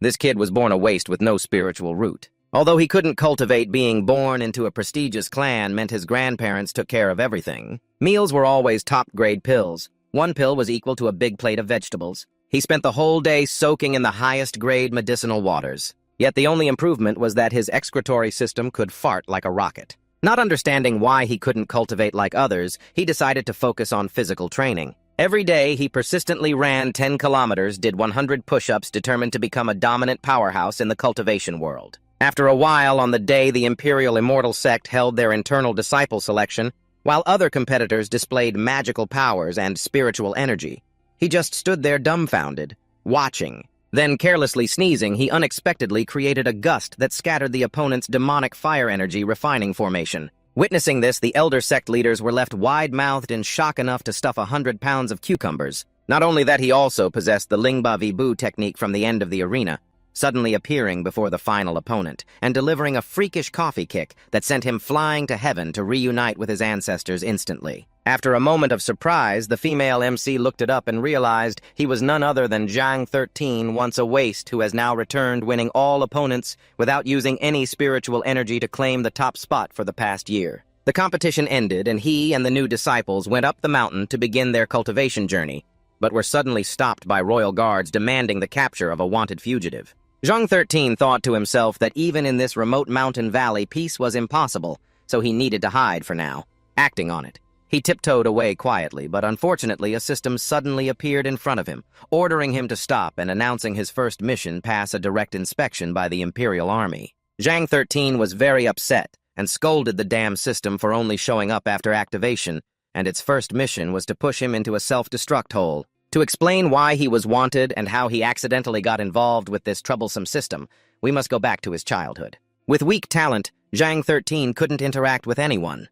This kid was born a waste with no spiritual root. Although he couldn't cultivate, being born into a prestigious clan meant his grandparents took care of everything. Meals were always top-grade pills. One pill was equal to a big plate of vegetables. He spent the whole day soaking in the highest-grade medicinal waters. Yet the only improvement was that his excretory system could fart like a rocket. Not understanding why he couldn't cultivate like others, he decided to focus on physical training. Every day, he persistently ran 10 kilometers, did 100 push-ups, determined to become a dominant powerhouse in the cultivation world. After a while, on the day the Imperial Immortal Sect held their internal disciple selection, while other competitors displayed magical powers and spiritual energy, he just stood there dumbfounded, watching. Then, carelessly sneezing, he unexpectedly created a gust that scattered the opponent's demonic fire energy refining formation. Witnessing this, the Elder Sect leaders were left wide-mouthed in shock enough to stuff 100 pounds of cucumbers. Not only that, he also possessed the Lingba Vibu technique from the end of the arena, suddenly appearing before the final opponent and delivering a freakish coffee kick that sent him flying to heaven to reunite with his ancestors instantly. After a moment of surprise, the female MC looked it up and realized he was none other than Zhang 13, once a waste who has now returned, winning all opponents without using any spiritual energy to claim the top spot for the past year. The competition ended, and he and the new disciples went up the mountain to begin their cultivation journey, but were suddenly stopped by royal guards demanding the capture of a wanted fugitive. Zhang 13 thought to himself that even in this remote mountain valley, peace was impossible, so he needed to hide for now. Acting on it, he tiptoed away quietly, but unfortunately a system suddenly appeared in front of him, ordering him to stop and announcing his first mission pass a direct inspection by the Imperial Army. Zhang 13 was very upset and scolded the damn system for only showing up after activation, and its first mission was to push him into a self-destruct hole. To explain why he was wanted and how he accidentally got involved with this troublesome system, we must go back to his childhood. With weak talent, Zhang 13 couldn't interact with anyone.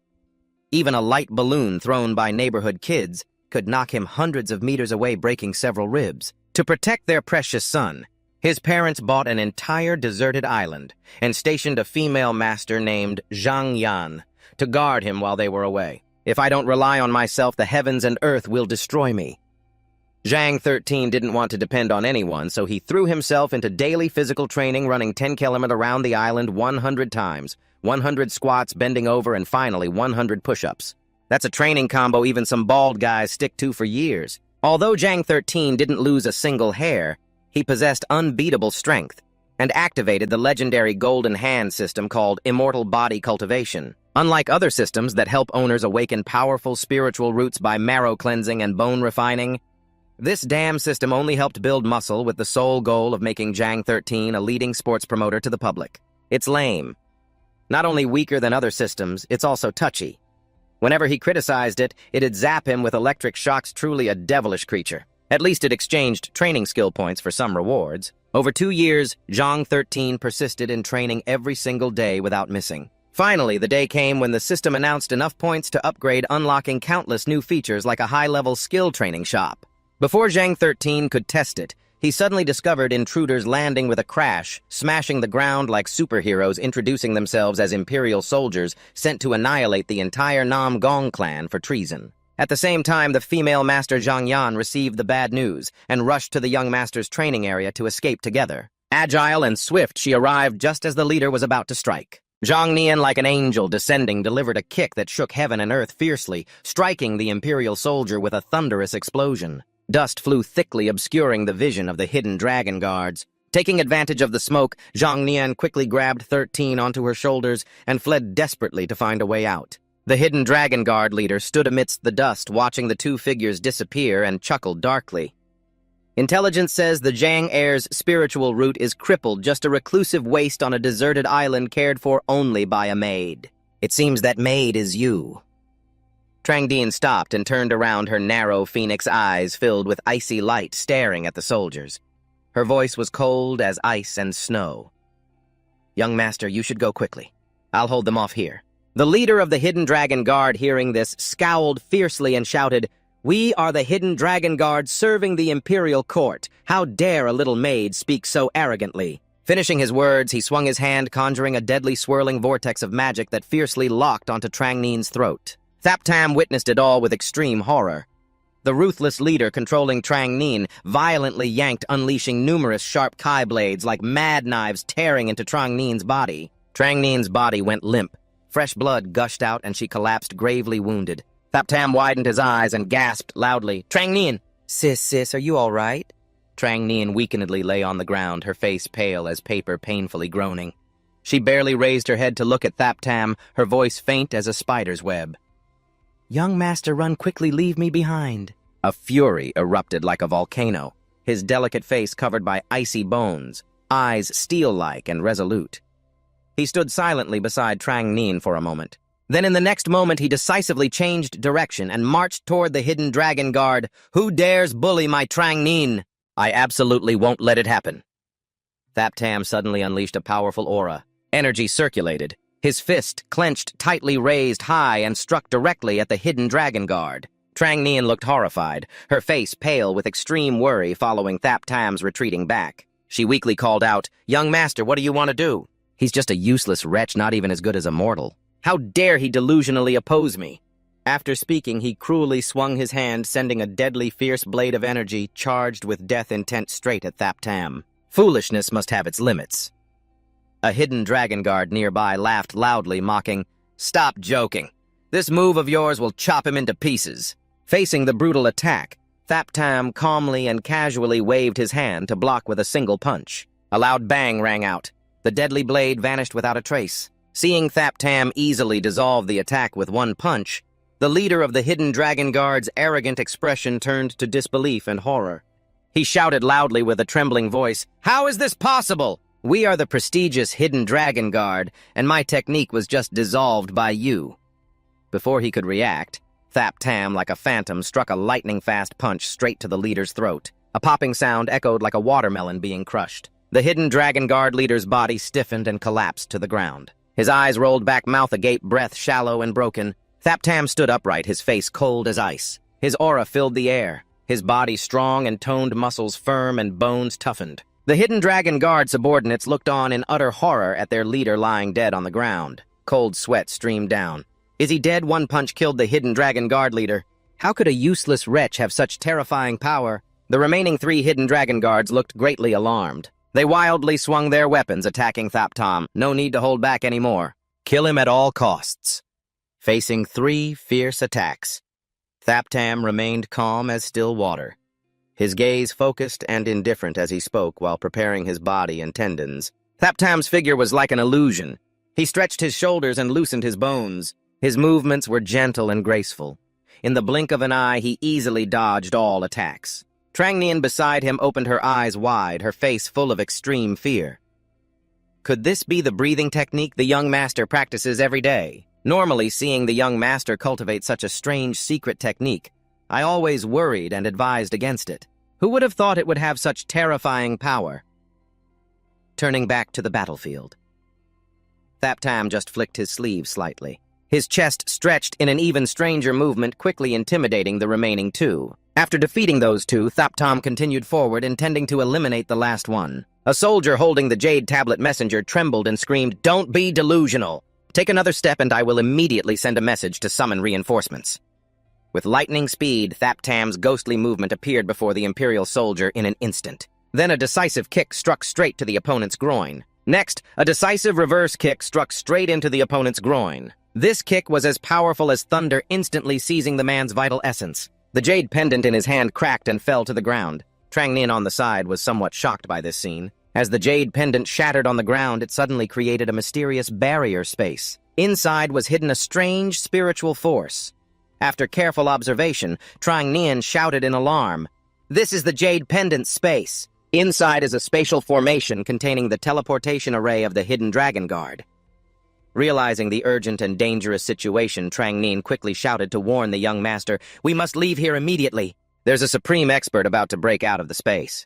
Even a light balloon thrown by neighborhood kids could knock him hundreds of meters away, breaking several ribs. To protect their precious son, his parents bought an entire deserted island and stationed a female master named Zhang Yan to guard him while they were away. If I don't rely on myself, the heavens and earth will destroy me. Zhang 13 didn't want to depend on anyone, so he threw himself into daily physical training, running 10 kilometers around the island 100 times, 100 squats, bending over, and finally 100 push-ups. That's a training combo even some bald guys stick to for years. Although Zhang 13 didn't lose a single hair, he possessed unbeatable strength and activated the legendary Golden Hand system called Immortal Body Cultivation. Unlike other systems that help owners awaken powerful spiritual roots by marrow cleansing and bone refining, this damn system only helped build muscle with the sole goal of making Zhang 13 a leading sports promoter to the public. It's lame. Not only weaker than other systems, it's also touchy. Whenever he criticized it, it'd zap him with electric shocks, truly a devilish creature. At least it exchanged training skill points for some rewards. Over 2 years, Zhang 13 persisted in training every single day without missing. Finally, the day came when the system announced enough points to upgrade, unlocking countless new features like a high-level skill training shop. Before Zhang 13 could test it, he suddenly discovered intruders landing with a crash, smashing the ground like superheroes, introducing themselves as Imperial soldiers sent to annihilate the entire Nam Gong clan for treason. At the same time, the female master Zhang Yan received the bad news and rushed to the young master's training area to escape together. Agile and swift, she arrived just as the leader was about to strike. Zhang Nian, like an angel descending, delivered a kick that shook heaven and earth fiercely, striking the Imperial soldier with a thunderous explosion. Dust flew thickly, obscuring the vision of the hidden dragon guards. Taking advantage of the smoke, Zhang Nian quickly grabbed 13 onto her shoulders and fled desperately to find a way out. The hidden dragon guard leader stood amidst the dust, watching the two figures disappear, and chuckled darkly. Intelligence says the Zhang heir's spiritual root is crippled, just a reclusive waste on a deserted island cared for only by a maid. It seems that maid is you. Trangdian stopped and turned around, her narrow phoenix eyes filled with icy light, staring at the soldiers. Her voice was cold as ice and snow. Young master, you should go quickly. I'll hold them off here. The leader of the Hidden Dragon Guard, hearing this, scowled fiercely and shouted, "We are the Hidden Dragon Guard serving the Imperial Court. How dare a little maid speak so arrogantly?" Finishing his words, he swung his hand, conjuring a deadly swirling vortex of magic that fiercely locked onto Trangnian's throat. Thaptam witnessed it all with extreme horror. The The ruthless leader controlling Trang Nin violently yanked, unleashing numerous sharp kai blades like mad knives tearing into Trang Nin's body. Trang Nin's body went limp. Fresh blood gushed out and she collapsed gravely wounded. Thap Tam widened his eyes and gasped loudly, "Trang Nin! Sis, are you all right?" Trang Nin weakenedly lay on the ground, her face pale as paper, painfully groaning. She barely raised her head to look at Thap Tam, her voice faint as a spider's web. "Young master, run quickly, leave me behind." A fury erupted like a volcano, his delicate face covered by icy bones, eyes steel-like and resolute. He stood silently beside Trang Nin for a moment. Then in the next moment he decisively changed direction and marched toward the hidden dragon guard. "Who dares bully my Trang Nin? I absolutely won't let it happen." Thap Tam suddenly unleashed a powerful aura. Energy circulated. His fist, clenched, tightly raised high, and struck directly at the hidden dragon guard. Trang Nin looked horrified, her face pale with extreme worry following Thap Tam's retreating back. She weakly called out, "Young master, what do you want to do? He's just a useless wretch, not even as good as a mortal. How dare he delusionally oppose me?" After speaking, he cruelly swung his hand, sending a deadly, fierce blade of energy charged with death intent straight at Thap Tam. Foolishness must have its limits. A hidden dragon guard nearby laughed loudly, mocking, "Stop joking. This move of yours will chop him into pieces." Facing the brutal attack, Thap Tam calmly and casually waved his hand to block with a single punch. A loud bang rang out. The deadly blade vanished without a trace. Seeing Thap Tam easily dissolve the attack with one punch, the leader of the hidden dragon guard's arrogant expression turned to disbelief and horror. He shouted loudly with a trembling voice, "How is this possible? We are the prestigious hidden dragon guard, and my technique was just dissolved by you." Before he could react, Thap Tam, like a phantom, struck a lightning-fast punch straight to the leader's throat. A popping sound echoed like a watermelon being crushed. The hidden dragon guard leader's body stiffened and collapsed to the ground. His eyes rolled back, mouth agape, breath shallow and broken. Thap Tam stood upright, his face cold as ice. His aura filled the air, his body strong and toned, muscles firm and bones toughened. The hidden dragon guard subordinates looked on in utter horror at their leader lying dead on the ground. Cold sweat streamed down. "Is he dead?" One punch killed the hidden dragon guard leader. How could a useless wretch have such terrifying power? The remaining 3 hidden dragon guards looked greatly alarmed. They wildly swung their weapons, attacking Thap Tam. No need to hold back anymore. Kill him at all costs. Facing 3 fierce attacks, Thap Tam remained calm as still water. His gaze focused and indifferent as he spoke while preparing his body and tendons. Thap Tam's figure was like an illusion. He stretched his shoulders and loosened his bones. His movements were gentle and graceful. In the blink of an eye, he easily dodged all attacks. Trang Nin beside him opened her eyes wide, her face full of extreme fear. Could this be the breathing technique the young master practices every day? Normally, seeing the young master cultivate such a strange secret technique, I always worried and advised against it. Who would have thought it would have such terrifying power? Turning back to the battlefield, Thap Tam just flicked his sleeve slightly. His chest stretched in an even stranger movement, quickly intimidating the remaining 2. After defeating those 2, Thap Tam continued forward, intending to eliminate the last one. A soldier holding the jade tablet messenger trembled and screamed, "Don't be delusional! Take another step and I will immediately send a message to summon reinforcements." With lightning speed, Thap Tam's ghostly movement appeared before the Imperial soldier in an instant. Then a decisive kick struck straight to the opponent's groin. Next, a decisive reverse kick struck straight into the opponent's groin. This kick was as powerful as thunder, instantly seizing the man's vital essence. The jade pendant in his hand cracked and fell to the ground. Trang Nin on the side was somewhat shocked by this scene. As the jade pendant shattered on the ground, it suddenly created a mysterious barrier space. Inside was hidden a strange spiritual force. After careful observation, Trang Nin shouted in alarm, "This is the jade pendant space. Inside is a spatial formation containing the teleportation array of the hidden dragon guard." Realizing the urgent and dangerous situation, Trang Nin quickly shouted to warn the young master, "We must leave here immediately. There's a supreme expert about to break out of the space."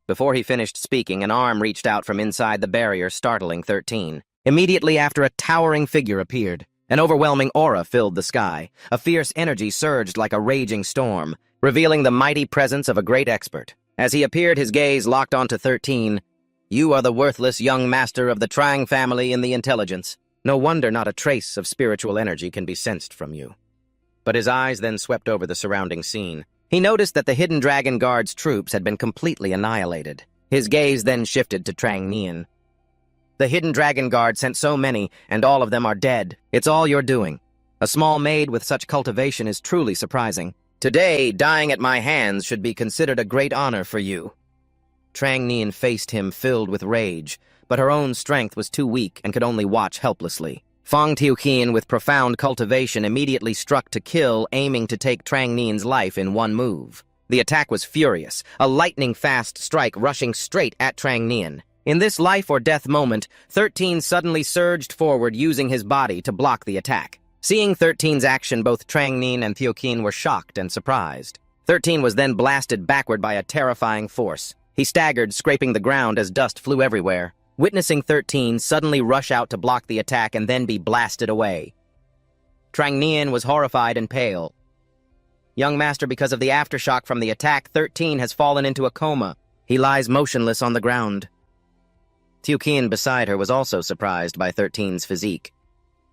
Before he finished speaking, an arm reached out from inside the barrier, startling 13. Immediately after, a towering figure appeared. An overwhelming aura filled the sky. A fierce energy surged like a raging storm, revealing the mighty presence of a great expert. As he appeared, his gaze locked onto 13. "You are the worthless young master of the Trang family in the intelligence. No wonder not a trace of spiritual energy can be sensed from you." but his eyes then swept over the surrounding scene. He noticed that the Hidden Dragon Guard's troops had been completely annihilated. His gaze then shifted to Trang Nian. The Hidden Dragon Guard sent so many, and all of them are dead. It's all you're doing. A small maid with such cultivation is truly surprising. Today, dying at my hands should be considered a great honor for you. Trang Nian faced him, filled with rage, but her own strength was too weak and could only watch helplessly. Fang Tiuqian, with profound cultivation, immediately struck to kill, aiming to take Trang Nian's life in one move. The attack was furious, a lightning-fast strike rushing straight at Trang Nian. In this life-or-death moment, 13 suddenly surged forward, using his body to block the attack. Seeing 13's action, both Trang Nian and Tiuqian were shocked and surprised. 13 was then blasted backward by a terrifying force. He staggered, scraping the ground as dust flew everywhere. Witnessing 13 suddenly rush out to block the attack and then be blasted away. Trang Nian was horrified and pale. Young master, because of the aftershock from the attack, 13 has fallen into a coma. He lies motionless on the ground. Tiuqian beside her was also surprised by 13's physique.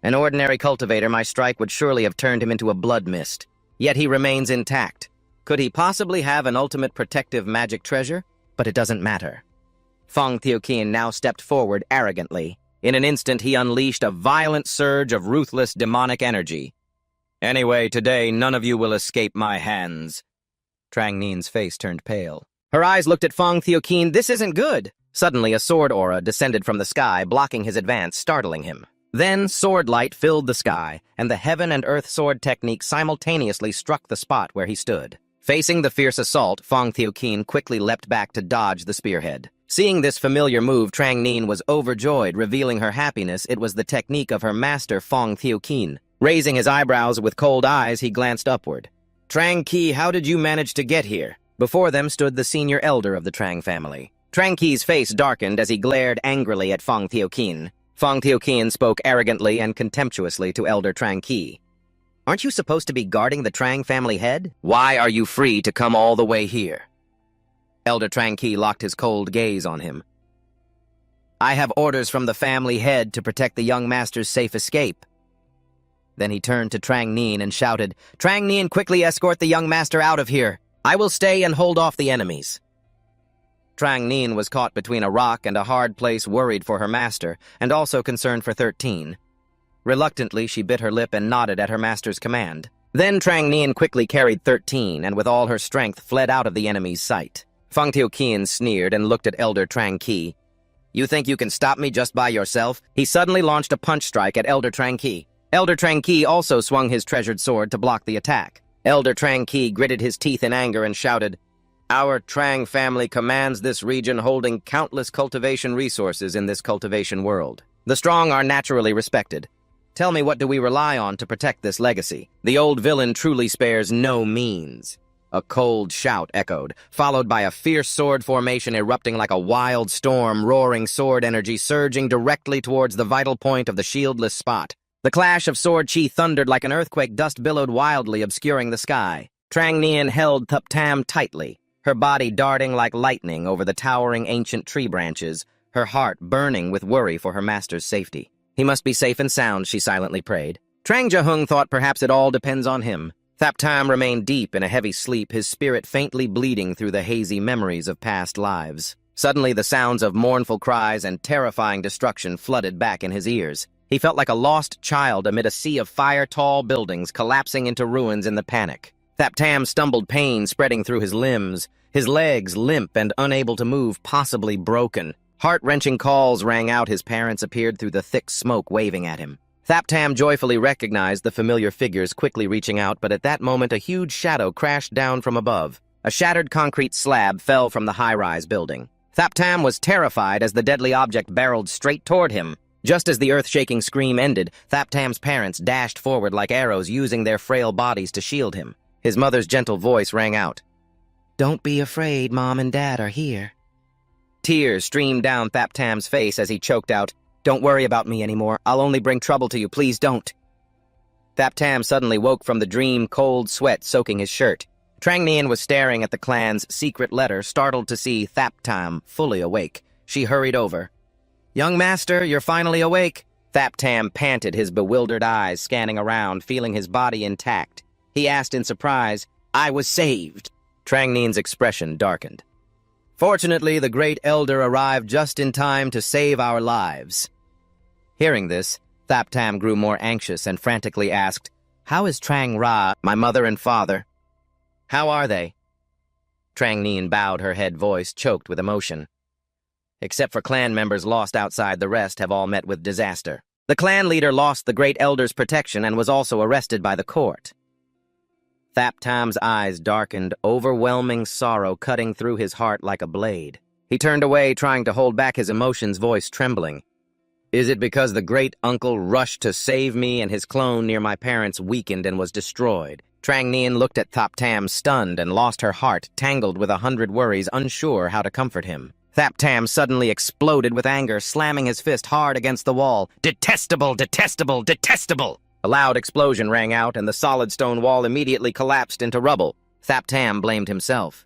An ordinary cultivator, my strike would surely have turned him into a blood mist. Yet he remains intact. Could he possibly have an ultimate protective magic treasure? But it doesn't matter. Fang Tiuqian now stepped forward arrogantly. In an instant, he unleashed a violent surge of ruthless demonic energy. Anyway, today, none of you will escape my hands. Trang Nian's face turned pale. Her eyes looked at Fang Tiuqian. This isn't good. Suddenly, a sword aura descended from the sky, blocking his advance, startling him. Then, sword light filled the sky, and the heaven and earth sword technique simultaneously struck the spot where he stood. Facing the fierce assault, Fang Tiuqian quickly leapt back to dodge the spearhead. Seeing this familiar move, Trang Nian was overjoyed, revealing her happiness. It was the technique of her master, Fang Tiuqian. Raising his eyebrows with cold eyes, he glanced upward. Trang Qi, how did you manage to get here? Before them stood the senior elder of the Trang family. Trang Qi's face darkened as he glared angrily at Fang Tiuqian. Fang Tiuqian spoke arrogantly and contemptuously to Elder Trang Qi. Aren't you supposed to be guarding the Trang family head? Why are you free to come all the way here? Elder Trang Qi locked his cold gaze on him. I have orders from the family head to protect the young master's safe escape. Then he turned to Trang Nian and shouted, Trang Nian, quickly escort the young master out of here. I will stay and hold off the enemies. Trang Nian was caught between a rock and a hard place, worried for her master, and also concerned for 13. Reluctantly, she bit her lip and nodded at her master's command. Then Trang Nian quickly carried 13, and with all her strength fled out of the enemy's sight. Fang Tiuqian sneered and looked at Elder Trang Qi. You think you can stop me just by yourself? He suddenly launched a punch strike at Elder Trang Qi. Elder Trang Qi also swung his treasured sword to block the attack. Elder Trang Qi gritted his teeth in anger and shouted, Our Trang family commands this region, holding countless cultivation resources in this cultivation world. The strong are naturally respected. Tell me, what do we rely on to protect this legacy? The old villain truly spares no means. A cold shout echoed, followed by a fierce sword formation erupting like a wild storm, roaring sword energy surging directly towards the vital point of the shieldless spot. The clash of sword chi thundered like an earthquake, dust billowed wildly, obscuring the sky. Trang Nian held Thup Tam tightly, her body darting like lightning over the towering ancient tree branches, her heart burning with worry for her master's safety. He must be safe and sound, she silently prayed. Trang Jahung thought perhaps it all depends on him. Thap Tam remained deep in a heavy sleep, his spirit faintly bleeding through the hazy memories of past lives. Suddenly, the sounds of mournful cries and terrifying destruction flooded back in his ears. He felt like a lost child amid a sea of fire-tall buildings collapsing into ruins in the panic. Thap Tam stumbled, pain spreading through his limbs, his legs limp and unable to move, possibly broken. Heart-wrenching calls rang out. His parents appeared through the thick smoke, waving at him. Thap Tam joyfully recognized the familiar figures, quickly reaching out, but at that moment a huge shadow crashed down from above. A shattered concrete slab fell from the high-rise building. Thap Tam was terrified as the deadly object barreled straight toward him. Just as the earth-shaking scream ended, Thap Tam's parents dashed forward like arrows, using their frail bodies to shield him. His mother's gentle voice rang out. Don't be afraid, Mom and Dad are here. Tears streamed down Thap Tam's face as he choked out, Don't worry about me anymore. I'll only bring trouble to you. Please don't. Thap Tam suddenly woke from the dream, cold sweat soaking his shirt. Trang Nian was staring at the clan's secret letter, startled to see Thap Tam fully awake. She hurried over. Young master, you're finally awake. Thap Tam panted, his bewildered eyes scanning around, feeling his body intact. he asked in surprise. "I was saved." Trang Nien's expression darkened. "Fortunately, the great elder arrived just in time to save our lives." Hearing this, Thap Tam grew more anxious and frantically asked, "How is Trang Ra, my mother and father? How are they?" Trang Nien bowed, her head voice choked with emotion. "Except for clan members lost outside, the rest have all met with disaster. The clan leader lost the great elder's protection and was also arrested by the court." Thap Tam's eyes darkened, overwhelming sorrow cutting through his heart like a blade. He turned away, trying to hold back his emotions, voice trembling. "Is it because the great uncle rushed to save me and his clone near my parents weakened and was destroyed?" Trang Nien looked at Thap Tam, stunned, and lost her heart, tangled with 100 worries, unsure how to comfort him. Thap Tam suddenly exploded with anger, slamming his fist hard against the wall. "Detestable! Detestable! Detestable!" A loud explosion rang out, and the solid stone wall immediately collapsed into rubble. Thap Tam blamed himself.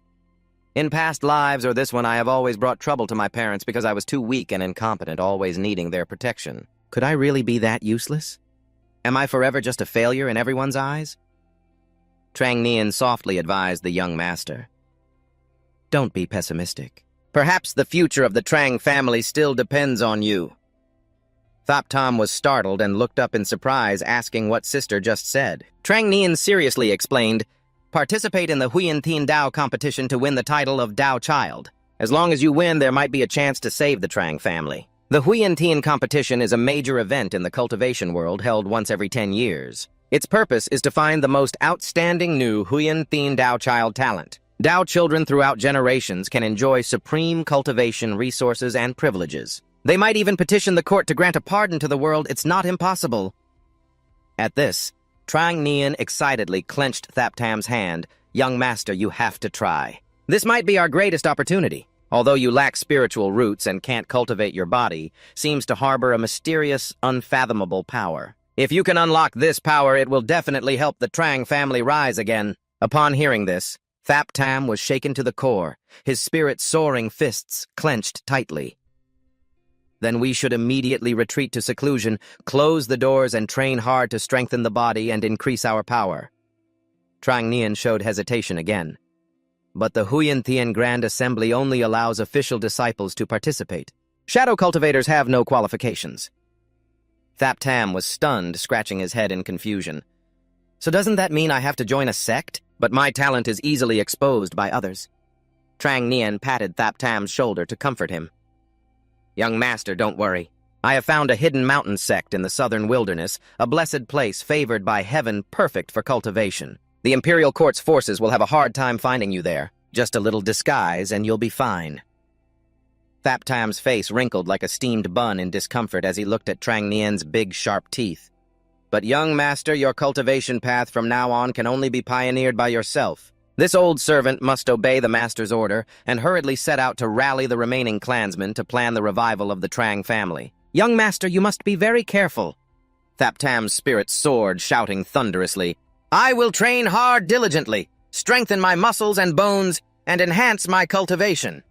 "In past lives or this one, I have always brought trouble to my parents because I was too weak and incompetent, always needing their protection. Could I really be that useless? Am I forever just a failure in everyone's eyes?" Trang Nien softly advised the young master. "Don't be pessimistic. Perhaps the future of the Trang family still depends on you." Thap Tam was startled and looked up in surprise, asking what sister just said. Trang Nien seriously explained, "Participate in the Huyen Tien Dao competition to win the title of Dao Child. As long as you win, there might be a chance to save the Trang family." The Huyen Tien competition is a major event in the cultivation world held once every 10 years. Its purpose is to find the most outstanding new Huyen Tien Dao Child talent. Dao children throughout generations can enjoy supreme cultivation resources and privileges. They might even petition the court to grant a pardon to the world. It's not impossible. At this, Trang Nien excitedly clenched Thap Tam's hand. "Young master, you have to try. This might be our greatest opportunity. Although you lack spiritual roots and can't cultivate your body, seems to harbor a mysterious, unfathomable power. If you can unlock this power, it will definitely help the Trang family rise again." Upon hearing this, Thap Tam was shaken to the core, his spirit soaring, fists clenched tightly. "Then we should immediately retreat to seclusion, close the doors, and train hard to strengthen the body and increase our power." Trang Nien showed hesitation again. "But the Huyen Tien Grand Assembly only allows official disciples to participate. Shadow cultivators have no qualifications." Thap Tam was stunned, scratching his head in confusion. "So doesn't that mean I have to join a sect? But my talent is easily exposed by others." Trang Nien patted Thap Tam's shoulder to comfort him. "Young master, don't worry. I have found a hidden mountain sect in the southern wilderness, a blessed place favored by heaven, perfect for cultivation. The Imperial Court's forces will have a hard time finding you there. Just a little disguise and you'll be fine." Thap Tam's face wrinkled like a steamed bun in discomfort as he looked at Trang Nien's big, sharp teeth. "But young master, your cultivation path from now on can only be pioneered by yourself. This old servant must obey the master's order and hurriedly set out to rally the remaining clansmen to plan the revival of the Trang family. Young master, you must be very careful." Thap Tam's spirit soared, shouting thunderously, "I will train hard diligently, strengthen my muscles and bones, and enhance my cultivation."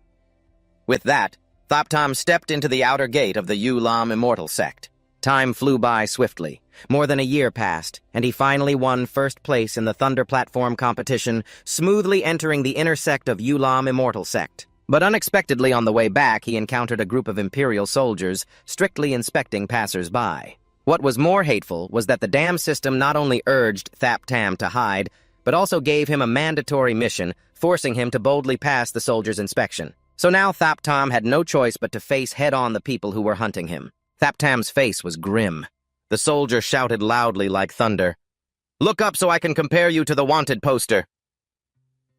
With that, Thap Tam stepped into the outer gate of the Yu Lam Immortal Sect. Time flew by swiftly. More than a year passed, and he finally won first place in the Thunder Platform competition, smoothly entering the inner sect of Yu Lam Immortal Sect. But unexpectedly on the way back, he encountered a group of Imperial soldiers, strictly inspecting passers-by. What was more hateful was that the dam system not only urged Thap Tam to hide, but also gave him a mandatory mission, forcing him to boldly pass the soldiers' inspection. So now Thap Tam had no choice but to face head-on the people who were hunting him. Thap Tam's face was grim. The soldier shouted loudly like thunder, "Look up so I can compare you to the wanted poster."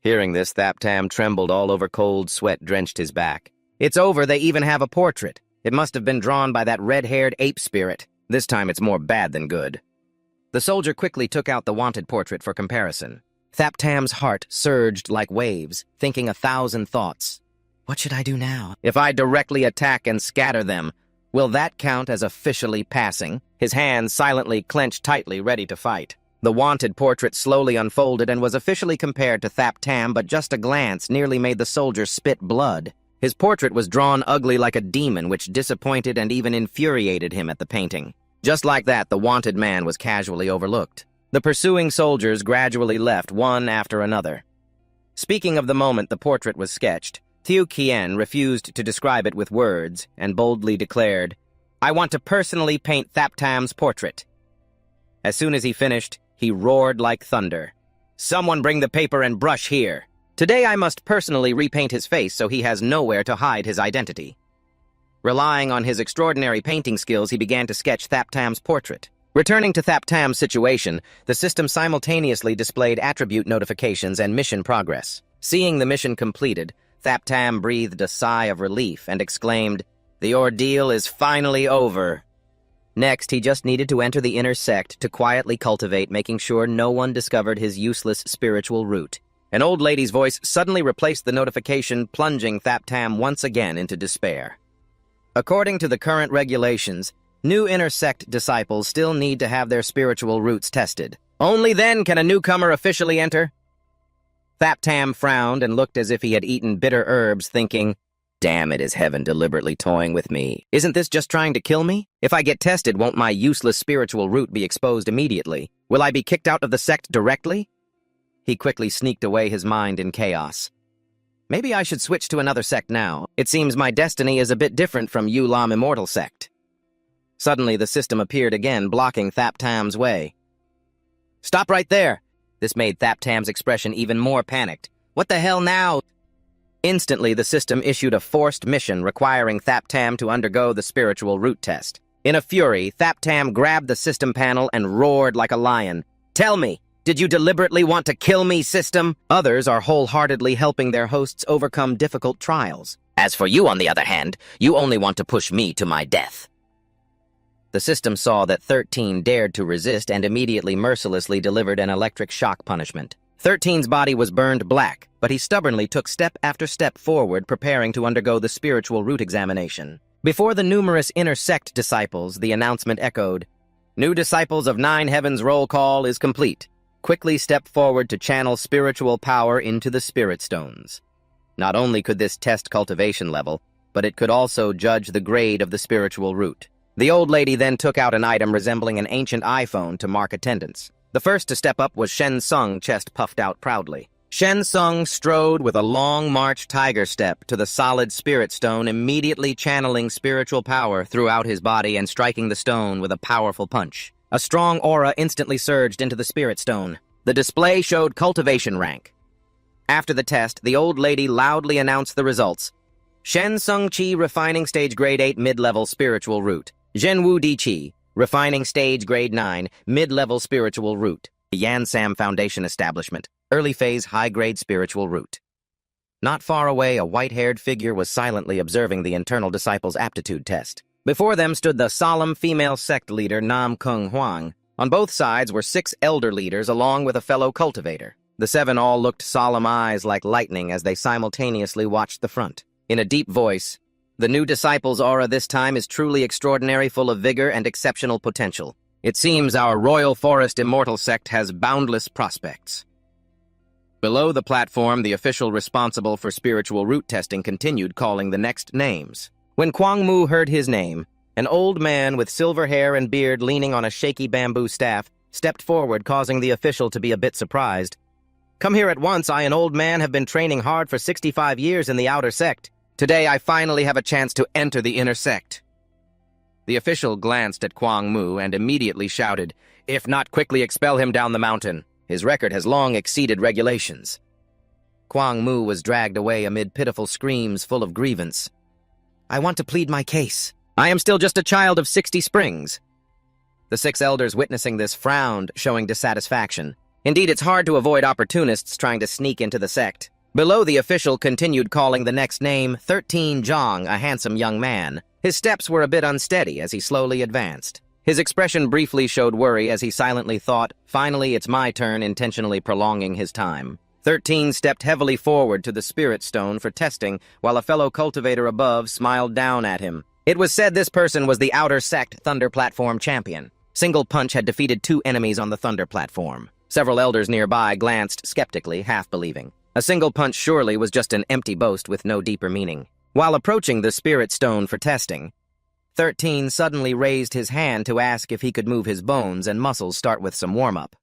Hearing this, Thap Tam trembled all over, cold sweat drenched his back. "It's over, they even have a portrait. It must have been drawn by that red-haired ape spirit. This time it's more bad than good." The soldier quickly took out the wanted portrait for comparison. Thap Tam's heart surged like waves, thinking 1,000 thoughts. What should I do now? If I directly attack and scatter them, will that count as officially passing? His hands silently clenched tightly, ready to fight. The wanted portrait slowly unfolded and was officially compared to Thap Tam, but just a glance nearly made the soldier spit blood. His portrait was drawn ugly like a demon, which disappointed and even infuriated him at the painting. Just like that, the wanted man was casually overlooked. The pursuing soldiers gradually left one after another. Speaking of the moment the portrait was sketched, Thieu Kien refused to describe it with words and boldly declared, "I want to personally paint Thaptam's portrait." As soon as he finished, he roared like thunder. "Someone bring the paper and brush here. Today I must personally repaint his face so he has nowhere to hide his identity." Relying on his extraordinary painting skills, he began to sketch Thaptam's portrait. Returning to Thaptam's situation, the system simultaneously displayed attribute notifications and mission progress. Seeing the mission completed, Thaptam breathed a sigh of relief and exclaimed, "The ordeal is finally over." Next, he just needed to enter the inner sect to quietly cultivate, making sure no one discovered his useless spiritual root. An old lady's voice suddenly replaced the notification, plunging Thaptam once again into despair. According to the current regulations, new inner sect disciples still need to have their spiritual roots tested. Only then can a newcomer officially enter. Thaptam frowned and looked as if he had eaten bitter herbs, thinking, "Damn it, is heaven deliberately toying with me? Isn't this just trying to kill me? If I get tested, won't my useless spiritual root be exposed immediately? Will I be kicked out of the sect directly?" He quickly sneaked away his mind in chaos. Maybe I should switch to another sect now. It seems my destiny is a bit different from Yulam Immortal sect. Suddenly, the system appeared again, blocking Thaptam's way. "Stop right there!" This made Thaptam's expression even more panicked. "What the hell now?" Instantly, the system issued a forced mission requiring Thaptam to undergo the spiritual root test. In a fury, Thaptam grabbed the system panel and roared like a lion. "Tell me! Did you deliberately want to kill me, system?" Others are wholeheartedly helping their hosts overcome difficult trials. "As for you, on the other hand, you only want to push me to my death." The system saw that 13 dared to resist and immediately mercilessly delivered an electric shock punishment. 13's body was burned black, but he stubbornly took step after step forward, preparing to undergo the spiritual root examination. Before the numerous inner sect disciples, the announcement echoed, "New disciples of 9 Heavens roll call is complete. Quickly step forward to channel spiritual power into the spirit stones." Not only could this test cultivation level, but it could also judge the grade of the spiritual root. The old lady then took out an item resembling an ancient iPhone to mark attendance. The first to step up was Shen Sung, chest puffed out proudly. Shen Sung strode with a long march tiger step to the solid spirit stone, immediately channeling spiritual power throughout his body and striking the stone with a powerful punch. A strong aura instantly surged into the spirit stone. The display showed cultivation rank. After the test, the old lady loudly announced the results. Shen Sung Chi, Refining Stage Grade 8, Mid-Level Spiritual Root. Zhenwu Di Chi, Refining Stage Grade 9, Mid-Level Spiritual Root. Yansam Foundation Establishment, Early Phase High-Grade Spiritual Root. Not far away, a white-haired figure was silently observing the internal disciples' aptitude test. Before them stood the solemn female sect leader Nam Kung Huang. On both sides were 6 elder leaders along with a fellow cultivator. The 7 all looked solemn eyes like lightning as they simultaneously watched the front. In a deep voice, "The new disciple's aura this time is truly extraordinary, full of vigor and exceptional potential. It seems our Royal Forest Immortal sect has boundless prospects." Below the platform, the official responsible for spiritual root testing continued calling the next names. When Kwang Mu heard his name, an old man with silver hair and beard leaning on a shaky bamboo staff stepped forward, causing the official to be a bit surprised. "Come here at once. I, an old man, have been training hard for 65 years in the outer sect. Today I finally have a chance to enter the inner sect." The official glanced at Kwang Mu and immediately shouted, "If not, quickly expel him down the mountain. His record has long exceeded regulations." Kwang Mu was dragged away amid pitiful screams full of grievance. "I want to plead my case. I am still just a child of 60 springs." The 6 elders witnessing this frowned, showing dissatisfaction. Indeed, it's hard to avoid opportunists trying to sneak into the sect. Below, the official continued calling the next name, 13 Zhang, a handsome young man. His steps were a bit unsteady as he slowly advanced. His expression briefly showed worry as he silently thought, "Finally, it's my turn," intentionally prolonging his time. 13 stepped heavily forward to the spirit stone for testing, while a fellow cultivator above smiled down at him. It was said this person was the Outer Sect Thunder Platform champion. Single Punch had defeated 2 enemies on the Thunder Platform. Several elders nearby glanced skeptically, half believing. A single punch surely was just an empty boast with no deeper meaning. While approaching the spirit stone for testing, 13 suddenly raised his hand to ask if he could move his bones and muscles start with some warm-up.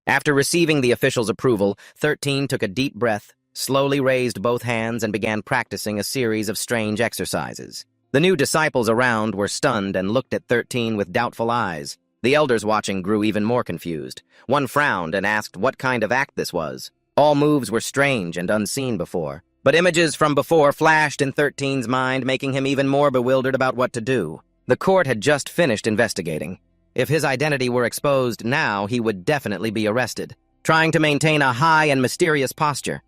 After receiving the official's approval, 13 took a deep breath, slowly raised both hands and began practicing a series of strange exercises. The new disciples around were stunned and looked at 13 with doubtful eyes. The elders watching grew even more confused. One frowned and asked what kind of act this was. All moves were strange and unseen before. But images from before flashed in 13's mind, making him even more bewildered about what to do. The court had just finished investigating. If his identity were exposed now, he would definitely be arrested. Trying to maintain a high and mysterious posture,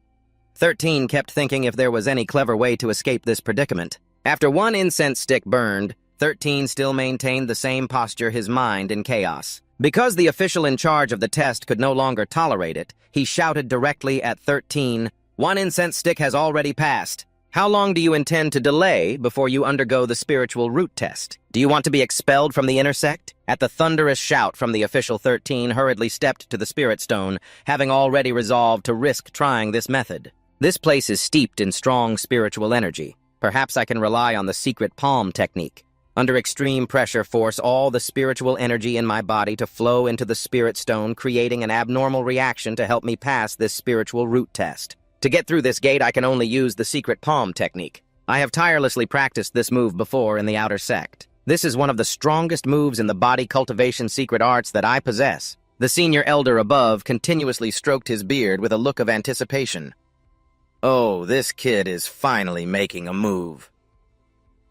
13 kept thinking if there was any clever way to escape this predicament. After one incense stick burned, 13 still maintained the same posture, his mind in chaos. Because the official in charge of the test could no longer tolerate it, he shouted directly at 13, "One incense stick has already passed. How long do you intend to delay before you undergo the spiritual root test? Do you want to be expelled from the inner sect?" At the thunderous shout from the official, 13 hurriedly stepped to the spirit stone, having already resolved to risk trying this method. This place is steeped in strong spiritual energy. Perhaps I can rely on the secret palm technique. Under extreme pressure, force all the spiritual energy in my body to flow into the spirit stone, creating an abnormal reaction to help me pass this spiritual root test. To get through this gate, I can only use the secret palm technique. I have tirelessly practiced this move before in the outer sect. This is one of the strongest moves in the body cultivation secret arts that I possess. The senior elder above continuously stroked his beard with a look of anticipation. Oh, this kid is finally making a move.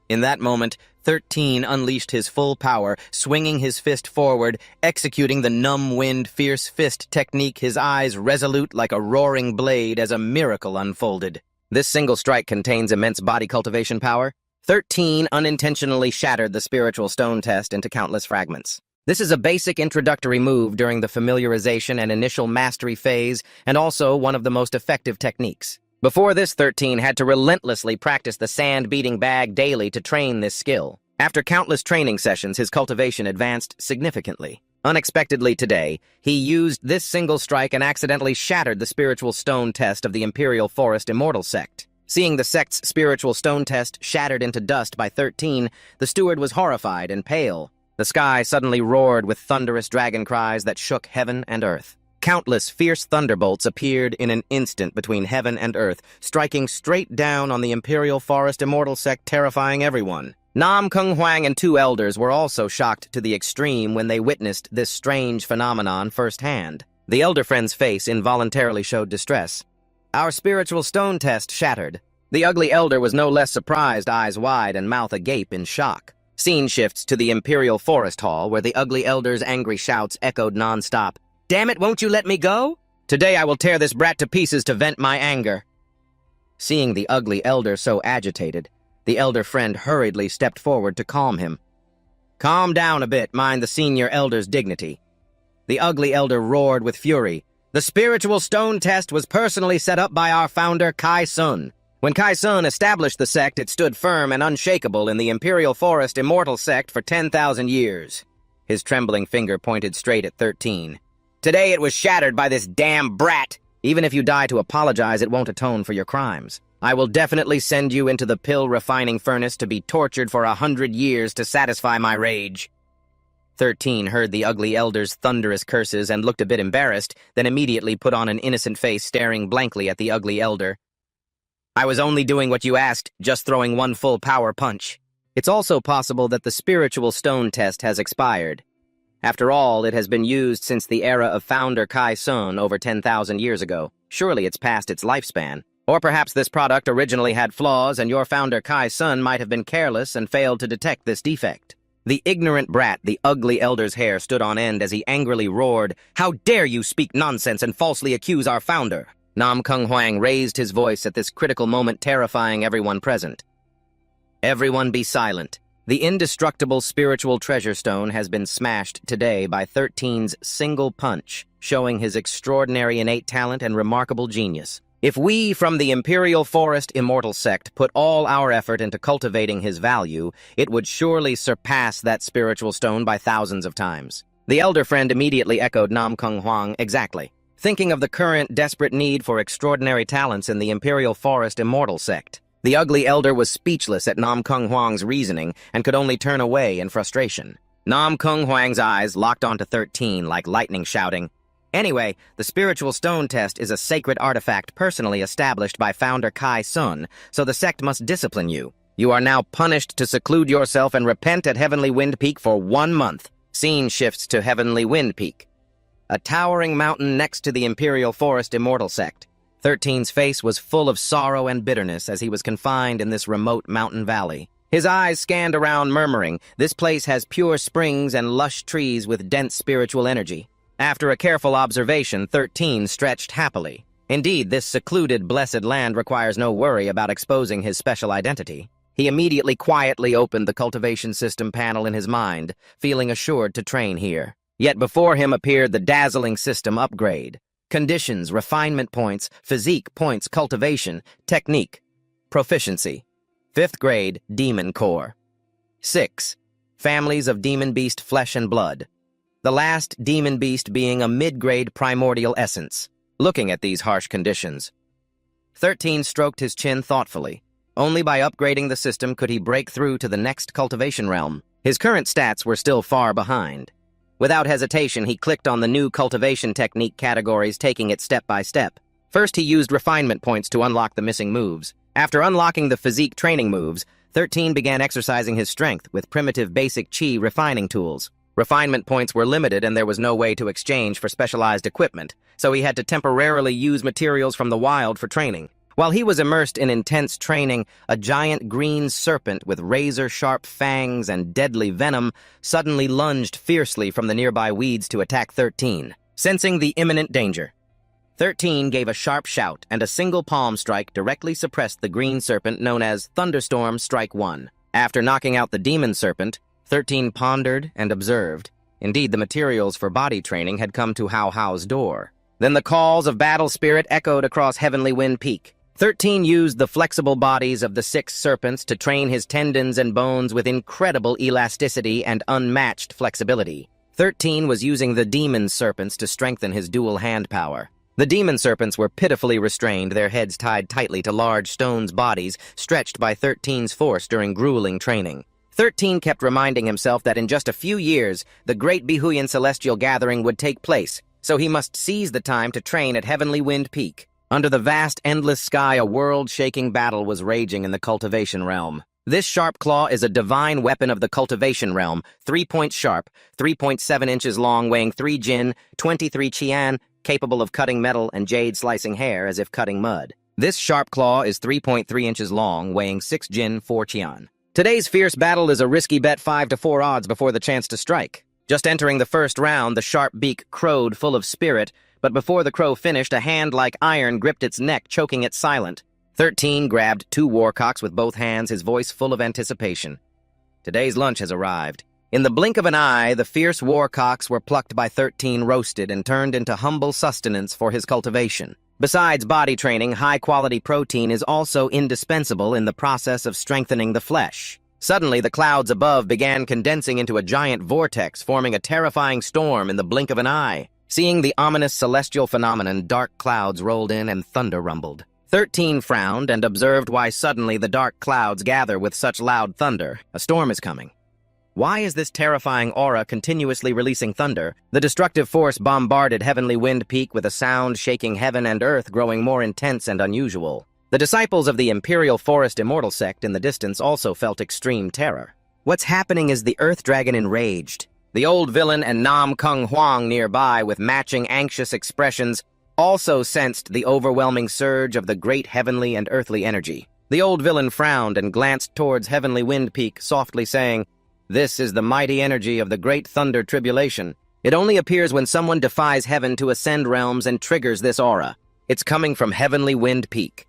In that moment, 13 unleashed his full power, swinging his fist forward, executing the numb wind fierce fist technique, his eyes resolute like a roaring blade as a miracle unfolded. This single strike contains immense body cultivation power. 13 unintentionally shattered the spiritual stone test into countless fragments. This is a basic introductory move during the familiarization and initial mastery phase, and also one of the most effective techniques. Before this, 13 had to relentlessly practice the sand-beating bag daily to train this skill. After countless training sessions, his cultivation advanced significantly. Unexpectedly today, he used this single strike and accidentally shattered the spiritual stone test of the Imperial Forest Immortal Sect. Seeing the sect's spiritual stone test shattered into dust by 13, the steward was horrified and pale. The sky suddenly roared with thunderous dragon cries that shook heaven and earth. Countless fierce thunderbolts appeared in an instant between heaven and earth, striking straight down on the Imperial Forest Immortal Sect, terrifying everyone. Nam Kung Huang and two elders were also shocked to the extreme when they witnessed this strange phenomenon firsthand. The elder friend's face involuntarily showed distress. Our spiritual stone test shattered. The ugly elder was no less surprised, eyes wide and mouth agape in shock. Scene shifts to the Imperial Forest Hall, where the ugly elder's angry shouts echoed non-stop. "Damn it, won't you let me go? Today I will tear this brat to pieces to vent my anger." Seeing the ugly elder so agitated, the elder friend hurriedly stepped forward to calm him. "Calm down a bit, mind the senior elder's dignity." The ugly elder roared with fury. "The spiritual stone test was personally set up by our founder, Kai Sun. When Kai Sun established the sect, it stood firm and unshakable in the Imperial Forest Immortal Sect for 10,000 years. His trembling finger pointed straight at 13. "Today it was shattered by this damn brat. Even if you die to apologize, it won't atone for your crimes. I will definitely send you into the pill-refining furnace to be tortured for 100 years to satisfy my rage." 13 heard the ugly elder's thunderous curses and looked a bit embarrassed, then immediately put on an innocent face, staring blankly at the ugly elder. "I was only doing what you asked, just throwing one full power punch." It's also possible that the spiritual stone test has expired. After all, it has been used since the era of founder Kai Sun over 10,000 years ago. Surely it's past its lifespan. Or perhaps this product originally had flaws and your founder Kai Sun might have been careless and failed to detect this defect. The ignorant brat, the ugly elder's hair stood on end as he angrily roared, "How dare you speak nonsense and falsely accuse our founder?" Nam Kung Huang raised his voice at this critical moment, terrifying everyone present. "Everyone be silent. The indestructible spiritual treasure stone has been smashed today by 13's single punch, showing his extraordinary innate talent and remarkable genius. If we from the Imperial Forest Immortal Sect put all our effort into cultivating his value, it would surely surpass that spiritual stone by thousands of times." The elder friend immediately echoed Nam Kung Huang exactly, thinking of the current desperate need for extraordinary talents in the Imperial Forest Immortal Sect. The ugly elder was speechless at Nam Kung Huang's reasoning and could only turn away in frustration. Nam Kung Huang's eyes locked onto 13 like lightning, shouting, "Anyway, the spiritual stone test is a sacred artifact personally established by founder Kai Sun, so the sect must discipline you. You are now punished to seclude yourself and repent at Heavenly Wind Peak for 1 month." Scene shifts to Heavenly Wind Peak, a towering mountain next to the Imperial Forest Immortal sect. 13's face was full of sorrow and bitterness as he was confined in this remote mountain valley. His eyes scanned around, murmuring, "This place has pure springs and lush trees with dense spiritual energy." After a careful observation, 13 stretched happily. Indeed, this secluded, blessed land requires no worry about exposing his special identity. He immediately quietly opened the cultivation system panel in his mind, feeling assured to train here. Yet before him appeared the dazzling system upgrade. Conditions, refinement points, physique points, cultivation, technique, proficiency. 5th grade, Demon Core. 6. Families of Demon Beast Flesh and Blood. The last Demon Beast being a mid-grade primordial essence. Looking at these harsh conditions, 13 stroked his chin thoughtfully. Only by upgrading the system could he break through to the next cultivation realm. His current stats were still far behind. Without hesitation, he clicked on the new cultivation technique categories, taking it step by step. First, he used refinement points to unlock the missing moves. After unlocking the physique training moves, 13 began exercising his strength with primitive basic chi refining tools. Refinement points were limited and there was no way to exchange for specialized equipment, so he had to temporarily use materials from the wild for training. While he was immersed in intense training, a giant green serpent with razor-sharp fangs and deadly venom suddenly lunged fiercely from the nearby weeds to attack 13. Sensing the imminent danger, 13 gave a sharp shout, and a single palm strike directly suppressed the green serpent known as Thunderstorm Strike 1. After knocking out the demon serpent, 13 pondered and observed. Indeed, the materials for body training had come to Hao Hao's door. Then the calls of battle spirit echoed across Heavenly Wind Peak. 13 used the flexible bodies of the 6 serpents to train his tendons and bones with incredible elasticity and unmatched flexibility. 13 was using the demon serpents to strengthen his dual hand power. The demon serpents were pitifully restrained, their heads tied tightly to large stones' bodies, stretched by 13's force during grueling training. 13 kept reminding himself that in just a few years, the Great Bihuyan Celestial Gathering would take place, so he must seize the time to train at Heavenly Wind Peak. Under the vast, endless sky, a world-shaking battle was raging in the cultivation realm. This sharp claw is a divine weapon of the cultivation realm, 3 points sharp, 3.7 inches long, weighing 3 jin, 23 qian, capable of cutting metal and jade slicing hair as if cutting mud. This sharp claw is 3.3 inches long, weighing 6 jin, 4 qian. Today's fierce battle is a risky bet, 5 to 4 odds before the chance to strike. Just entering the first round, the sharp beak crowed full of spirit, but before the crow finished, a hand like iron gripped its neck, choking it silent. 13 grabbed 2 warcocks with both hands, his voice full of anticipation. Today's lunch has arrived. In the blink of an eye, the fierce warcocks were plucked by 13, roasted, and turned into humble sustenance for his cultivation. Besides body training, high-quality protein is also indispensable in the process of strengthening the flesh. Suddenly, the clouds above began condensing into a giant vortex, forming a terrifying storm in the blink of an eye. Seeing the ominous celestial phenomenon, dark clouds rolled in and thunder rumbled. 13 frowned and observed why suddenly the dark clouds gather with such loud thunder. A storm is coming. Why is this terrifying aura continuously releasing thunder? The destructive force bombarded Heavenly Wind Peak with a sound shaking heaven and earth, growing more intense and unusual. The disciples of the Imperial Forest Immortal sect in the distance also felt extreme terror. What's happening? Is the Earth Dragon enraged? The old villain and Nam Kung Huang nearby, with matching anxious expressions, also sensed the overwhelming surge of the great heavenly and earthly energy. The old villain frowned and glanced towards Heavenly Wind Peak, softly saying, "This is the mighty energy of the great thunder tribulation. It only appears when someone defies heaven to ascend realms and triggers this aura. It's coming from Heavenly Wind Peak.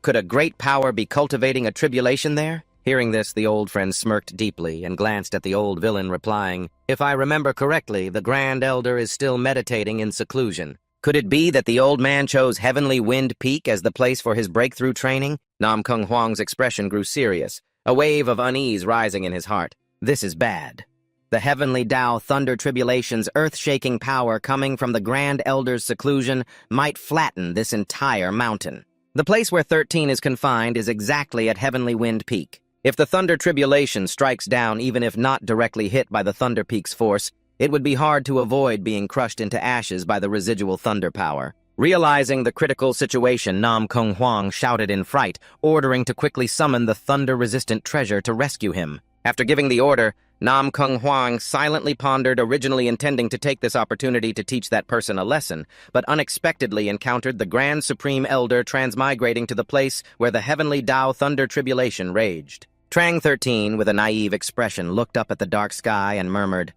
Could a great power be cultivating a tribulation there?" Hearing this, the old friend smirked deeply and glanced at the old villain, replying, "If I remember correctly, the Grand Elder is still meditating in seclusion. Could it be that the old man chose Heavenly Wind Peak as the place for his breakthrough training?" Nam Kung Huang's expression grew serious, a wave of unease rising in his heart. This is bad. The Heavenly Tao Thunder Tribulation's earth-shaking power coming from the Grand Elder's seclusion might flatten this entire mountain. The place where 13 is confined is exactly at Heavenly Wind Peak. If the Thunder Tribulation strikes down even if not directly hit by the Thunder Peak's force, it would be hard to avoid being crushed into ashes by the residual thunder power. Realizing the critical situation, Nam Kung Huang shouted in fright, ordering to quickly summon the thunder-resistant treasure to rescue him. After giving the order, Nam Kung Huang silently pondered, originally intending to take this opportunity to teach that person a lesson, but unexpectedly encountered the Grand Supreme Elder transmigrating to the place where the heavenly Tao Thunder Tribulation raged. Trang 13, with a naive expression, looked up at the dark sky and murmured,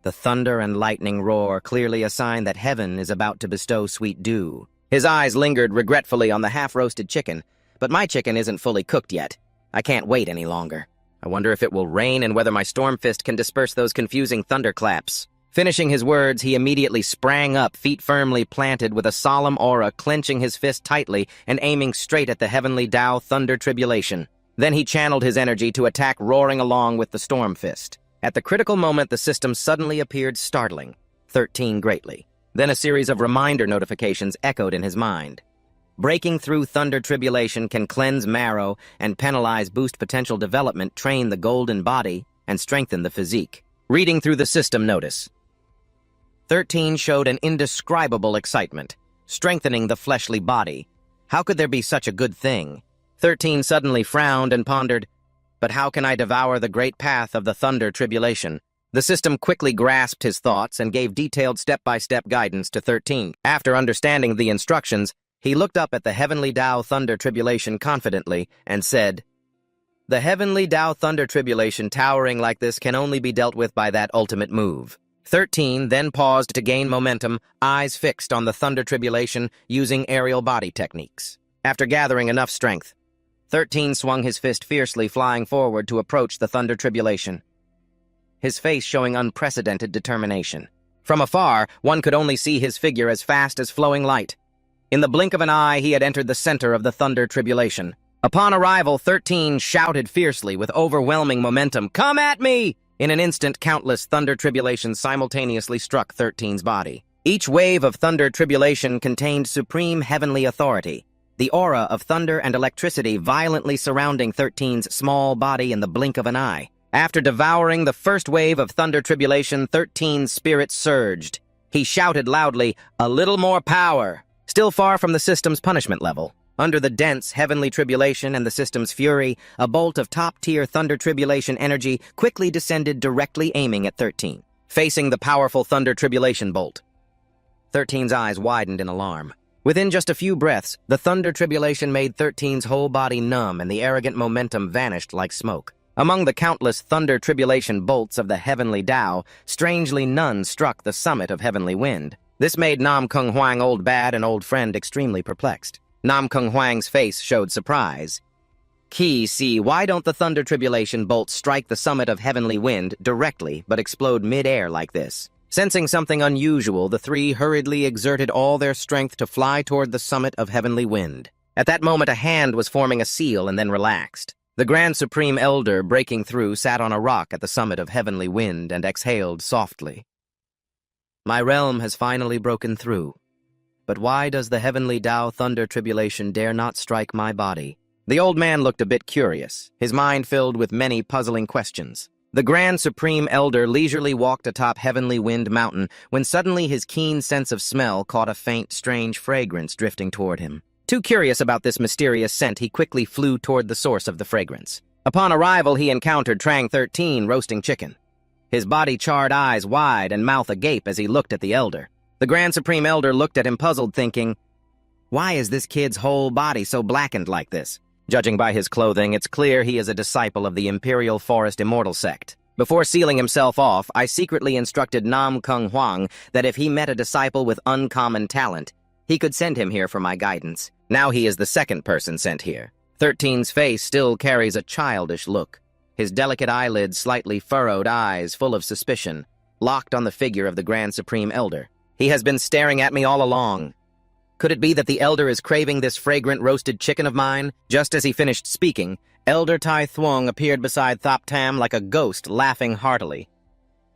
"The thunder and lightning roar, clearly a sign that heaven is about to bestow sweet dew." His eyes lingered regretfully on the half-roasted chicken, but my chicken isn't fully cooked yet. I can't wait any longer. I wonder if it will rain and whether my storm fist can disperse those confusing thunderclaps. Finishing his words, he immediately sprang up, feet firmly planted, with a solemn aura, clenching his fist tightly and aiming straight at the heavenly Tao Thunder Tribulation. Then he channeled his energy to attack, roaring along with the storm fist. At the critical moment, the system suddenly appeared, startling 13 greatly. Then a series of reminder notifications echoed in his mind. Breaking through Thunder Tribulation can cleanse marrow and penalize boost potential development, train the golden body, and strengthen the physique. Reading through the system notice, 13 showed an indescribable excitement, strengthening the fleshly body. How could there be such a good thing? 13 suddenly frowned and pondered, but how can I devour the great path of the Thunder Tribulation? The system quickly grasped his thoughts and gave detailed step-by-step guidance to 13. After understanding the instructions, he looked up at the heavenly Tao Thunder Tribulation confidently and said, "The heavenly Tao Thunder Tribulation towering like this can only be dealt with by that ultimate move." 13 then paused to gain momentum, eyes fixed on the Thunder Tribulation using aerial body techniques. After gathering enough strength, 13 swung his fist fiercely, flying forward to approach the Thunder Tribulation, his face showing unprecedented determination. From afar, one could only see his figure as fast as flowing light. In the blink of an eye, he had entered the center of the Thunder Tribulation. Upon arrival, 13 shouted fiercely with overwhelming momentum, "Come at me!" In an instant, countless Thunder Tribulations simultaneously struck 13's body. Each wave of Thunder Tribulation contained supreme heavenly authority, the aura of thunder and electricity violently surrounding 13's small body in the blink of an eye. After devouring the first wave of Thunder Tribulation, 13's spirit surged. He shouted loudly, "A little more power!" Still far from the system's punishment level. Under the dense heavenly tribulation and the system's fury, a bolt of top-tier Thunder Tribulation energy quickly descended, directly aiming at 13. Facing the powerful Thunder Tribulation bolt, 13's eyes widened in alarm. Within just a few breaths, the Thunder Tribulation made 13's whole body numb and the arrogant momentum vanished like smoke. Among the countless Thunder Tribulation bolts of the heavenly Tao, strangely none struck the summit of Heavenly Wind. This made Nam Kung Huang, old bad and old friend, extremely perplexed. Nam Kung Huang's face showed surprise. See, why don't the Thunder Tribulation bolts strike the summit of Heavenly Wind directly, but explode mid-air like this? Sensing something unusual, the three hurriedly exerted all their strength to fly toward the summit of Heavenly Wind. At that moment, a hand was forming a seal and then relaxed. The Grand Supreme Elder, breaking through, sat on a rock at the summit of Heavenly Wind and exhaled softly. "My realm has finally broken through. But why does the heavenly Tao Thunder Tribulation dare not strike my body?" The old man looked a bit curious, his mind filled with many puzzling questions. The Grand Supreme Elder leisurely walked atop Heavenly Wind Mountain when suddenly his keen sense of smell caught a faint, strange fragrance drifting toward him. Too curious about this mysterious scent, he quickly flew toward the source of the fragrance. Upon arrival, he encountered Trang 13 roasting chicken, his body-charred eyes wide and mouth agape as he looked at the Elder. The Grand Supreme Elder looked at him puzzled, thinking, "Why is this kid's whole body so blackened like this?" Judging by his clothing, it's clear he is a disciple of the Imperial Forest Immortal Sect. Before sealing himself off, I secretly instructed Nam Kung Huang that if he met a disciple with uncommon talent, he could send him here for my guidance. Now he is the second person sent here. 13's face still carries a childish look, his delicate eyelids, slightly furrowed eyes full of suspicion, locked on the figure of the Grand Supreme Elder. He has been staring at me all along. Could it be that the Elder is craving this fragrant roasted chicken of mine? Just as he finished speaking, Elder Tai Thuong appeared beside Thop Tam like a ghost, laughing heartily.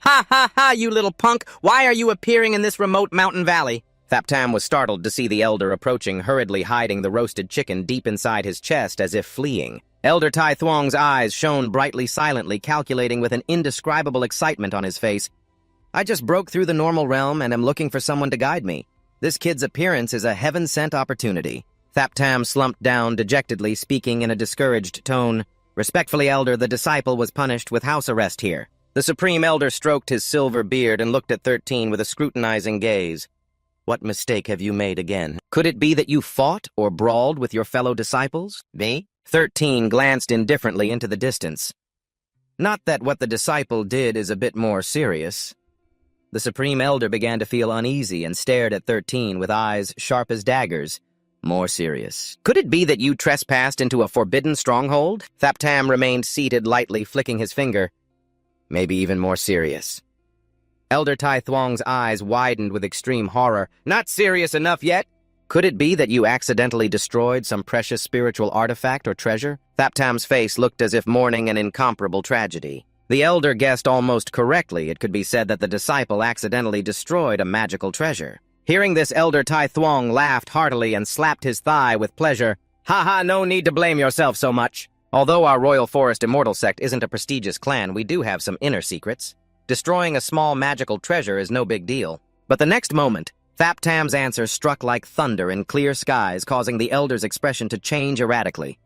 "Ha ha ha, you little punk! Why are you appearing in this remote mountain valley?" Thaptam was startled to see the elder approaching, hurriedly hiding the roasted chicken deep inside his chest as if fleeing. Elder Tai Thuong's eyes shone brightly, silently, calculating with an indescribable excitement on his face. I just broke through the normal realm and am looking for someone to guide me. This kid's appearance is a heaven-sent opportunity. Thaptam slumped down dejectedly, speaking in a discouraged tone. Respectfully, Elder, the disciple was punished with house arrest here. The Supreme Elder stroked his silver beard and looked at 13 with a scrutinizing gaze. What mistake have you made again? Could it be that you fought or brawled with your fellow disciples? Me? 13 glanced indifferently into the distance. Not that what the disciple did is a bit more serious. The Supreme Elder began to feel uneasy and stared at 13 with eyes sharp as daggers. More serious. Could it be that you trespassed into a forbidden stronghold? Thaptam remained seated, lightly flicking his finger. Maybe even more serious. Elder Tai Thuong's eyes widened with extreme horror. Not serious enough yet? Could it be that you accidentally destroyed some precious spiritual artifact or treasure? Thaptam's face looked as if mourning an incomparable tragedy. The elder guessed almost correctly. It could be said that the disciple accidentally destroyed a magical treasure. Hearing this, Elder Tai Thuong laughed heartily and slapped his thigh with pleasure. Ha, no need to blame yourself so much. Although our Royal Forest Immortal sect isn't a prestigious clan, we do have some inner secrets. Destroying a small magical treasure is no big deal. But the next moment, Thaptam's answer struck like thunder in clear skies, causing the elder's expression to change erratically.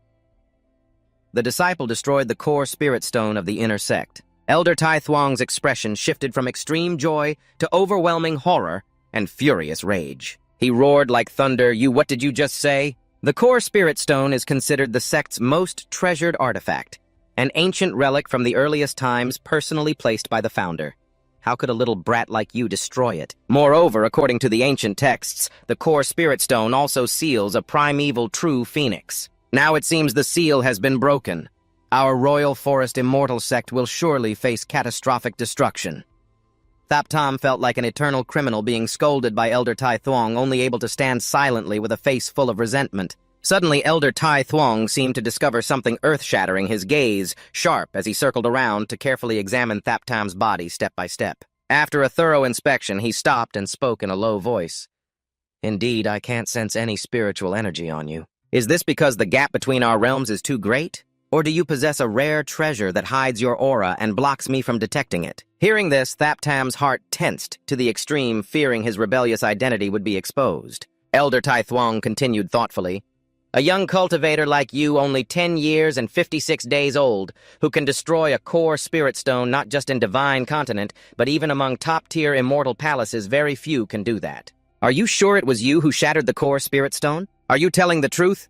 The disciple destroyed the core spirit stone of the inner sect. Elder Tai Thuong's expression shifted from extreme joy to overwhelming horror and furious rage. He roared like thunder, what did you just say? The core spirit stone is considered the sect's most treasured artifact, an ancient relic from the earliest times personally placed by the founder. How could a little brat like you destroy it? Moreover, according to the ancient texts, the core spirit stone also seals a primeval true phoenix. Now it seems the seal has been broken. Our Royal Forest Immortal sect will surely face catastrophic destruction. Thaptam felt like an eternal criminal being scolded by Elder Tai Thuong, only able to stand silently with a face full of resentment. Suddenly, Elder Tai Thuong seemed to discover something earth-shattering, his gaze sharp as he circled around to carefully examine Thaptam's body step by step. After a thorough inspection, he stopped and spoke in a low voice. Indeed, I can't sense any spiritual energy on you. Is this because the gap between our realms is too great? Or do you possess a rare treasure that hides your aura and blocks me from detecting it? Hearing this, Thaptam's heart tensed to the extreme, fearing his rebellious identity would be exposed. Elder Tai Thuong continued thoughtfully. A young cultivator like you, only 10 years and 56 days old, who can destroy a core spirit stone not just in Divine Continent, but even among top-tier immortal palaces, very few can do that. Are you sure it was you who shattered the core spirit stone? Are you telling the truth?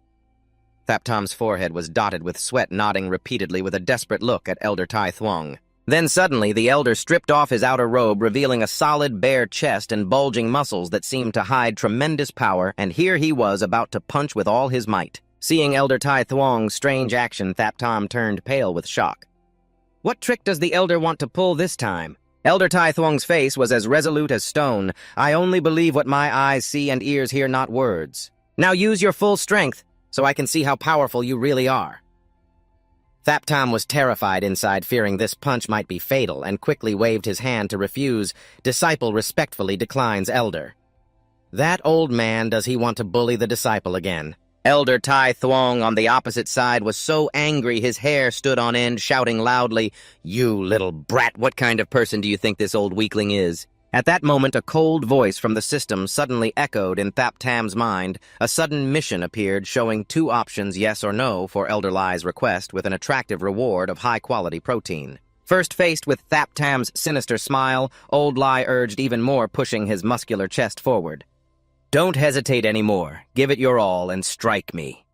Thaptam's forehead was dotted with sweat, nodding repeatedly with a desperate look at Elder Tai Thuong. Then suddenly, the elder stripped off his outer robe, revealing a solid, bare chest and bulging muscles that seemed to hide tremendous power, and here he was about to punch with all his might. Seeing Elder Tai Thuong's strange action, Thaptam turned pale with shock. What trick does the elder want to pull this time? Elder Tai Thuong's face was as resolute as stone. I only believe what my eyes see and ears hear, not words. Now use your full strength, so I can see how powerful you really are. Thaptam was terrified inside, fearing this punch might be fatal, and quickly waved his hand to refuse. Disciple respectfully declines elder. That old man, does he want to bully the disciple again? Elder Tai Thuong on the opposite side was so angry his hair stood on end, shouting loudly, You little brat, what kind of person do you think this old weakling is? At that moment, a cold voice from the system suddenly echoed in Thaptam's mind. A sudden mission appeared, showing 2 options, yes or no, for Elder Lai's request, with an attractive reward of high-quality protein. First faced with Thaptam's sinister smile, Old Lai urged even more, pushing his muscular chest forward. Don't hesitate anymore. Give it your all and strike me.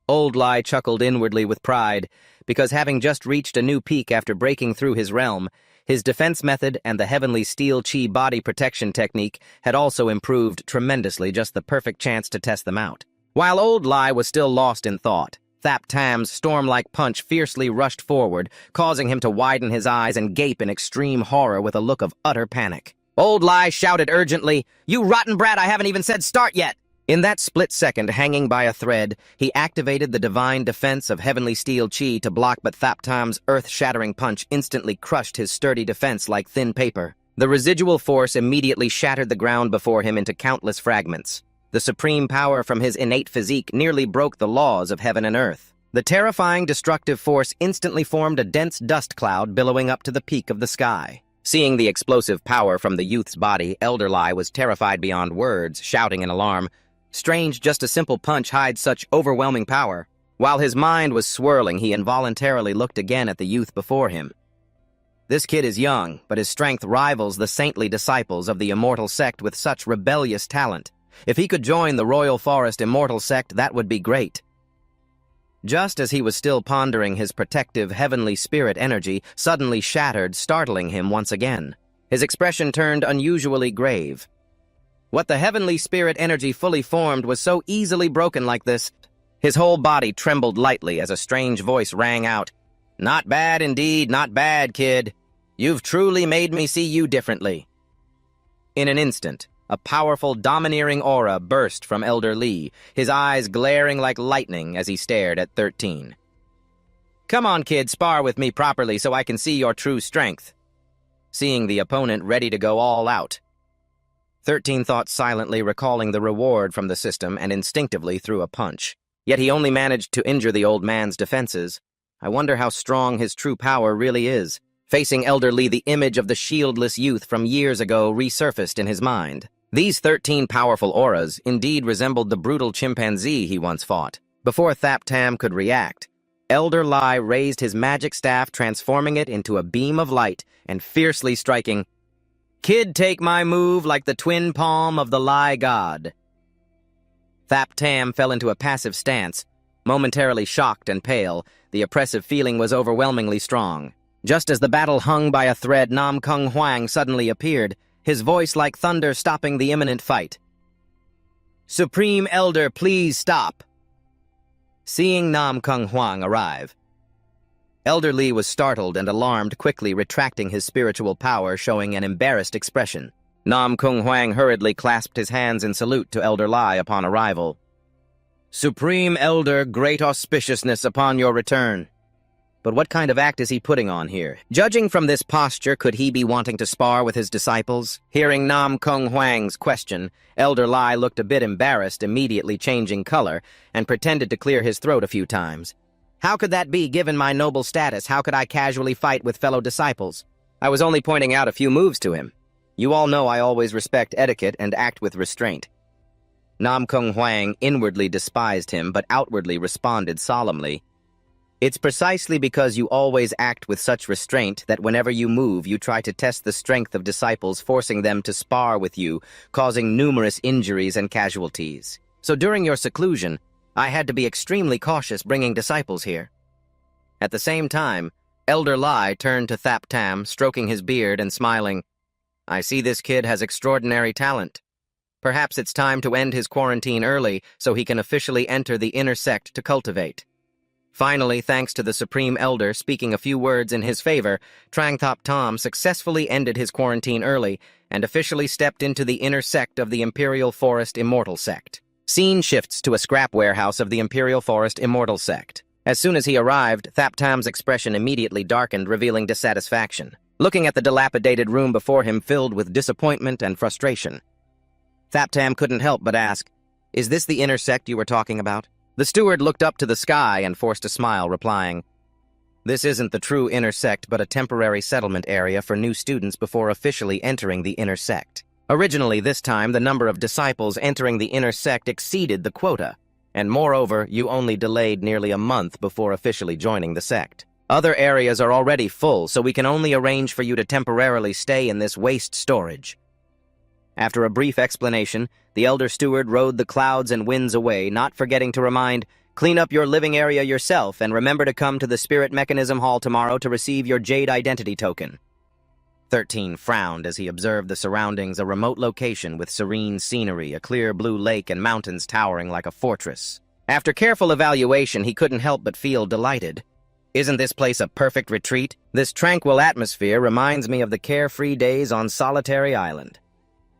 Old Lai chuckled inwardly with pride, because having just reached a new peak after breaking through his realm, his defense method and the heavenly steel chi body protection technique had also improved tremendously, just the perfect chance to test them out. While Old Lai was still lost in thought, Thaptam's storm-like punch fiercely rushed forward, causing him to widen his eyes and gape in extreme horror with a look of utter panic. Old Lai shouted urgently, You rotten brat, I haven't even said start yet! In that split second, hanging by a thread, he activated the divine defense of heavenly steel chi to block, but Thaptam's earth-shattering punch instantly crushed his sturdy defense like thin paper. The residual force immediately shattered the ground before him into countless fragments. The supreme power from his innate physique nearly broke the laws of heaven and earth. The terrifying destructive force instantly formed a dense dust cloud billowing up to the peak of the sky. Seeing the explosive power from the youth's body, Elder Lai was terrified beyond words, shouting in alarm. Strange, just a simple punch hides such overwhelming power. While his mind was swirling, he involuntarily looked again at the youth before him. This kid is young, but his strength rivals the saintly disciples of the Immortal Sect with such rebellious talent. If he could join the Royal Forest Immortal Sect, that would be great. Just as he was still pondering, his protective heavenly spirit energy suddenly shattered, startling him once again. His expression turned unusually grave. What the heavenly spirit energy fully formed was so easily broken like this. His whole body trembled lightly as a strange voice rang out. "Not bad indeed, not bad, kid. You've truly made me see you differently." In an instant, a powerful, domineering aura burst from Elder Li, his eyes glaring like lightning as he stared at 13. "Come on, kid, spar with me properly so I can see your true strength." Seeing the opponent ready to go all out, 13 thought silently, recalling the reward from the system, and instinctively threw a punch. Yet he only managed to injure the old man's defenses. I wonder how strong his true power really is. Facing Elder Li, the image of the shieldless youth from years ago resurfaced in his mind. These 13 powerful auras indeed resembled the brutal chimpanzee he once fought. Before Thap Tam could react, Elder Lai raised his magic staff, transforming it into a beam of light and fiercely striking, "Kid, take my move like the twin palm of the Lai god." Thap Tam fell into a passive stance. Momentarily shocked and pale, the oppressive feeling was overwhelmingly strong. Just as the battle hung by a thread, Nam Kung Huang suddenly appeared, his voice like thunder stopping the imminent fight. "Supreme Elder, please stop." Seeing Nam Kung Huang arrive, Elder Li was startled and alarmed, quickly retracting his spiritual power, showing an embarrassed expression. Nam Kung Huang hurriedly clasped his hands in salute to Elder Lai upon arrival. "Supreme Elder, great auspiciousness upon your return." But what kind of act is he putting on here? Judging from this posture, could he be wanting to spar with his disciples? Hearing Nam Kung Huang's question, Elder Lai looked a bit embarrassed, immediately changing color, and pretended to clear his throat a few times. "How could that be, given my noble status? How could I casually fight with fellow disciples? I was only pointing out a few moves to him. You all know I always respect etiquette and act with restraint." Nam Kung Huang inwardly despised him, but outwardly responded solemnly. "It's precisely because you always act with such restraint that whenever you move, you try to test the strength of disciples, forcing them to spar with you, causing numerous injuries and casualties. So during your seclusion, I had to be extremely cautious bringing disciples here." At the same time, Elder Lai turned to Thap Tam, stroking his beard and smiling. "I see this kid has extraordinary talent. Perhaps it's time to end his quarantine early so he can officially enter the inner sect to cultivate." Finally, thanks to the Supreme Elder speaking a few words in his favor, Trang Thap Tam successfully ended his quarantine early and officially stepped into the inner sect of the Imperial Forest Immortal Sect. Scene shifts to a scrap warehouse of the Imperial Forest Immortal Sect. As soon as he arrived, Thap Tam's expression immediately darkened, revealing dissatisfaction. Looking at the dilapidated room before him filled with disappointment and frustration, Thap Tam couldn't help but ask, "Is this the inner sect you were talking about?" The steward looked up to the sky and forced a smile, replying, "This isn't the true inner sect, but a temporary settlement area for new students before officially entering the inner sect. Originally, this time, the number of disciples entering the inner sect exceeded the quota, and moreover, you only delayed nearly a month before officially joining the sect. Other areas are already full, so we can only arrange for you to temporarily stay in this waste storage." After a brief explanation, the elder steward rode the clouds and winds away, not forgetting to remind, "Clean up your living area yourself, and remember to come to the Spirit Mechanism Hall tomorrow to receive your Jade Identity Token." 13 frowned as he observed the surroundings, a remote location with serene scenery, a clear blue lake, and mountains towering like a fortress. After careful evaluation, he couldn't help but feel delighted. Isn't this place a perfect retreat? This tranquil atmosphere reminds me of the carefree days on Solitary Island.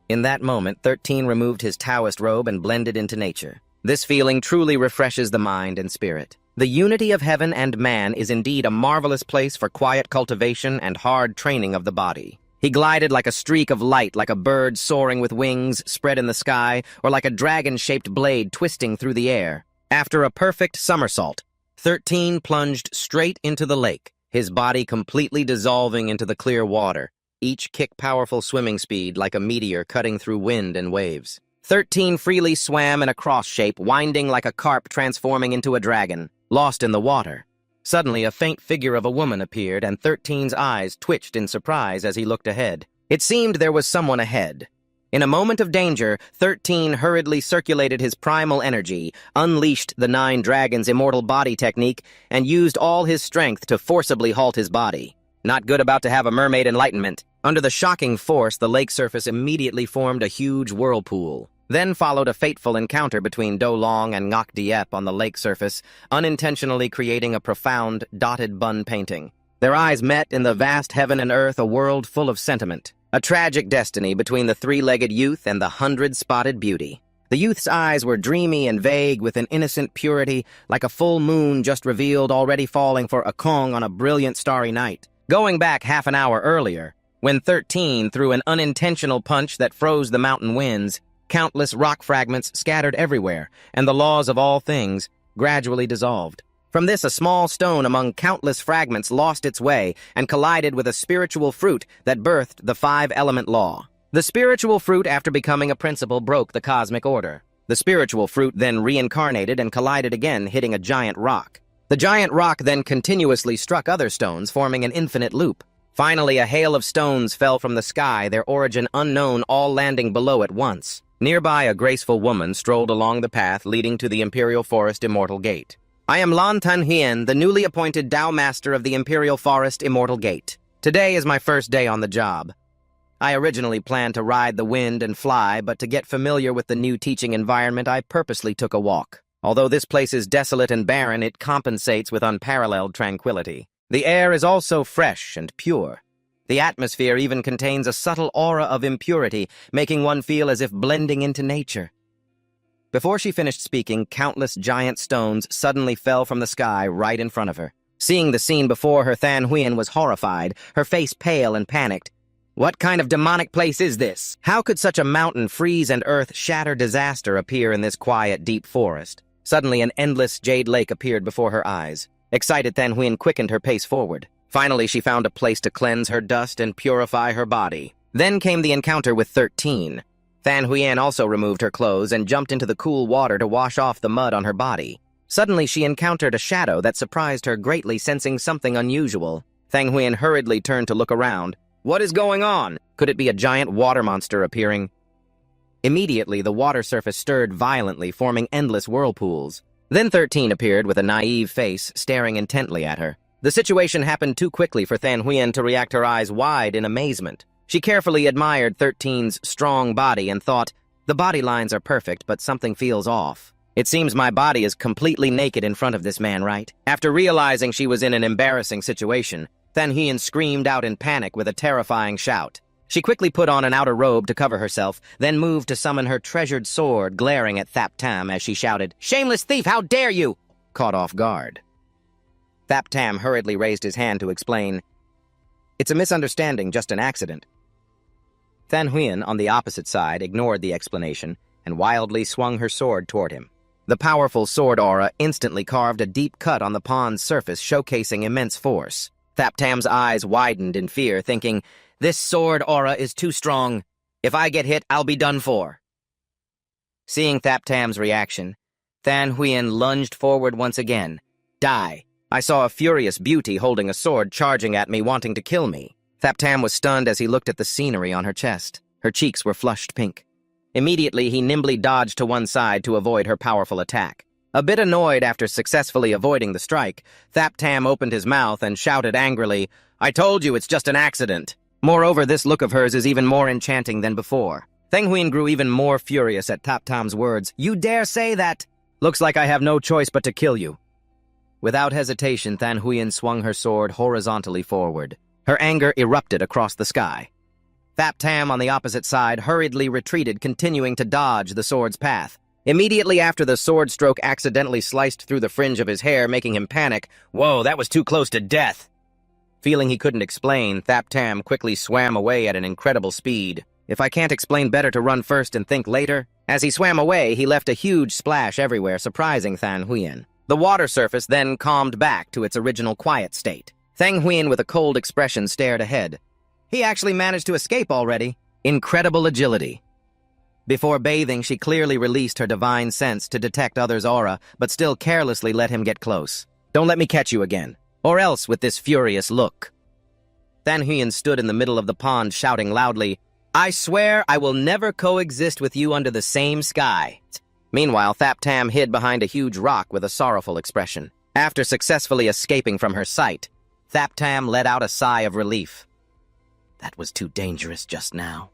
In that moment, 13 removed his Taoist robe and blended into nature. This feeling truly refreshes the mind and spirit. The unity of heaven and man is indeed a marvelous place for quiet cultivation and hard training of the body. He glided like a streak of light, like a bird soaring with wings spread in the sky, or like a dragon-shaped blade twisting through the air. After a perfect somersault, 13 plunged straight into the lake, his body completely dissolving into the clear water, each kick powerful swimming speed like a meteor cutting through wind and waves. 13 freely swam in a cross shape, winding like a carp transforming into a dragon, lost in the water. Suddenly, a faint figure of a woman appeared, and 13's eyes twitched in surprise as he looked ahead. It seemed there was someone ahead. In a moment of danger, 13 hurriedly circulated his primal energy, unleashed the 9 Dragons' immortal body technique, and used all his strength to forcibly halt his body. Not good about to have a mermaid enlightenment. Under the shocking force, the lake surface immediately formed a huge whirlpool. Then followed a fateful encounter between Do Long and Ngok Diep on the lake surface, unintentionally creating a profound, dotted bun painting. Their eyes met in the vast heaven and earth, a world full of sentiment. A tragic destiny between the 3-legged youth and the 100-spotted beauty. The youth's eyes were dreamy and vague with an innocent purity, like a full moon just revealed already falling for a Kong on a brilliant starry night. Going back half an hour earlier, when 13 threw an unintentional punch that froze the mountain winds, countless rock fragments scattered everywhere, and the laws of all things gradually dissolved. From this, a small stone among countless fragments lost its way and collided with a spiritual fruit that birthed the 5-element law. The spiritual fruit, after becoming a principle, broke the cosmic order. The spiritual fruit then reincarnated and collided again, hitting a giant rock. The giant rock then continuously struck other stones, forming an infinite loop. Finally, a hail of stones fell from the sky, their origin unknown, all landing below at once. Nearby, a graceful woman strolled along the path leading to the Imperial Forest Immortal Gate. I am Lan Tan Hien, the newly appointed Dao Master of the Imperial Forest Immortal Gate. Today is my first day on the job. I originally planned to ride the wind and fly, but to get familiar with the new teaching environment, I purposely took a walk. Although this place is desolate and barren, it compensates with unparalleled tranquility. The air is also fresh and pure. The atmosphere even contains a subtle aura of impurity, making one feel as if blending into nature. Before she finished speaking, countless giant stones suddenly fell from the sky right in front of her. Seeing the scene before her, Than Huyen was horrified, her face pale and panicked. What kind of demonic place is this? How could such a mountain freeze and earth-shatter disaster appear in this quiet, deep forest? Suddenly, an endless jade lake appeared before her eyes. Excited, Than Huyen quickened her pace forward. Finally, she found a place to cleanse her dust and purify her body. Then came the encounter with 13. Than Huyen also removed her clothes and jumped into the cool water to wash off the mud on her body. Suddenly, she encountered a shadow that surprised her greatly, sensing something unusual. Than Huyen hurriedly turned to look around. What is going on? Could it be a giant water monster appearing? Immediately, the water surface stirred violently, forming endless whirlpools. Then 13 appeared with a naive face, staring intently at her. The situation happened too quickly for Than Huyen to react, her eyes wide in amazement. She carefully admired 13's strong body and thought, the body lines are perfect, but something feels off. It seems my body is completely naked in front of this man, right? After realizing she was in an embarrassing situation, Than Huyen screamed out in panic with a terrifying shout. She quickly put on an outer robe to cover herself, then moved to summon her treasured sword, glaring at Thap Tam as she shouted, "Shameless thief, how dare you!" Caught off guard. Thap Tam hurriedly raised his hand to explain, "It's a misunderstanding, just an accident." Than Huyen, on the opposite side, ignored the explanation and wildly swung her sword toward him. The powerful sword aura instantly carved a deep cut on the pond's surface, showcasing immense force. Thap Tam's eyes widened in fear, thinking, this sword aura is too strong. If I get hit, I'll be done for. Seeing Thap Tam's reaction, Than Huyen lunged forward once again. Die. I saw a furious beauty holding a sword charging at me, wanting to kill me. Thap Tam was stunned as he looked at the scenery on her chest. Her cheeks were flushed pink. Immediately, he nimbly dodged to one side to avoid her powerful attack. A bit annoyed after successfully avoiding the strike, Thap Tam opened his mouth and shouted angrily, "I told you it's just an accident." Moreover, this look of hers is even more enchanting than before. Than Huyen grew even more furious at Thap Tam's words. "You dare say that? Looks like I have no choice but to kill you." Without hesitation, Than Huyen swung her sword horizontally forward. Her anger erupted across the sky. Thap Tam, on the opposite side, hurriedly retreated, continuing to dodge the sword's path. Immediately after, the sword stroke accidentally sliced through the fringe of his hair, making him panic. Whoa, that was too close to death. Feeling he couldn't explain, Thap Tam quickly swam away at an incredible speed. If I can't explain, better to run first and think later. As he swam away, he left a huge splash everywhere, surprising Than Huyen. The water surface then calmed back to its original quiet state. Thang Huyen, with a cold expression, stared ahead. He actually managed to escape already. Incredible agility. Before bathing, she clearly released her divine sense to detect others' aura, but still carelessly let him get close. Don't let me catch you again, or else with this furious look. Than Huyen stood in the middle of the pond, shouting loudly, I swear I will never coexist with you under the same sky. Meanwhile, Thap Tam hid behind a huge rock with a sorrowful expression. After successfully escaping from her sight, Thap Tam let out a sigh of relief. That was too dangerous just now.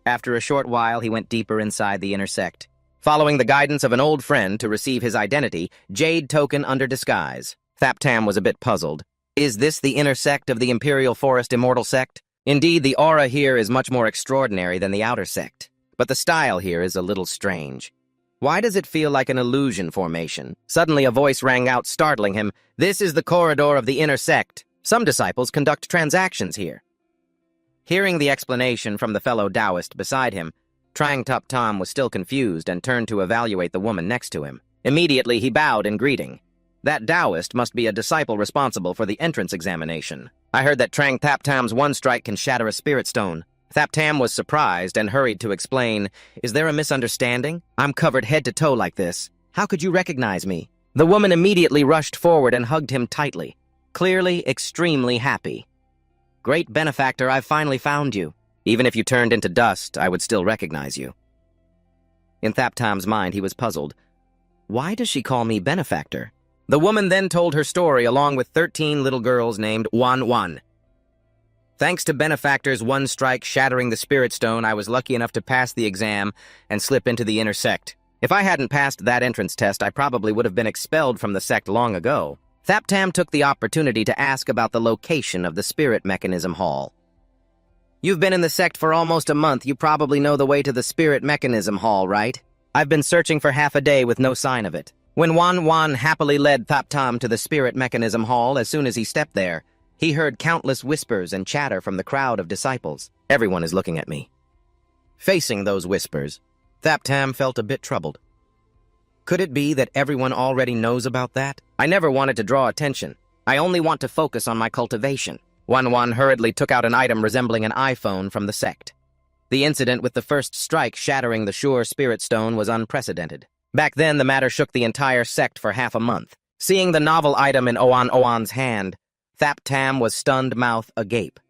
After a short while, he went deeper inside the inner sect, following the guidance of an old friend to receive his identity, Jade Token under disguise. Thap Tam was a bit puzzled. Is this the inner sect of the Imperial Forest Immortal Sect? Indeed, the aura here is much more extraordinary than the outer sect, but the style here is a little strange. Why does it feel like an illusion formation? Suddenly a voice rang out, startling him. This is the corridor of the inner sect. Some disciples conduct transactions here. Hearing the explanation from the fellow Taoist beside him, Trang Tup Tom was still confused and turned to evaluate the woman next to him. Immediately he bowed in greeting. That Taoist must be a disciple responsible for the entrance examination. I heard that Trang Thap Tam's one strike can shatter a spirit stone. Thap Tam was surprised and hurried to explain, Is there a misunderstanding? I'm covered head to toe like this. How could you recognize me? The woman immediately rushed forward and hugged him tightly, clearly extremely happy. Great benefactor, I've finally found you. Even if you turned into dust, I would still recognize you. In Thap Tam's mind, he was puzzled. Why does she call me benefactor? The woman then told her story along with 13 little girls named Wan Wan. Thanks to Benefactor's one strike shattering the Spirit Stone, I was lucky enough to pass the exam and slip into the inner sect. If I hadn't passed that entrance test, I probably would have been expelled from the sect long ago. Thap Tam took the opportunity to ask about the location of the Spirit Mechanism Hall. You've been in the sect for almost a month. You probably know the way to the Spirit Mechanism Hall, right? I've been searching for half a day with no sign of it. When Wan Wan happily led Thap Tam to the Spirit Mechanism Hall, as soon as he stepped there, he heard countless whispers and chatter from the crowd of disciples. Everyone is looking at me. Facing those whispers, Thap Tam felt a bit troubled. Could it be that everyone already knows about that? I never wanted to draw attention. I only want to focus on my cultivation. Wan Wan hurriedly took out an item resembling an iPhone from the sect. The incident with the first strike shattering the Sure Spirit Stone was unprecedented. Back then, the matter shook the entire sect for half a month. Seeing the novel item in Oan Oan's hand, Thap Tam was stunned, mouth agape.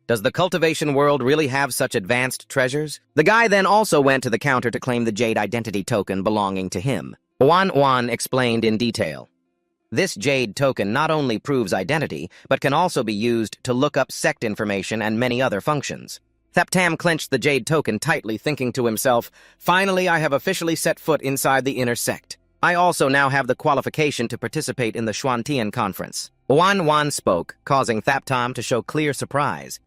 Does the cultivation world really have such advanced treasures? The guy then also went to the counter to claim the Jade identity token belonging to him. Oan Oan explained in detail. This Jade token not only proves identity, but can also be used to look up sect information and many other functions. Thap Tam clenched the Jade token tightly, thinking to himself, Finally, I have officially set foot inside the inner sect. I also now have the qualification to participate in the Xuantian conference. Wan Wan spoke, causing Thap Tam to show clear surprise.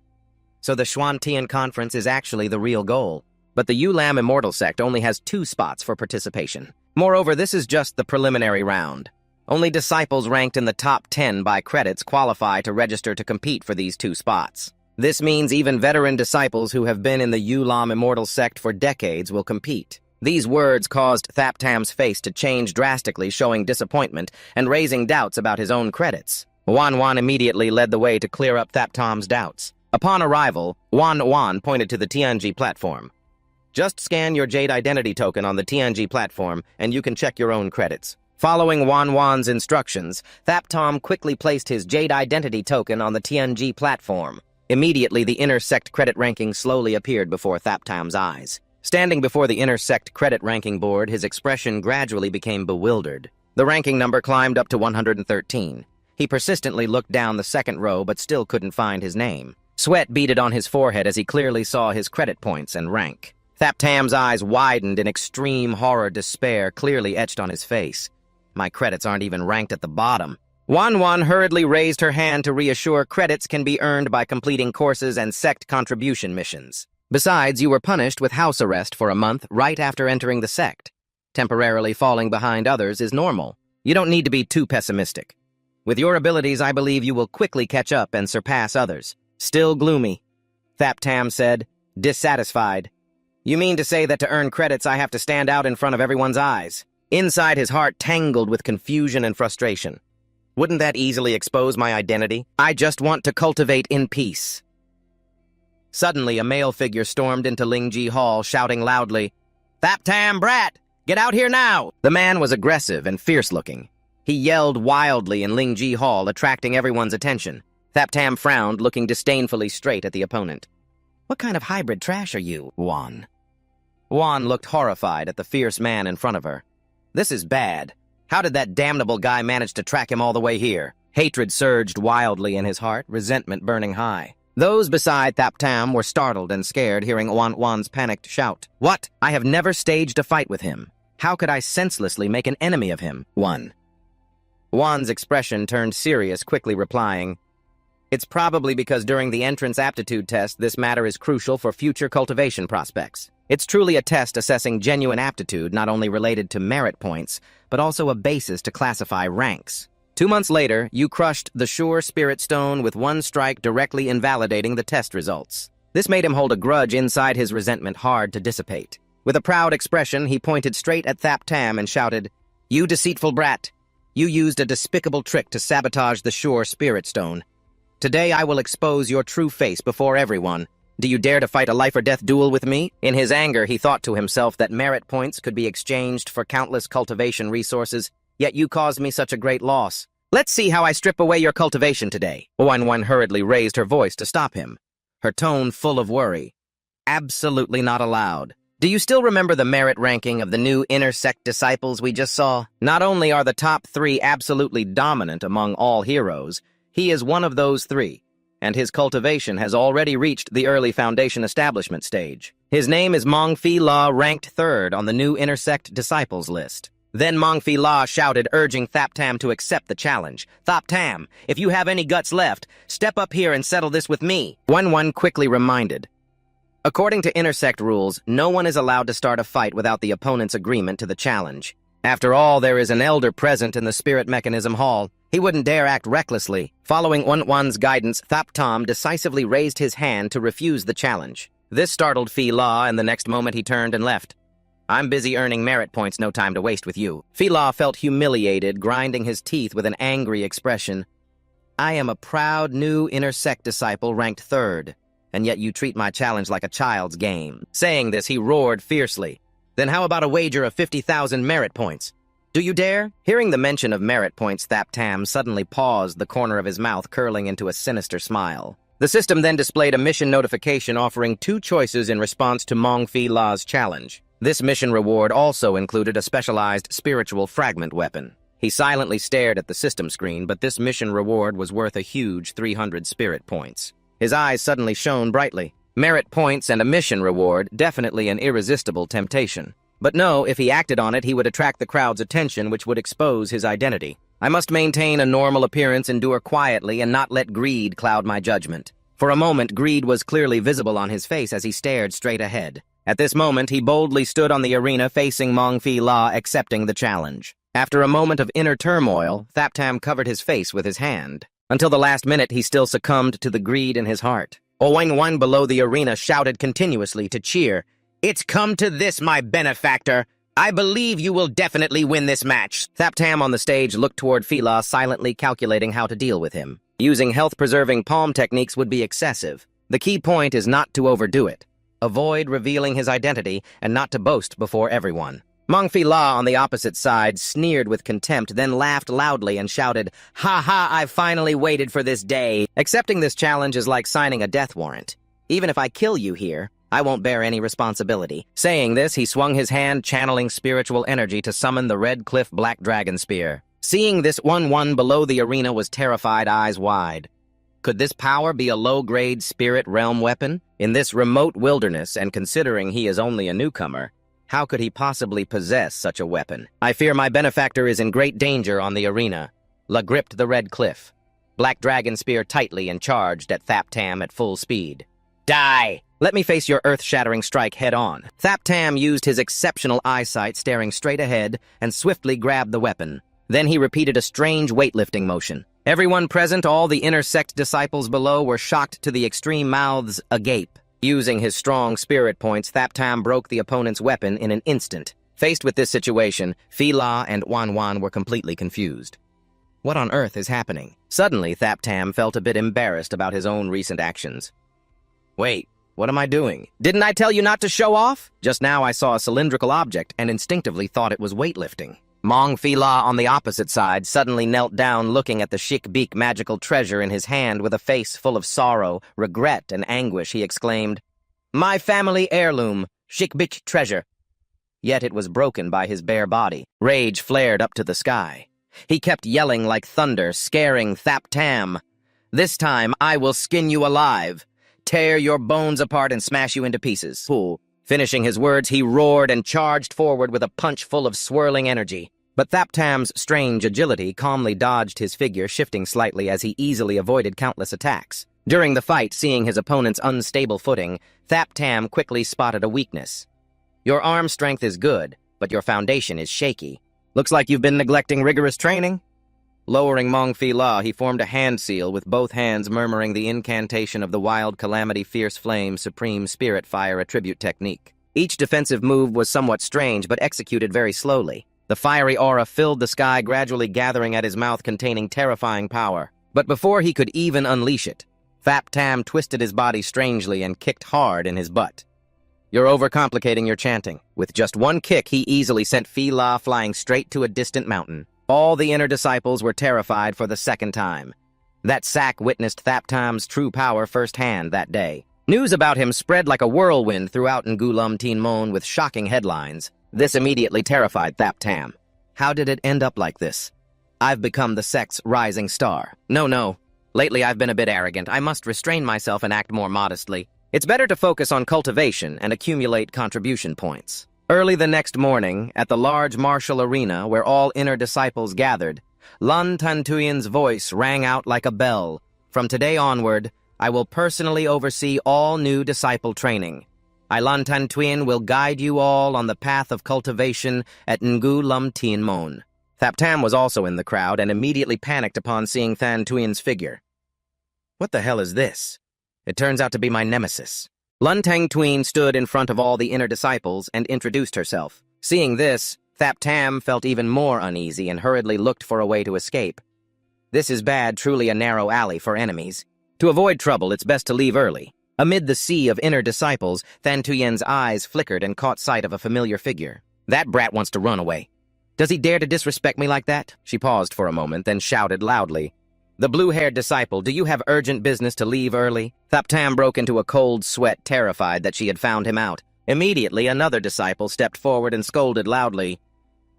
So the Xuantian conference is actually the real goal. But the Yulam Immortal Sect only has 2 spots for participation. Moreover, this is just the preliminary round. Only disciples ranked in the top 10 by credits qualify to register to compete for these 2 spots. This means even veteran disciples who have been in the Yulam Immortal Sect for decades will compete. These words caused Thap Tam's face to change drastically, showing disappointment and raising doubts about his own credits. Wan Wan immediately led the way to clear up Thap Tam's doubts. Upon arrival, Wan Wan pointed to the TNG platform. Just scan your Jade identity token on the TNG platform, and you can check your own credits. Following Wan Wan's instructions, Thap Tam quickly placed his Jade identity token on the TNG platform. Immediately, the inner sect credit ranking slowly appeared before Thap Tam's eyes. Standing before the inner sect credit ranking board, his expression gradually became bewildered. The ranking number climbed up to 113. He persistently looked down the second row but still couldn't find his name. Sweat beaded on his forehead as he clearly saw his credit points and rank. Thap Tam's eyes widened in extreme horror, despair clearly etched on his face. My credits aren't even ranked at the bottom. Wan Wan hurriedly raised her hand to reassure credits can be earned by completing courses and sect contribution missions. Besides, you were punished with house arrest for a month right after entering the sect. Temporarily falling behind others is normal. You don't need to be too pessimistic. With your abilities, I believe you will quickly catch up and surpass others. Still gloomy, Thap Tam said, dissatisfied. You mean to say that to earn credits I have to stand out in front of everyone's eyes? Inside his heart tangled with confusion and frustration. Wouldn't that easily expose my identity? I just want to cultivate in peace. Suddenly, a male figure stormed into Lingji Hall, shouting loudly, "Thap Tam brat! Get out here now!" The man was aggressive and fierce-looking. He yelled wildly in Lingji Hall, attracting everyone's attention. Thap Tam frowned, looking disdainfully straight at the opponent. "What kind of hybrid trash are you, Wan?" Wan looked horrified at the fierce man in front of her. This is bad. How did that damnable guy manage to track him all the way here? Hatred surged wildly in his heart, resentment burning high. Those beside Thap Tam were startled and scared hearing Wan's panicked shout. What? I have never staged a fight with him. How could I senselessly make an enemy of him? Wan's expression turned serious, quickly replying, "It's probably because during the entrance aptitude test this matter is crucial for future cultivation prospects. It's truly a test assessing genuine aptitude not only related to merit points, but also a basis to classify ranks. 2 months later, you crushed the Sure Spirit Stone with one strike directly invalidating the test results. This made him hold a grudge inside his resentment hard to dissipate. With a proud expression, he pointed straight at Thap Tam and shouted, "You deceitful brat! You used a despicable trick to sabotage the Sure Spirit Stone. Today I will expose your true face before everyone. Do you dare to fight a life-or-death duel with me?" In his anger, he thought to himself that merit points could be exchanged for countless cultivation resources, yet you caused me such a great loss. Let's see how I strip away your cultivation today. Wan hurriedly raised her voice to stop him, her tone full of worry. Absolutely not allowed. Do you still remember the merit ranking of the new inner sect disciples we just saw? Not only are the top 3 absolutely dominant among all heroes, he is one of those 3. And his cultivation has already reached the early foundation establishment stage. His name is Mongfi La, ranked 3rd on the new intersect disciples list. Then Mongfi La shouted, urging Thap Tam to accept the challenge. "Thap Tam, if you have any guts left, step up here and settle this with me." Wan quickly reminded. According to intersect rules, no one is allowed to start a fight without the opponent's agreement to the challenge. After all, there is an elder present in the Spirit Mechanism Hall. He wouldn't dare act recklessly. Following Wan's guidance, Thap Tam decisively raised his hand to refuse the challenge. This startled Phi La, and the next moment he turned and left. "I'm busy earning merit points, no time to waste with you." Phi La felt humiliated, grinding his teeth with an angry expression. "I am a proud new intersect disciple ranked 3rd, and yet you treat my challenge like a child's game." Saying this, he roared fiercely. "Then how about a wager of 50,000 merit points? Do you dare?" Hearing the mention of merit points, Thap Tam suddenly paused, the corner of his mouth curling into a sinister smile. The system then displayed a mission notification offering 2 choices in response to Mongfi La's challenge. This mission reward also included a specialized spiritual fragment weapon. He silently stared at the system screen, but this mission reward was worth a huge 300 spirit points. His eyes suddenly shone brightly. Merit points and a mission reward, definitely an irresistible temptation. But no, if he acted on it, he would attract the crowd's attention, which would expose his identity. I must maintain a normal appearance, endure quietly, and not let greed cloud my judgment. For a moment, greed was clearly visible on his face as he stared straight ahead. At this moment, he boldly stood on the arena facing Mongfi La, accepting the challenge. After a moment of inner turmoil, Thap Tam covered his face with his hand. Until the last minute, he still succumbed to the greed in his heart. Wan below the arena shouted continuously to cheer. "It's come to this, my benefactor. I believe you will definitely win this match." Thap Tam on the stage looked toward Phi La, silently calculating how to deal with him. Using health-preserving palm techniques would be excessive. The key point is not to overdo it. Avoid revealing his identity and not to boast before everyone. Mongfi La on the opposite side sneered with contempt, then laughed loudly and shouted, "Ha ha, I've finally waited for this day." Accepting this challenge is like signing a death warrant. Even if I kill you here, I won't bear any responsibility. Saying this, he swung his hand, channeling spiritual energy to summon the Red Cliff Black Dragon Spear. Seeing this, Wan below the arena was terrified, eyes wide. Could this power be a low-grade spirit realm weapon? In this remote wilderness, and considering he is only a newcomer, how could he possibly possess such a weapon? I fear my benefactor is in great danger on the arena. La gripped the Red Cliff. Black Dragon Spear tightly and charged at Thap Tam at full speed. "Die! Let me face your earth-shattering strike head-on." Thap Tam used his exceptional eyesight, staring straight ahead, and swiftly grabbed the weapon. Then he repeated a strange weightlifting motion. Everyone present, all the inner sect disciples below, were shocked to the extreme, mouths agape. Using his strong spirit points, Thaptam broke the opponent's weapon in an instant. Faced with this situation, Fila and Wanwan were completely confused. What on earth is happening? Suddenly, Thaptam felt a bit embarrassed about his own recent actions. Wait, what am I doing? Didn't I tell you not to show off? Just now I saw a cylindrical object and instinctively thought it was weightlifting. Mong Fila, on the opposite side, suddenly knelt down looking at the Shik-Beak magical treasure in his hand with a face full of sorrow, regret, and anguish. He exclaimed, "My family heirloom, Shik-Beak treasure." Yet it was broken by his bare body. Rage flared up to the sky. He kept yelling like thunder, scaring Thaptam. "This time I will skin you alive, tear your bones apart and smash you into pieces." Finishing his words, he roared and charged forward with a punch full of swirling energy. But Thaptam's strange agility calmly dodged his figure, shifting slightly as he easily avoided countless attacks. During the fight, seeing his opponent's unstable footing, Thaptam quickly spotted a weakness. "Your arm strength is good, but your foundation is shaky. Looks like you've been neglecting rigorous training." Lowering Mong Fila, he formed a hand seal with both hands, murmuring the incantation of the Wild Calamity Fierce Flame Supreme Spirit Fire attribute technique. Each defensive move was somewhat strange, but executed very slowly. The fiery aura filled the sky, gradually gathering at his mouth, containing terrifying power. But before he could even unleash it, Thaptam twisted his body strangely and kicked hard in his butt. "You're overcomplicating your chanting." With just one kick, he easily sent Fila flying straight to a distant mountain. All the inner disciples were terrified for the second time. That sack witnessed Thaptam's true power firsthand that day. News about him spread like a whirlwind throughout Ngulam Tinmon with shocking headlines. This immediately terrified Thaptam. How did it end up like this? I've become the sect's rising star. No. Lately I've been a bit arrogant. I must restrain myself and act more modestly. It's better to focus on cultivation and accumulate contribution points. Early the next morning, at the large martial arena where all inner disciples gathered, Lun Tantuyen's voice rang out like a bell. "From today onward, I will personally oversee all new disciple training. Lun Tantuyen will guide you all on the path of cultivation at Ngulam Tinmon." Thaptam was also in the crowd and immediately panicked upon seeing Tantuyen's figure. "What the hell is this? It turns out to be my nemesis." Lun Tantuyen stood in front of all the inner disciples and introduced herself. Seeing this, Thaptam felt even more uneasy and hurriedly looked for a way to escape. This is bad, truly a narrow alley for enemies. To avoid trouble, it's best to leave early. Amid the sea of inner disciples, Tantuyen's eyes flickered and caught sight of a familiar figure. "That brat wants to run away. Does he dare to disrespect me like that?" She paused for a moment, then shouted loudly, "The blue-haired disciple, do you have urgent business to leave early?" Thaptam broke into a cold sweat, terrified that she had found him out. Immediately, another disciple stepped forward and scolded loudly,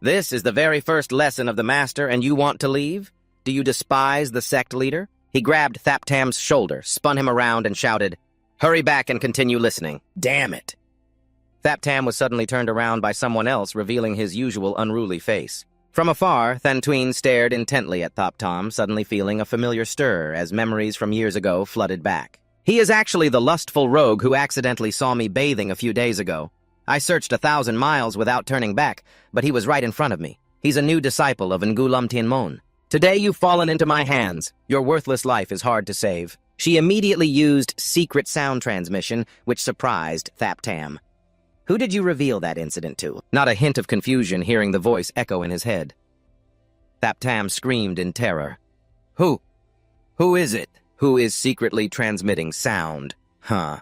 "This is the very first lesson of the master, and you want to leave? Do you despise the sect leader?" He grabbed Thaptam's shoulder, spun him around, and shouted, "Hurry back and continue listening. Damn it!" Thaptam was suddenly turned around by someone else, revealing his usual unruly face. From afar, Tantuyen stared intently at Thaptam, suddenly feeling a familiar stir as memories from years ago flooded back. "He is actually the lustful rogue who accidentally saw me bathing a few days ago. I searched 1,000 miles without turning back, but he was right in front of me. He's a new disciple of Ngulam Tinmon. Today you've fallen into my hands. Your worthless life is hard to save." She immediately used secret sound transmission, which surprised Thaptam. "Who did you reveal that incident to?" Not a hint of confusion hearing the voice echo in his head. Thaptam screamed in terror. Who? Who is it? Who is secretly transmitting sound? Huh.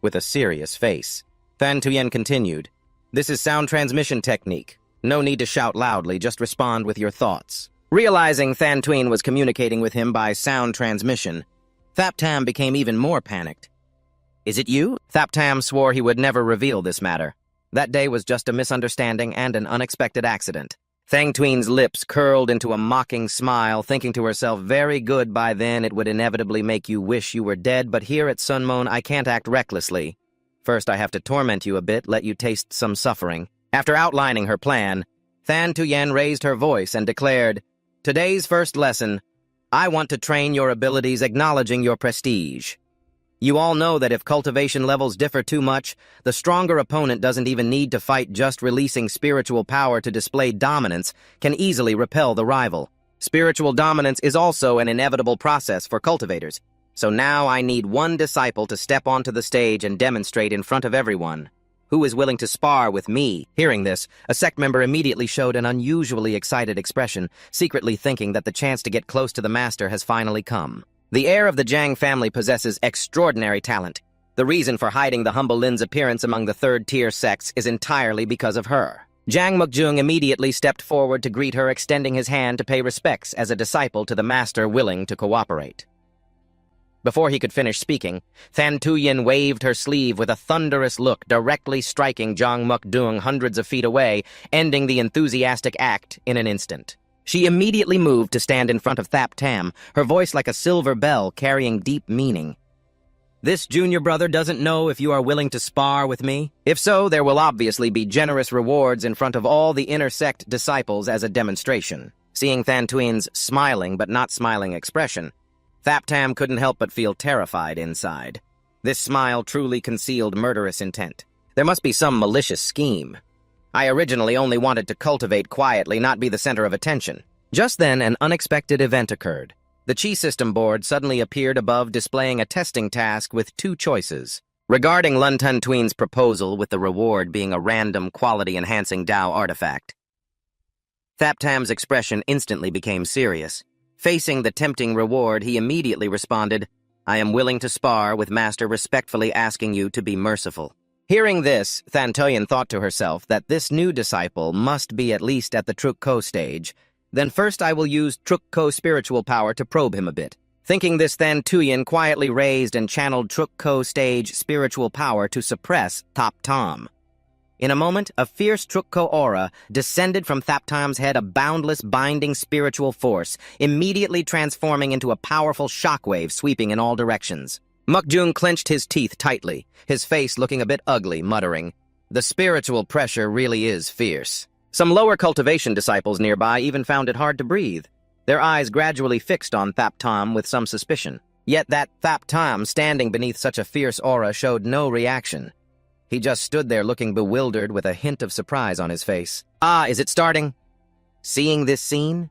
With a serious face. Tantuyen continued, "This is sound transmission technique. No need to shout loudly, just respond with your thoughts." Realizing Tantuyen was communicating with him by sound transmission, Thaptam became even more panicked. "Is it you?" Thaptam swore he would never reveal this matter. That day was just a misunderstanding and an unexpected accident. Tantuyen's lips curled into a mocking smile, thinking to herself, very good, by then it would inevitably make you wish you were dead, but here at Sunmon I can't act recklessly. First I have to torment you a bit, let you taste some suffering. After outlining her plan, Tantuyen raised her voice and declared, "Today's first lesson, I want to train your abilities acknowledging your prestige. You all know that if cultivation levels differ too much, the stronger opponent doesn't even need to fight, just releasing spiritual power to display dominance can easily repel the rival. Spiritual dominance is also an inevitable process for cultivators, so now I need one disciple to step onto the stage and demonstrate in front of everyone. Who is willing to spar with me? Hearing this, a sect member immediately showed an unusually excited expression, secretly thinking that the chance to get close to the master has finally come. The heir of the Jiang family possesses extraordinary talent. The reason for hiding the humble Lin's appearance among the third-tier sects is entirely because of her. Jiang Mukjung immediately stepped forward to greet her, extending his hand to pay respects as a disciple to the master willing to cooperate. Before he could finish speaking, Than Tuyen waved her sleeve with a thunderous look, directly striking Jiang Mukjung hundreds of feet away, ending the enthusiastic act in an instant. She immediately moved to stand in front of Thap Tam, her voice like a silver bell carrying deep meaning. This junior brother doesn't know if you are willing to spar with me. If so, there will obviously be generous rewards in front of all the inner sect disciples as a demonstration. Seeing Than Tuyen's smiling but not smiling expression, Thap Tam couldn't help but feel terrified inside. This smile truly concealed murderous intent. There must be some malicious scheme. I originally only wanted to cultivate quietly, not be the center of attention. Just then, an unexpected event occurred. The Chi system board suddenly appeared above, displaying a testing task with two choices. Regarding Lun Tun Tuyen's proposal, with the reward being a random quality-enhancing Dao artifact, Thap Tam's expression instantly became serious. Facing the tempting reward, he immediately responded, "I am willing to spar, with Master respectfully asking you to be merciful." Hearing this, Than Tuyen thought to herself that this new disciple must be at least at the Truk Ko stage. Then first I will use Truk Ko spiritual power to probe him a bit. Thinking this, Than Tuyen quietly raised and channeled Truk Ko stage spiritual power to suppress Thap Tam. In a moment, a fierce Truk Ko aura descended from Thap Tam's head, a boundless, binding spiritual force, immediately transforming into a powerful shockwave sweeping in all directions. Mukjung clenched his teeth tightly, his face looking a bit ugly, muttering, "The spiritual pressure really is fierce." Some lower cultivation disciples nearby even found it hard to breathe, their eyes gradually fixed on Thap Tam with some suspicion. Yet that Thap Tam, standing beneath such a fierce aura, showed no reaction. He just stood there looking bewildered with a hint of surprise on his face. "Ah, is it starting?" Seeing this scene,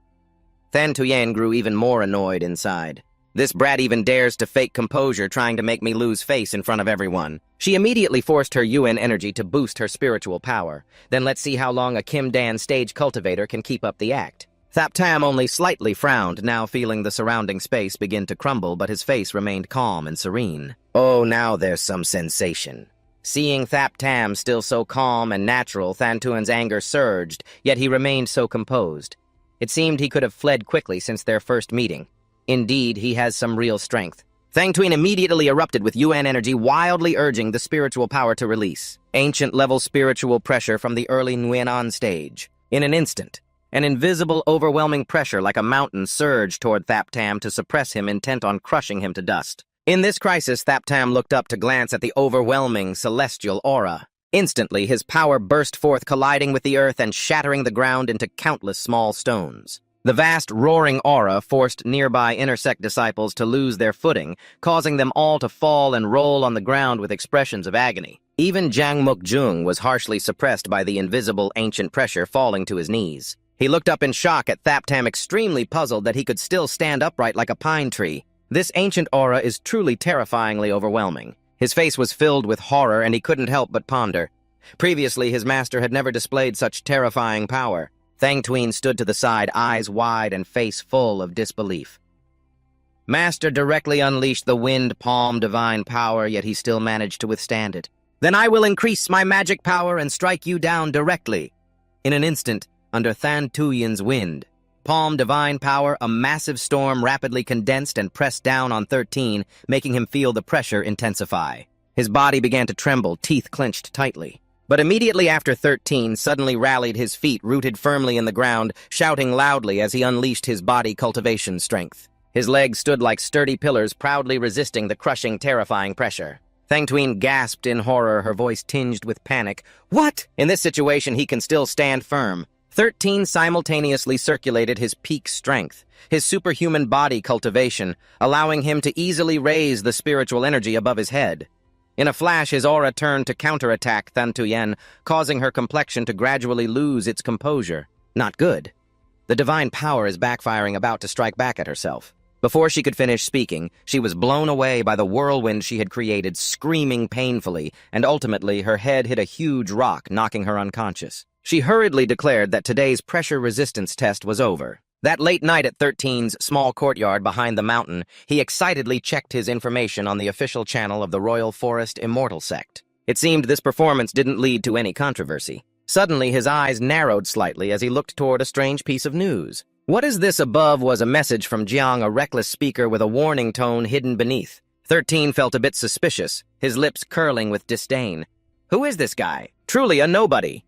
Than Tuyen grew even more annoyed inside. This brat even dares to fake composure, trying to make me lose face in front of everyone. She immediately forced her Yuan energy to boost her spiritual power. Then let's see how long a Kim Dan stage cultivator can keep up the act. Thap Tam only slightly frowned, now feeling the surrounding space begin to crumble, but his face remained calm and serene. Oh, now there's some sensation. Seeing Thap Tam still so calm and natural, Than Tuyen's anger surged, yet he remained so composed. It seemed he could have fled quickly since their first meeting. Indeed, he has some real strength. Than Tuyen immediately erupted with Yuan energy, wildly urging the spiritual power to release. Ancient-level spiritual pressure from the early Nguyen stage. In an instant, an invisible, overwhelming pressure like a mountain surged toward Thap Tam to suppress him, intent on crushing him to dust. In this crisis, Thap Tam looked up to glance at the overwhelming celestial aura. Instantly, his power burst forth, colliding with the earth and shattering the ground into countless small stones. The vast, roaring aura forced nearby intersect disciples to lose their footing, causing them all to fall and roll on the ground with expressions of agony. Even Jiang Mukjung was harshly suppressed by the invisible ancient pressure, falling to his knees. He looked up in shock at Thap Tam, extremely puzzled that he could still stand upright like a pine tree. This ancient aura is truly terrifyingly overwhelming. His face was filled with horror, and he couldn't help but ponder. Previously, his master had never displayed such terrifying power. Than Tuyen stood to the side, eyes wide and face full of disbelief. Master directly unleashed the wind palm divine power, yet he still managed to withstand it. "Then I will increase my magic power and strike you down directly." In an instant, under Than Tuyen's wind, palm divine power, a massive storm rapidly condensed and pressed down on 13, making him feel the pressure intensify. His body began to tremble, teeth clenched tightly. But immediately after 13 suddenly rallied, his feet rooted firmly in the ground, shouting loudly as he unleashed his body cultivation strength. His legs stood like sturdy pillars, proudly resisting the crushing, terrifying pressure. Than Tuyen gasped in horror, her voice tinged with panic. "What?" In this situation, he can still stand firm. 13 simultaneously circulated his peak strength, his superhuman body cultivation, allowing him to easily raise the spiritual energy above his head. In a flash, his aura turned to counterattack Than Tuyen, causing her complexion to gradually lose its composure. Not good. The divine power is backfiring, about to strike back at herself. Before she could finish speaking, she was blown away by the whirlwind she had created, screaming painfully, and ultimately her head hit a huge rock, knocking her unconscious. She hurriedly declared that today's pressure resistance test was over. That late night at 13's small courtyard behind the mountain, he excitedly checked his information on the official channel of the Royal Forest Immortal Sect. It seemed this performance didn't lead to any controversy. Suddenly, his eyes narrowed slightly as he looked toward a strange piece of news. What is this above was a message from Jiang, a reckless speaker with a warning tone hidden beneath. 13 felt a bit suspicious, his lips curling with disdain. Who is this guy? Truly a nobody.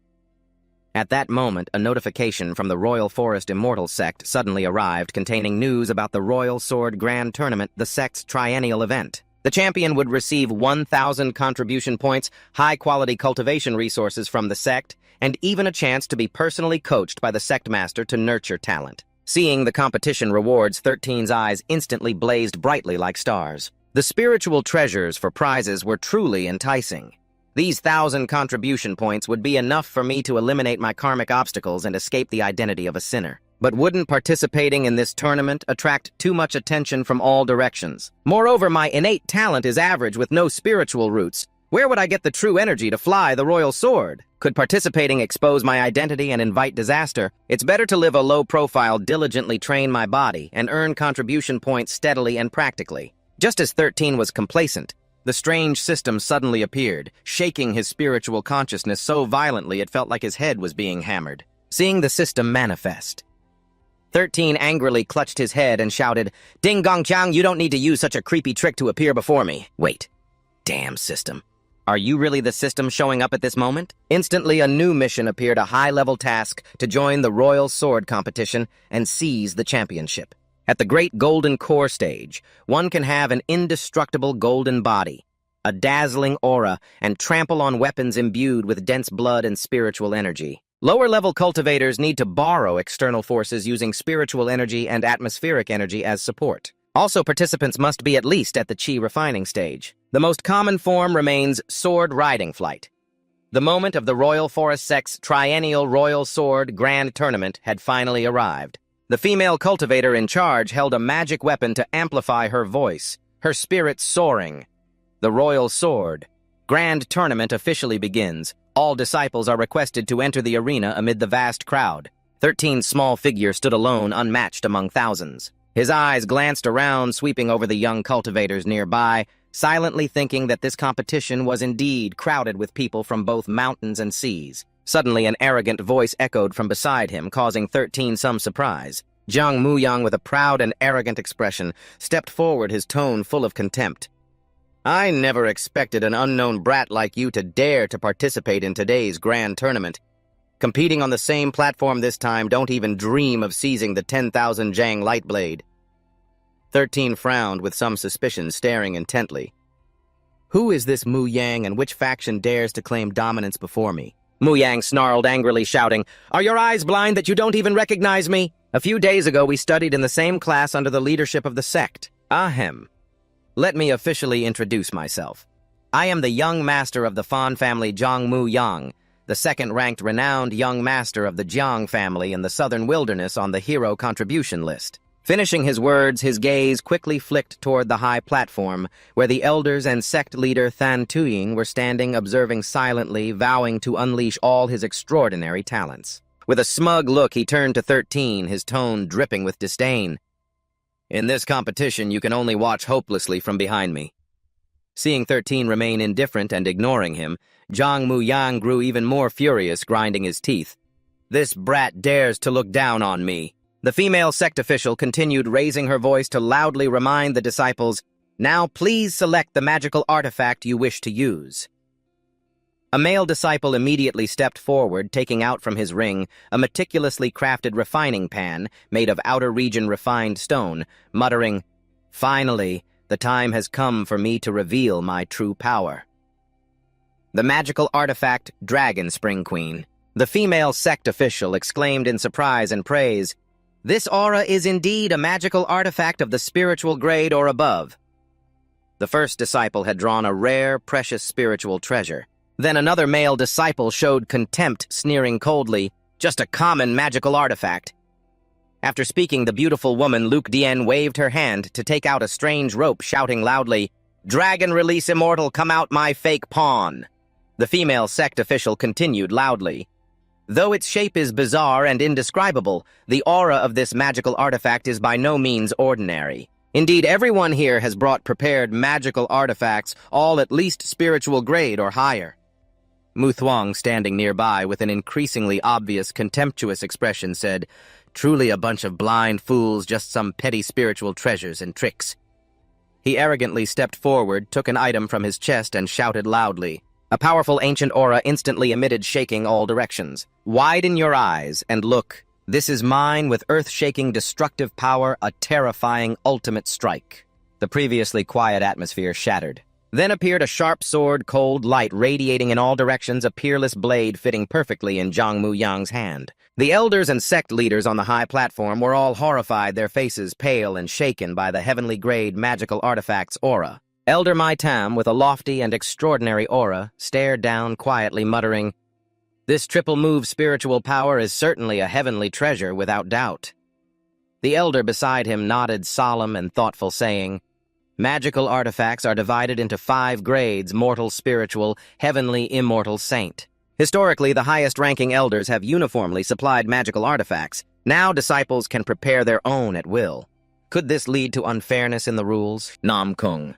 At that moment, a notification from the Royal Forest Immortal Sect suddenly arrived, containing news about the Royal Sword Grand Tournament, the sect's triennial event. The champion would receive 1,000 contribution points, high-quality cultivation resources from the sect, and even a chance to be personally coached by the sect master to nurture talent. Seeing the competition rewards, 13's eyes instantly blazed brightly like stars. The spiritual treasures for prizes were truly enticing. These 1,000 contribution points would be enough for me to eliminate my karmic obstacles and escape the identity of a sinner. But wouldn't participating in this tournament attract too much attention from all directions? Moreover, my innate talent is average with no spiritual roots. Where would I get the true energy to fly the royal sword? Could participating expose my identity and invite disaster? It's better to live a low profile, diligently train my body, and earn contribution points steadily and practically. Just as 13 was complacent, the strange system suddenly appeared, shaking his spiritual consciousness so violently it felt like his head was being hammered. Seeing the system manifest, 13 angrily clutched his head and shouted, "Ding Gong Chang, you don't need to use such a creepy trick to appear before me." Wait. Damn system. Are you really the system showing up at this moment? Instantly, a new mission appeared, a high-level task to join the Royal Sword competition and seize the championship. At the Great Golden Core stage, one can have an indestructible golden body, a dazzling aura, and trample on weapons imbued with dense blood and spiritual energy. Lower-level cultivators need to borrow external forces using spiritual energy and atmospheric energy as support. Also, participants must be at least at the chi refining stage. The most common form remains sword riding flight. The moment of the Royal Forest Sect's triennial Royal Sword Grand Tournament had finally arrived. The female cultivator in charge held a magic weapon to amplify her voice, her spirit soaring. The Royal Sword Grand Tournament officially begins. All disciples are requested to enter the arena amid the vast crowd. 13's small figure stood alone, unmatched among thousands. His eyes glanced around, sweeping over the young cultivators nearby, silently thinking that this competition was indeed crowded with people from both mountains and seas. Suddenly, an arrogant voice echoed from beside him, causing 13 some surprise. Jiang Muyang, with a proud and arrogant expression, stepped forward, his tone full of contempt. "I never expected an unknown brat like you to dare to participate in today's grand tournament. Competing on the same platform this time, don't even dream of seizing the 10,000 Zhang light blade." 13 frowned with some suspicion, staring intently. "Who is this Mu Yang, and which faction dares to claim dominance before me?" Mu Yang snarled angrily, shouting, "Are your eyes blind that you don't even recognize me? A few days ago we studied in the same class under the leadership of the sect. Ahem. Let me officially introduce myself. I am the young master of the Fan family Jiang Mu Yang, the second-ranked renowned young master of the Jiang family in the southern wilderness on the hero contribution list." Finishing his words, his gaze quickly flicked toward the high platform, where the elders and sect leader Than Tuying were standing, observing silently, vowing to unleash all his extraordinary talents. With a smug look, he turned to 13, his tone dripping with disdain. "In this competition, you can only watch hopelessly from behind me." Seeing 13 remain indifferent and ignoring him, Jiang Muyang grew even more furious, grinding his teeth. "This brat dares to look down on me." The female sect official continued, raising her voice to loudly remind the disciples, "Now please select the magical artifact you wish to use." A male disciple immediately stepped forward, taking out from his ring a meticulously crafted refining pan made of outer region refined stone, muttering, "Finally, the time has come for me to reveal my true power." The magical artifact, Dragon Spring Queen. The female sect official exclaimed in surprise and praise, "This aura is indeed a magical artifact of the spiritual grade or above." The first disciple had drawn a rare, precious spiritual treasure. Then another male disciple showed contempt, sneering coldly, "Just a common magical artifact." After speaking, the beautiful woman Luke Dien waved her hand to take out a strange rope, shouting loudly, "Dragon release immortal, come out my fake pawn." The female sect official continued loudly. Though its shape is bizarre and indescribable, the aura of this magical artifact is by no means ordinary. Indeed, everyone here has brought prepared magical artifacts, all at least spiritual grade or higher. Mu Thuong, standing nearby with an increasingly obvious, contemptuous expression, said, "Truly a bunch of blind fools, just some petty spiritual treasures and tricks." He arrogantly stepped forward, took an item from his chest, and shouted loudly. A powerful ancient aura instantly emitted, shaking all directions. "Widen your eyes and look. This is mine with earth-shaking destructive power, a terrifying ultimate strike." The previously quiet atmosphere shattered. Then appeared a sharp sword, cold light radiating in all directions, a peerless blade fitting perfectly in Zhang Mu Yang's hand. The elders and sect leaders on the high platform were all horrified, their faces pale and shaken by the heavenly-grade magical artifact's aura. Elder Mai Tam, with a lofty and extraordinary aura, stared down quietly, muttering, "This triple-move spiritual power is certainly a heavenly treasure, without doubt." The elder beside him nodded, solemn and thoughtful, saying, "Magical artifacts are divided into 5 grades: mortal, spiritual, heavenly, immortal, saint. Historically, the highest-ranking elders have uniformly supplied magical artifacts. Now disciples can prepare their own at will. Could this lead to unfairness in the rules?" Nam Kung.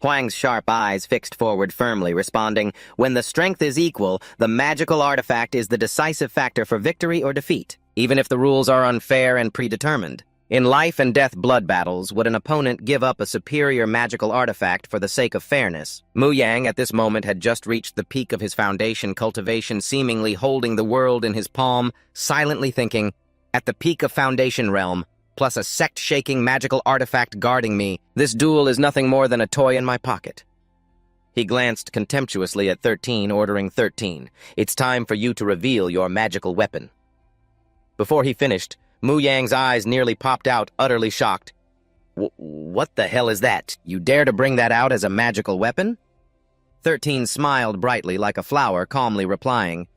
Huang's sharp eyes fixed forward firmly, responding, "When the strength is equal, the magical artifact is the decisive factor for victory or defeat, even if the rules are unfair and predetermined. In life-and-death blood battles, would an opponent give up a superior magical artifact for the sake of fairness?" Mu Yang at this moment had just reached the peak of his foundation cultivation, seemingly holding the world in his palm, silently thinking, "At the peak of foundation realm, plus a sect-shaking magical artifact guarding me, this duel is nothing more than a toy in my pocket." He glanced contemptuously at 13, ordering 13, "It's time for you to reveal your magical weapon." Before he finished, Mu Yang's eyes nearly popped out, utterly shocked. What the hell is that? You dare to bring that out as a magical weapon?" 13 smiled brightly like a flower, calmly replying,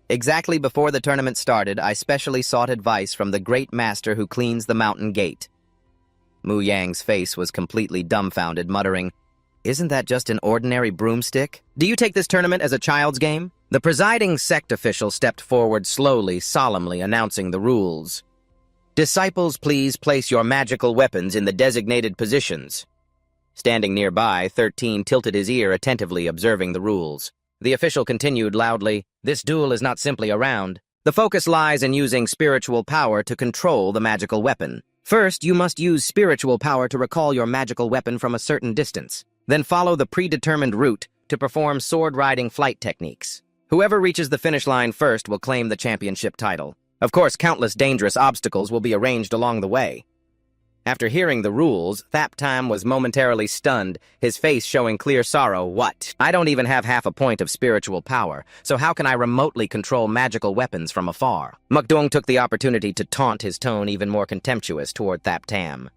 "Exactly before the tournament started, I specially sought advice from the great master who cleans the mountain gate." Mu Yang's face was completely dumbfounded, muttering, "Isn't that just an ordinary broomstick? Do you take this tournament as a child's game?" The presiding sect official stepped forward slowly, solemnly, announcing the rules. "Disciples, please place your magical weapons in the designated positions." Standing nearby, 13 tilted his ear, attentively observing the rules. The official continued loudly, "This duel is not simply a round. The focus lies in using spiritual power to control the magical weapon. First, you must use spiritual power to recall your magical weapon from a certain distance. Then follow the predetermined route to perform sword-riding flight techniques. Whoever reaches the finish line first will claim the championship title. Of course, countless dangerous obstacles will be arranged along the way." After hearing the rules, Thap Tam was momentarily stunned, his face showing clear sorrow. "What? I don't even have half a point of spiritual power, so how can I remotely control magical weapons from afar?" Mukdung took the opportunity to taunt, his tone even more contemptuous toward Thap Tam.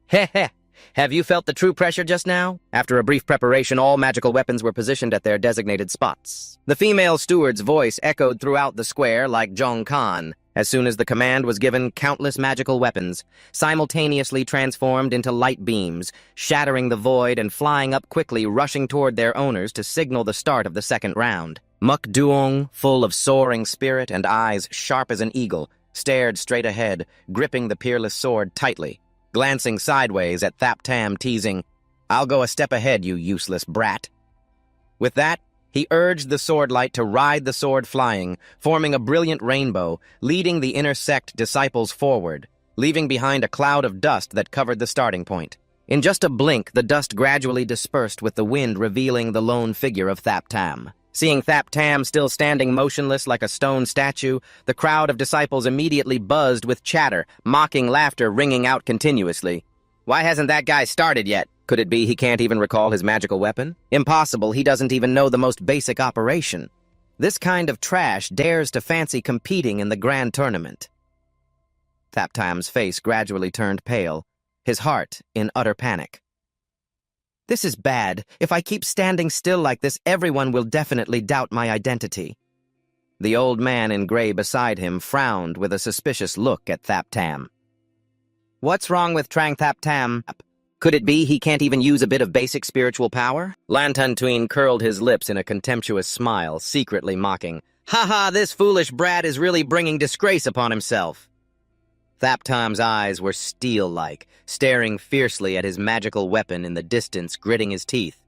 "Heh heh! Have you felt the true pressure just now?" After a brief preparation, all magical weapons were positioned at their designated spots. The female steward's voice echoed throughout the square like Zhong Kan. As soon as the command was given, countless magical weapons simultaneously transformed into light beams, shattering the void and flying up quickly, rushing toward their owners to signal the start of the second round. Mukduong, full of soaring spirit and eyes sharp as an eagle, stared straight ahead, gripping the peerless sword tightly, glancing sideways at Thap Tam, teasing, "I'll go a step ahead, you useless brat." With that, he urged the swordlight to ride the sword flying, forming a brilliant rainbow, leading the inner sect disciples forward, leaving behind a cloud of dust that covered the starting point. In just a blink, the dust gradually dispersed with the wind, revealing the lone figure of Thap Tam. Seeing Thap Tam still standing motionless like a stone statue, the crowd of disciples immediately buzzed with chatter, mocking laughter ringing out continuously. "Why hasn't that guy started yet? Could it be he can't even recall his magical weapon? Impossible, he doesn't even know the most basic operation. This kind of trash dares to fancy competing in the grand tournament." Thap Tam's face gradually turned pale, his heart in utter panic. "This is bad. If I keep standing still like this, everyone will definitely doubt my identity." The old man in gray beside him frowned with a suspicious look at Thap Tam. What's wrong with Trang Thap Tam? Could it be he can't even use a bit of basic spiritual power? Lantan Tween curled his lips in a contemptuous smile, secretly mocking. Ha ha, this foolish brat is really bringing disgrace upon himself. Thap Tam's eyes were steel-like, staring fiercely at his magical weapon in the distance, gritting his teeth.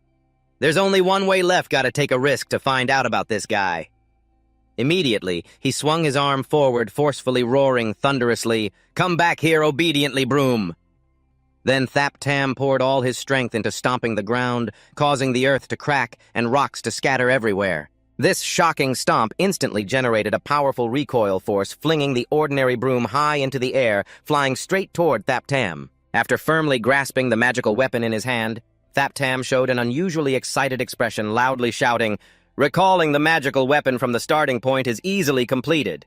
There's only one way left, gotta take a risk to find out about this guy. Immediately, he swung his arm forward, forcefully roaring thunderously, "Come back here obediently, broom!" Then Thap Tam poured all his strength into stomping the ground, causing the earth to crack and rocks to scatter everywhere. This shocking stomp instantly generated a powerful recoil force, flinging the ordinary broom high into the air, flying straight toward Thap Tam. After firmly grasping the magical weapon in his hand, Thap Tam showed an unusually excited expression, loudly shouting, "Recalling the magical weapon from the starting point is easily completed."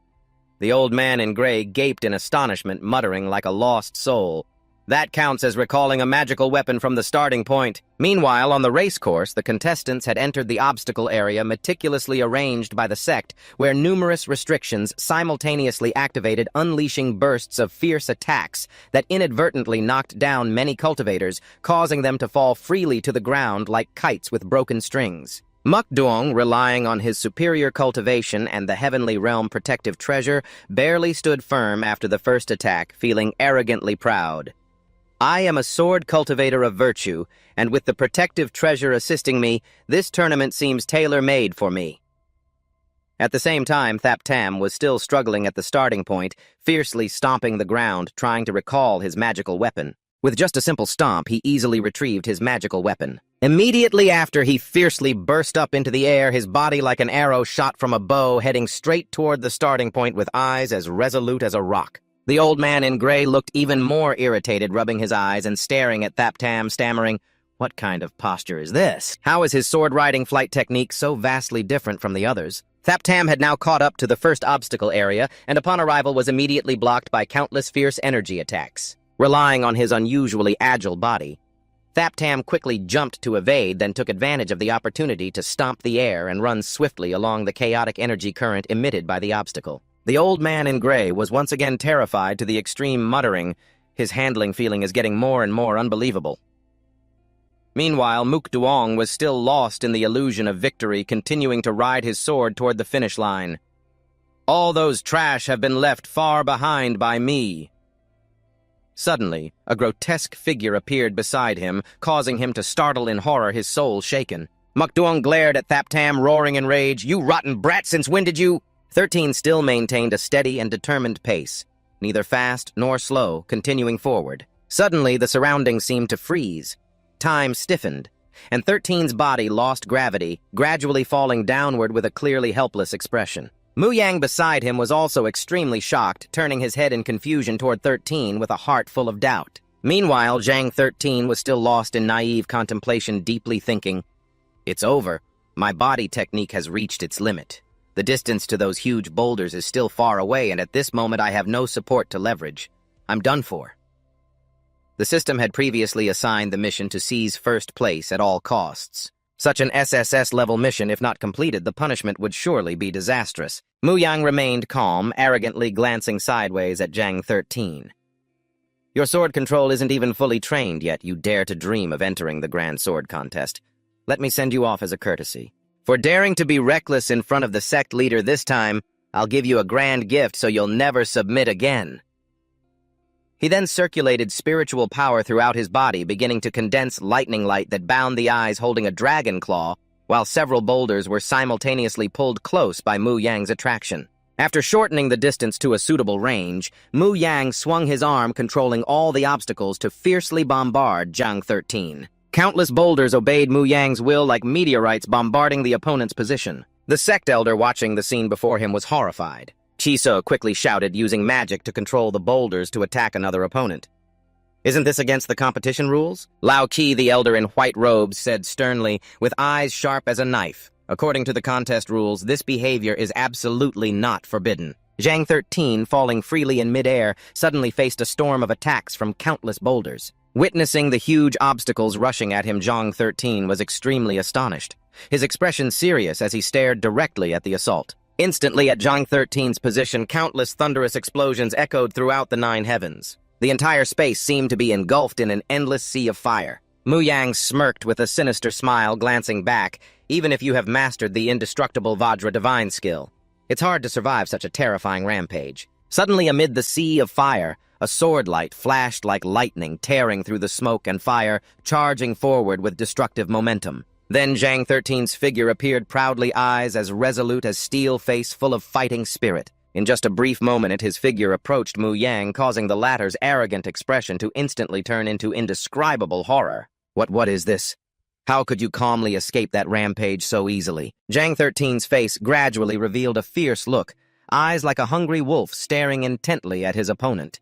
The old man in gray gaped in astonishment, muttering like a lost soul. That counts as recalling a magical weapon from the starting point. Meanwhile, on the race course, the contestants had entered the obstacle area meticulously arranged by the sect, where numerous restrictions simultaneously activated, unleashing bursts of fierce attacks that inadvertently knocked down many cultivators, causing them to fall freely to the ground like kites with broken strings. Mukduong, relying on his superior cultivation and the heavenly realm protective treasure, barely stood firm after the first attack, feeling arrogantly proud. I am a sword cultivator of virtue, and with the protective treasure assisting me, this tournament seems tailor-made for me. At the same time, Thap Tam was still struggling at the starting point, fiercely stomping the ground, trying to recall his magical weapon. With just a simple stomp, he easily retrieved his magical weapon. Immediately after, he fiercely burst up into the air, his body like an arrow shot from a bow, heading straight toward the starting point with eyes as resolute as a rock. The old man in gray looked even more irritated, rubbing his eyes and staring at Thap Tam, stammering, "What kind of posture is this? How is his sword-riding flight technique so vastly different from the others?" Thap Tam had now caught up to the first obstacle area, and upon arrival was immediately blocked by countless fierce energy attacks. Relying on his unusually agile body, Thap Tam quickly jumped to evade, then took advantage of the opportunity to stomp the air and run swiftly along the chaotic energy current emitted by the obstacle. The old man in gray was once again terrified to the extreme, muttering, "His handling feeling is getting more and more unbelievable." Meanwhile, Mukduong was still lost in the illusion of victory, continuing to ride his sword toward the finish line. "All those trash have been left far behind by me." Suddenly, a grotesque figure appeared beside him, causing him to startle in horror, his soul shaken. Mukduong glared at Thap Tam, roaring in rage, "You rotten brat, since when did you—" 13 still maintained a steady and determined pace, neither fast nor slow, continuing forward. Suddenly, the surroundings seemed to freeze. Time stiffened, and 13's body lost gravity, gradually falling downward with a clearly helpless expression. Mu Yang beside him was also extremely shocked, turning his head in confusion toward 13 with a heart full of doubt. Meanwhile, Zhang 13 was still lost in naive contemplation, deeply thinking, "It's over. My body technique has reached its limit. The distance to those huge boulders is still far away, and at this moment I have no support to leverage. I'm done for." The system had previously assigned the mission to seize first place at all costs. Such an SSS-level mission, if not completed, the punishment would surely be disastrous. Mu Yang remained calm, arrogantly glancing sideways at Zhang 13. "Your sword control isn't even fully trained yet. You dare to dream of entering the Grand Sword Contest. Let me send you off as a courtesy. For daring to be reckless in front of the sect leader this time, I'll give you a grand gift so you'll never submit again." He then circulated spiritual power throughout his body, beginning to condense lightning light that bound the eyes holding a dragon claw, while several boulders were simultaneously pulled close by Mu Yang's attraction. After shortening the distance to a suitable range, Mu Yang swung his arm, controlling all the obstacles to fiercely bombard Zhang 13. Countless boulders obeyed Mu Yang's will like meteorites bombarding the opponent's position. The sect elder watching the scene before him was horrified. Chiso quickly shouted, using magic to control the boulders to attack another opponent. "Isn't this against the competition rules?" Lao Qi, the elder in white robes, said sternly, with eyes sharp as a knife. "According to the contest rules, this behavior is absolutely not forbidden." Zhang 13, falling freely in midair, suddenly faced a storm of attacks from countless boulders. Witnessing the huge obstacles rushing at him, Zhang 13 was extremely astonished, his expression serious as he stared directly at the assault. Instantly, at Zhang 13's position, countless thunderous explosions echoed throughout the nine heavens. The entire space seemed to be engulfed in an endless sea of fire. Mu Yang smirked with a sinister smile, glancing back, even if you have mastered the indestructible Vajra divine skill. It's hard to survive such a terrifying rampage. Suddenly, amid the sea of fire, a sword light flashed like lightning, tearing through the smoke and fire, charging forward with destructive momentum. Then Zhang 13's figure appeared, proudly, eyes as resolute as steel, face full of fighting spirit. In just a brief moment, his figure approached Mu Yang, causing the latter's arrogant expression to instantly turn into indescribable horror. What is this? How could you calmly escape that rampage so easily? Zhang 13's face gradually revealed a fierce look, eyes like a hungry wolf staring intently at his opponent.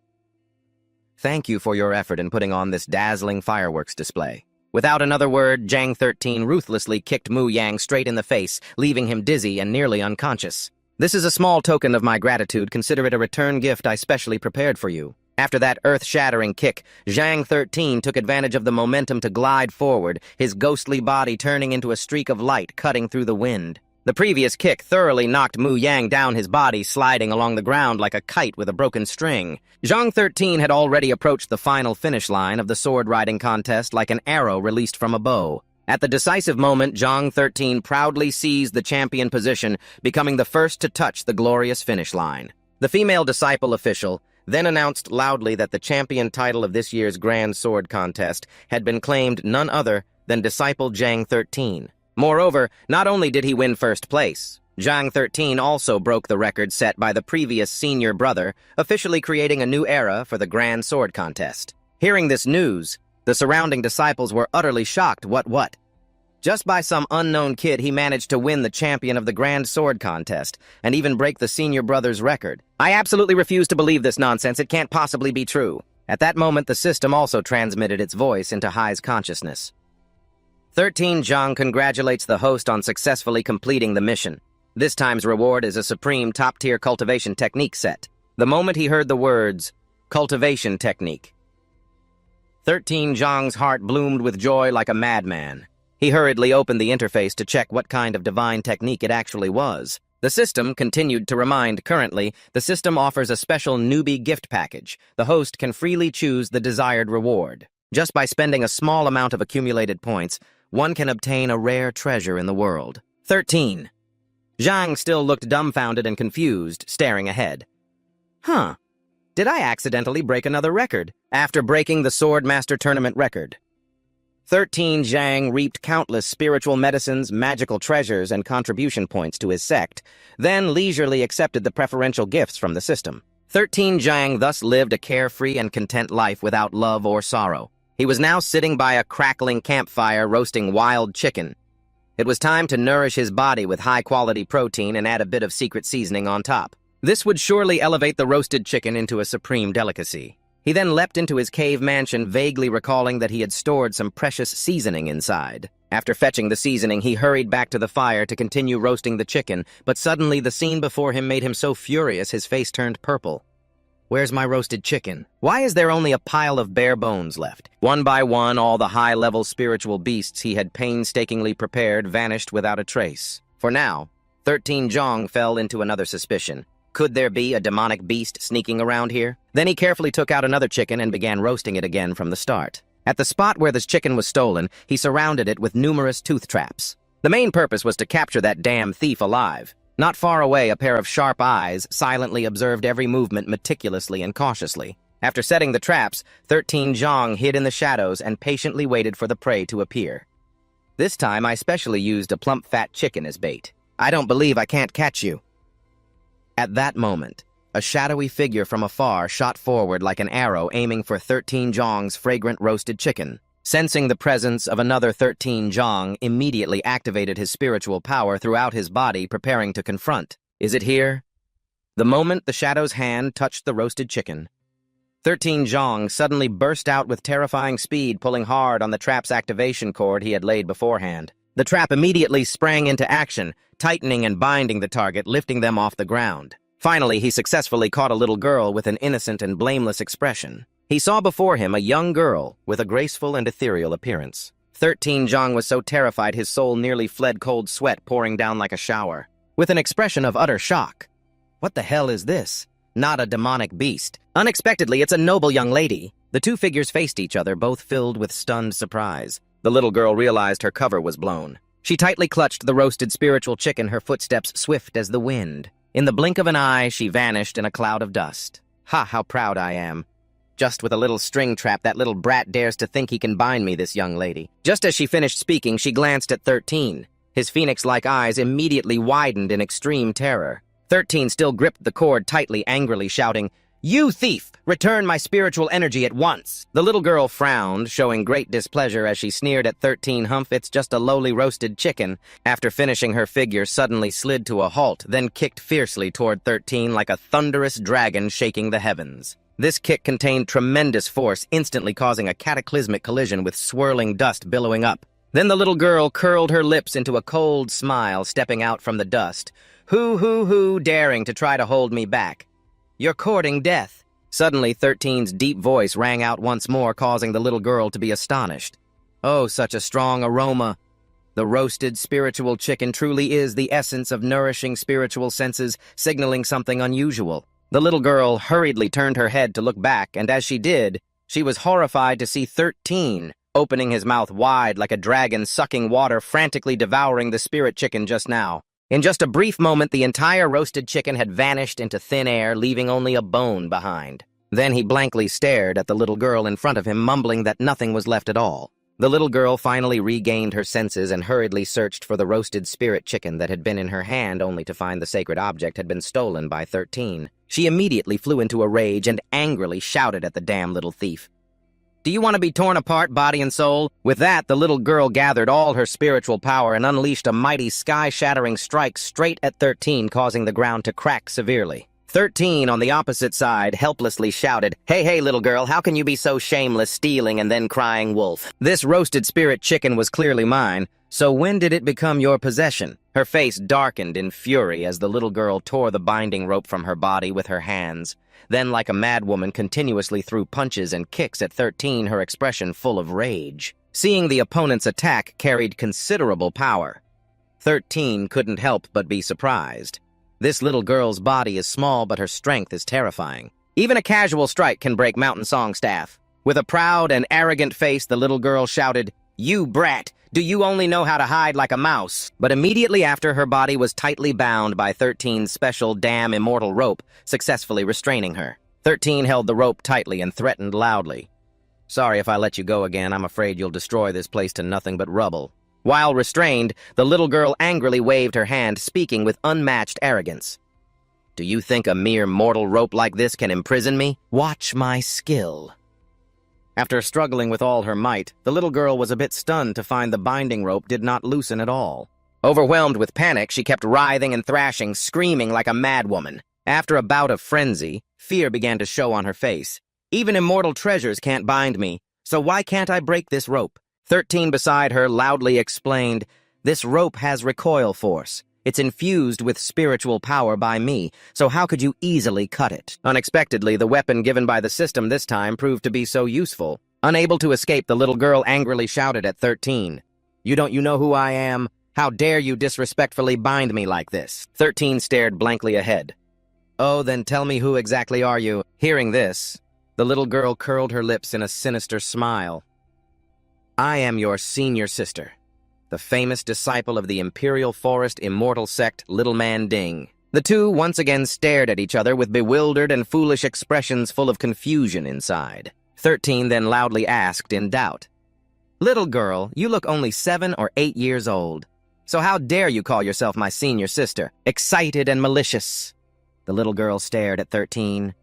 Thank you for your effort in putting on this dazzling fireworks display. Without another word, Zhang 13 ruthlessly kicked Mu Yang straight in the face, leaving him dizzy and nearly unconscious. This is a small token of my gratitude. Consider it a return gift I specially prepared for you. After that earth-shattering kick, Zhang 13 took advantage of the momentum to glide forward, his ghostly body turning into a streak of light cutting through the wind. The previous kick thoroughly knocked Mu Yang down, his body sliding along the ground like a kite with a broken string. Zhang 13 had already approached the final finish line of the sword-riding contest like an arrow released from a bow. At the decisive moment, Zhang 13 proudly seized the champion position, becoming the first to touch the glorious finish line. The female disciple official then announced loudly that the champion title of this year's Grand Sword Contest had been claimed none other than disciple Zhang 13. Moreover, not only did he win first place, Zhang 13 also broke the record set by the previous senior brother, officially creating a new era for the Grand Sword Contest. Hearing this news, the surrounding disciples were utterly shocked. What? Just by some unknown kid, he managed to win the champion of the Grand Sword Contest, and even break the senior brother's record. I absolutely refuse to believe this nonsense. It can't possibly be true. At that moment, the system also transmitted its voice into Hai's consciousness. 13 Zhang congratulates the host on successfully completing the mission. This time's reward is a supreme top-tier cultivation technique set. The moment he heard the words, cultivation technique, 13 Zhang's heart bloomed with joy like a madman. He hurriedly opened the interface to check what kind of divine technique it actually was. The system continued to remind, currently, the system offers a special newbie gift package. The host can freely choose the desired reward. Just by spending a small amount of accumulated points, one can obtain a rare treasure in the world. 13. Zhang still looked dumbfounded and confused, staring ahead. Did I accidentally break another record? After breaking the Sword Master Tournament record, 13 Zhang reaped countless spiritual medicines, magical treasures, and contribution points to his sect, then leisurely accepted the preferential gifts from the system. 13 Zhang thus lived a carefree and content life without love or sorrow. He was now sitting by a crackling campfire roasting wild chicken. It was time to nourish his body with high-quality protein and add a bit of secret seasoning on top. This would surely elevate the roasted chicken into a supreme delicacy. He then leapt into his cave mansion, vaguely recalling that he had stored some precious seasoning inside. After fetching the seasoning, he hurried back to the fire to continue roasting the chicken, but suddenly the scene before him made him so furious his face turned purple. Where's my roasted chicken? Why is there only a pile of bare bones left? One by one, all the high-level spiritual beasts he had painstakingly prepared vanished without a trace. For now, 13 Zhang fell into another suspicion. Could there be a demonic beast sneaking around here? Then he carefully took out another chicken and began roasting it again from the start. At the spot where this chicken was stolen, he surrounded it with numerous tooth traps. The main purpose was to capture that damn thief alive. Not far away, a pair of sharp eyes silently observed every movement meticulously and cautiously. After setting the traps, 13 Zhang hid in the shadows and patiently waited for the prey to appear. This time, I specially used a plump fat chicken as bait. I don't believe I can't catch you. At that moment, a shadowy figure from afar shot forward like an arrow aiming for 13 Zhang's fragrant roasted chicken. Sensing the presence of another 13 Zhang immediately activated his spiritual power throughout his body, preparing to confront. Is it here? The moment the shadow's hand touched the roasted chicken, 13 Zhang suddenly burst out with terrifying speed, pulling hard on the trap's activation cord he had laid beforehand. The trap immediately sprang into action, tightening and binding the target, lifting them off the ground. Finally, he successfully caught a little girl with an innocent and blameless expression. He saw before him a young girl with a graceful and ethereal appearance. 13 Zhang was so terrified his soul nearly fled, cold sweat pouring down like a shower. with an expression of utter shock. What the hell is this? Not a demonic beast. Unexpectedly, it's a noble young lady. The two figures faced each other, both filled with stunned surprise. The little girl realized her cover was blown. She tightly clutched the roasted spiritual chicken, her footsteps swift as the wind. In the blink of an eye, she vanished in a cloud of dust. Ha, how proud I am. Just with a little string trap, that little brat dares to think he can bind me, this young lady. Just as she finished speaking, she glanced at 13. His phoenix-like eyes immediately widened in extreme terror. 13 still gripped the cord tightly, angrily shouting, "You thief! Return my spiritual energy at once!" The little girl frowned, showing great displeasure as she sneered at 13. "Humph, it's just a lowly roasted chicken." After finishing, her figure suddenly slid to a halt, then kicked fiercely toward 13 like a thunderous dragon shaking the heavens. This kick contained tremendous force, instantly causing a cataclysmic collision with swirling dust billowing up. Then the little girl curled her lips into a cold smile, stepping out from the dust. Who, daring to try to hold me back? You're courting death." Suddenly, 13's deep voice rang out once more, causing the little girl to be astonished. Oh, such a strong aroma. The roasted spiritual chicken truly is the essence of nourishing spiritual senses, signaling something unusual. The little girl hurriedly turned her head to look back, and as she did, she was horrified to see 13, opening his mouth wide like a dragon sucking water, frantically devouring the spirit chicken just now. In just a brief moment, the entire roasted chicken had vanished into thin air, leaving only a bone behind. Then he blankly stared at the little girl in front of him, mumbling that nothing was left at all. The little girl finally regained her senses and hurriedly searched for the roasted spirit chicken that had been in her hand, only to find the sacred object had been stolen by 13. She immediately flew into a rage and angrily shouted at the damn little thief. "Do you want to be torn apart, body and soul?" With that, the little girl gathered all her spiritual power and unleashed a mighty sky-shattering strike straight at 13, causing the ground to crack severely. 13, on the opposite side, helplessly shouted, Hey, little girl, how can you be so shameless, stealing and then crying wolf? This roasted spirit chicken was clearly mine, so when did it become your possession?" Her face darkened in fury as the little girl tore the binding rope from her body with her hands. Then, like a madwoman, continuously threw punches and kicks at 13, her expression full of rage. Seeing the opponent's attack carried considerable power, 13 couldn't help but be surprised. This little girl's body is small, but her strength is terrifying. Even a casual strike can break Mountain Song staff. With a proud and arrogant face, the little girl shouted, "You brat! Do you only know how to hide like a mouse?" But immediately after, her body was tightly bound by 13's special damn immortal rope, successfully restraining her. 13 held the rope tightly and threatened loudly. "Sorry if I let you go again. I'm afraid you'll destroy this place to nothing but rubble." While restrained, the little girl angrily waved her hand, speaking with unmatched arrogance. "Do you think a mere mortal rope like this can imprison me? Watch my skill." After struggling with all her might, the little girl was a bit stunned to find the binding rope did not loosen at all. Overwhelmed with panic, she kept writhing and thrashing, screaming like a madwoman. After a bout of frenzy, fear began to show on her face. "Even immortal treasures can't bind me, so why can't I break this rope?" 13 beside her loudly explained, "This rope has recoil force. It's infused with spiritual power by me, so how could you easily cut it?" Unexpectedly, the weapon given by the system this time proved to be so useful. Unable to escape, the little girl angrily shouted at 13, You know who I am? How dare you disrespectfully bind me like this?" 13 stared blankly ahead. "Oh, then tell me, who exactly are you?" Hearing this, the little girl curled her lips in a sinister smile. "I am your senior sister, the famous disciple of the Imperial Forest immortal sect, Little Man Ding." The two once again stared at each other with bewildered and foolish expressions full of confusion inside. 13 then loudly asked in doubt, "Little girl, you look only 7 or 8 years old. So how dare you call yourself my senior sister?" Excited and malicious, the little girl stared at 13.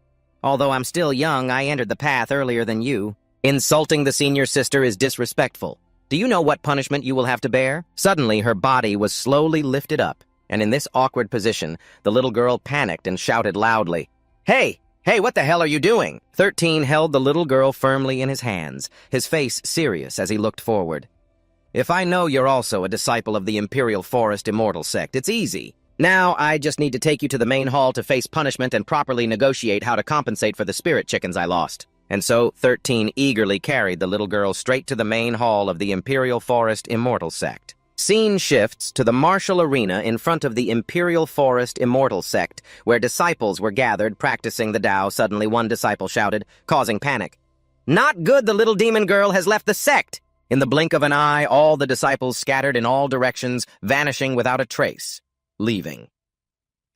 "Although I'm still young, I entered the path earlier than you. Insulting the senior sister is disrespectful. Do you know what punishment you will have to bear?" Suddenly, her body was slowly lifted up, and in this awkward position, the little girl panicked and shouted loudly, Hey, what the hell are you doing?" 13 held the little girl firmly in his hands, his face serious as he looked forward. "If I know you're also a disciple of the Imperial Forest Immortal Sect, it's easy. Now, I just need to take you to the main hall to face punishment and properly negotiate how to compensate for the spirit chickens I lost." And so 13 eagerly carried the little girl straight to the main hall of the Imperial Forest Immortal Sect. Scene shifts to the martial arena in front of the Imperial Forest Immortal sect, where disciples were gathered practicing the Tao. Suddenly, one disciple shouted, causing panic. "Not good, the little demon girl has left the sect!" In the blink of an eye, all the disciples scattered in all directions, vanishing without a trace, leaving.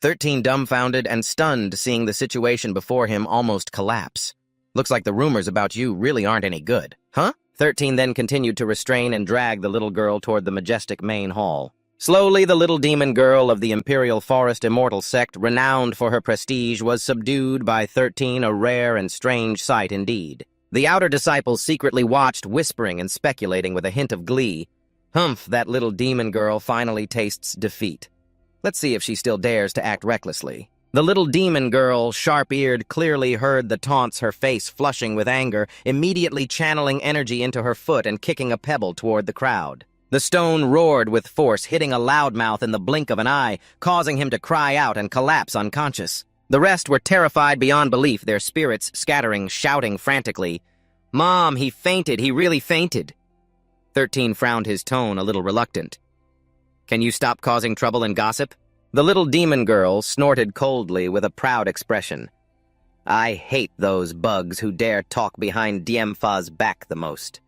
13, dumbfounded and stunned, seeing the situation before him almost collapse. "Looks like the rumors about you really aren't any good, huh?" 13 then continued to restrain and drag the little girl toward the majestic main hall. Slowly, the little demon girl of the Imperial Forest Immortal sect, renowned for her prestige, was subdued by 13, a rare and strange sight indeed. The outer disciples secretly watched, whispering and speculating with a hint of glee. Humph, that little demon girl finally tastes defeat. Let's see if she still dares to act recklessly. The little demon girl, sharp-eared, clearly heard the taunts, her face flushing with anger, immediately channeling energy into her foot and kicking a pebble toward the crowd. The stone roared with force, hitting a loudmouth in the blink of an eye, causing him to cry out and collapse unconscious. The rest were terrified beyond belief, their spirits scattering, shouting frantically, "Mom, he fainted, he really fainted." 13 frowned, his tone a little reluctant. "Can you stop causing trouble and gossip?" The little demon girl snorted coldly with a proud expression. "I hate those bugs who dare talk behind Diemfa's back the most."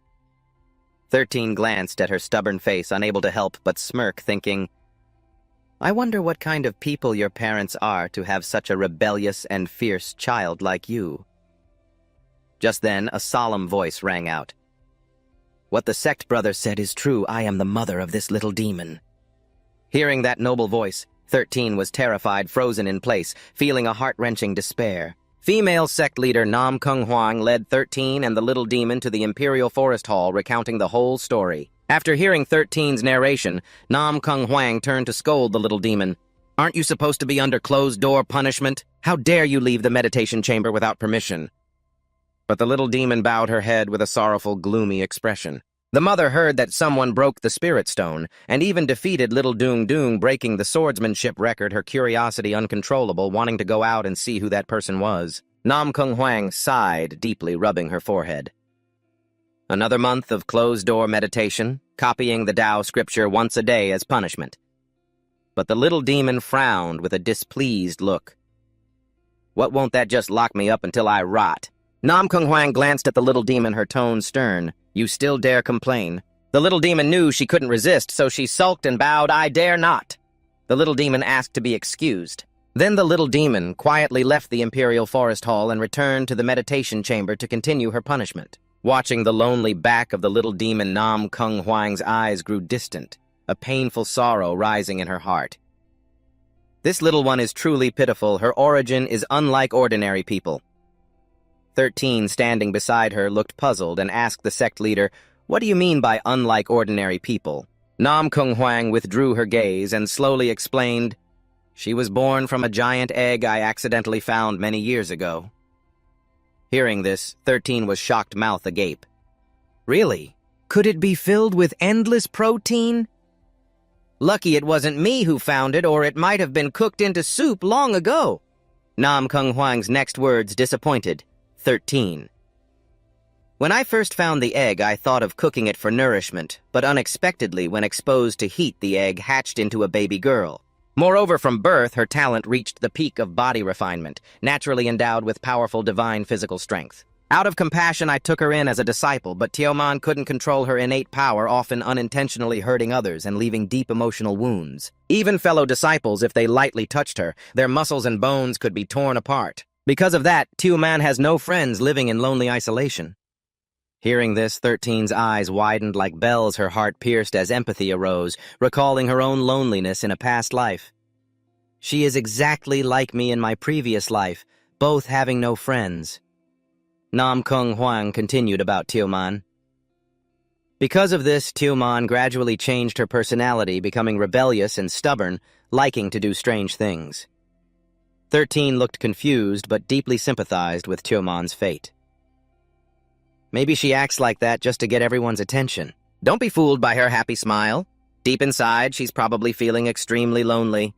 13 glanced at her stubborn face, unable to help but smirk, thinking, "I wonder what kind of people your parents are to have such a rebellious and fierce child like you." Just then, a solemn voice rang out. "What the sect brother said is true. I am the mother of this little demon." Hearing that noble voice, 13 was terrified, frozen in place, feeling a heart-wrenching despair. Female sect leader Nam Kung Huang led 13 and the little demon to the Imperial Forest Hall, recounting the whole story. After hearing 13's narration, Nam Kung Huang turned to scold the little demon. "Aren't you supposed to be under closed-door punishment? How dare you leave the meditation chamber without permission?" But the little demon bowed her head with a sorrowful, gloomy expression. The mother heard that someone broke the spirit stone, and even defeated little Doong Doong, breaking the swordsmanship record, her curiosity uncontrollable, wanting to go out and see who that person was. Nam Kung Huang sighed, deeply rubbing her forehead. Another month of closed-door meditation, copying the Tao scripture once a day as punishment. But the little demon frowned with a displeased look. "What, won't that just lock me up until I rot?" Nam Kung Huang glanced at the little demon, her tone stern. "You still dare complain?" The little demon knew she couldn't resist, so she sulked and bowed, "I dare not." The little demon asked to be excused. Then the little demon quietly left the Imperial Forest Hall and returned to the meditation chamber to continue her punishment. Watching the lonely back of the little demon, Nam Kung Huang's eyes grew distant, a painful sorrow rising in her heart. This little one is truly pitiful. Her origin is unlike ordinary people. 13, standing beside her, looked puzzled and asked the sect leader, "What do you mean by unlike ordinary people?" Nam Kung Huang withdrew her gaze and slowly explained, "She was born from a giant egg I accidentally found many years ago." Hearing this, 13 was shocked, mouth agape. "Really? Could it be filled with endless protein?" "Lucky it wasn't me who found it, or it might have been cooked into soup long ago." Nam Kung Huang's next words disappointed 13. "When I first found the egg, I thought of cooking it for nourishment, but unexpectedly, when exposed to heat, the egg hatched into a baby girl. Moreover, from birth, her talent reached the peak of body refinement, naturally endowed with powerful divine physical strength. Out of compassion, I took her in as a disciple, but Tioman couldn't control her innate power, often unintentionally hurting others and leaving deep emotional wounds. Even fellow disciples, if they lightly touched her, their muscles and bones could be torn apart. Because of that, Tioman has no friends, living in lonely isolation." Hearing this, 13's eyes widened like bells, her heart pierced as empathy arose, recalling her own loneliness in a past life. "She is exactly like me in my previous life, both having no friends." Nam Kung Huang continued about Tioman. Because of this, Tioman gradually changed her personality, becoming rebellious and stubborn, liking to do strange things. 13 looked confused, but deeply sympathized with Tioman's fate. "Maybe she acts like that just to get everyone's attention. Don't be fooled by her happy smile. Deep inside, she's probably feeling extremely lonely."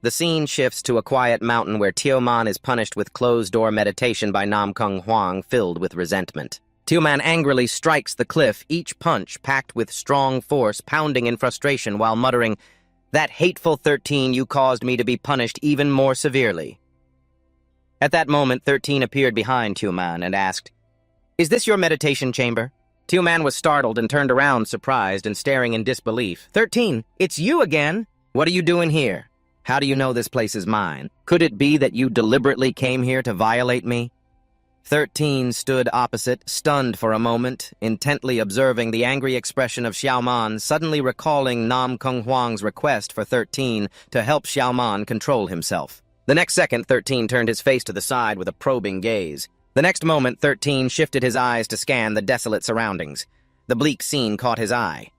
The scene shifts to a quiet mountain where Tioman is punished with closed-door meditation by Nam Kung Huang, filled with resentment. Tillman angrily strikes the cliff, each punch packed with strong force, pounding in frustration while muttering, "That hateful 13, you caused me to be punished even more severely." At that moment, 13 appeared behind Tillman and asked, "Is this your meditation chamber?" Tillman was startled and turned around, surprised and staring in disbelief. 13, it's you again! What are you doing here? How do you know this place is mine? Could it be that you deliberately came here to violate me? 13 stood opposite, stunned for a moment, intently observing the angry expression of Xiaoman, suddenly recalling Nam Kung Huang's request for 13 to help Xiaoman control himself. The next second, 13 turned his face to the side with a probing gaze. The next moment, 13 shifted his eyes to scan the desolate surroundings. The bleak scene caught his eye.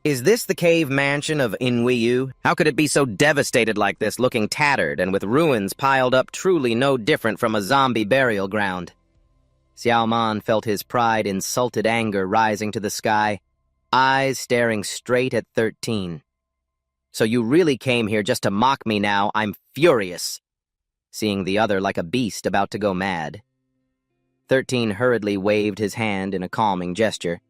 Is this the cave mansion of Inwiyu? How could it be so devastated like this, looking tattered and with ruins piled up truly no different from a zombie burial ground? Xiaoman felt his pride-insulted anger rising to the sky, eyes staring straight at 13. So you really came here just to mock me now? I'm furious. Seeing the other like a beast about to go mad. 13 hurriedly waved his hand in a calming gesture.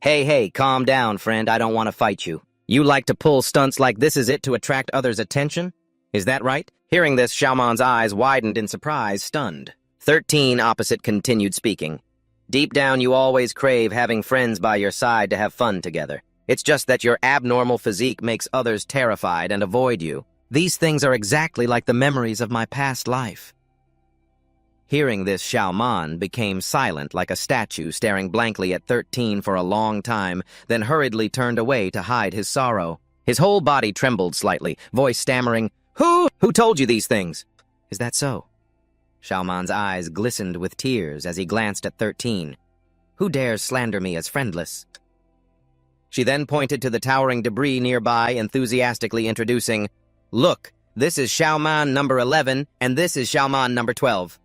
Hey, calm down, friend. I don't want to fight you. You like to pull stunts like this, is it, to attract others' attention? Is that right? Hearing this, Xiaoman's eyes widened in surprise, stunned. 13 opposite continued speaking. Deep down, you always crave having friends by your side to have fun together. It's just that your abnormal physique makes others terrified and avoid you. These things are exactly like the memories of my past life. Hearing this, Xiaoman became silent like a statue, staring blankly at 13 for a long time, then hurriedly turned away to hide his sorrow. His whole body trembled slightly, voice stammering, Who told you these things? Is that so? Xiaoman's eyes glistened with tears as he glanced at 13. Who dares slander me as friendless? She then pointed to the towering debris nearby, enthusiastically introducing, Look, this is Xiaoman number 11, and this is Xiaoman number 12.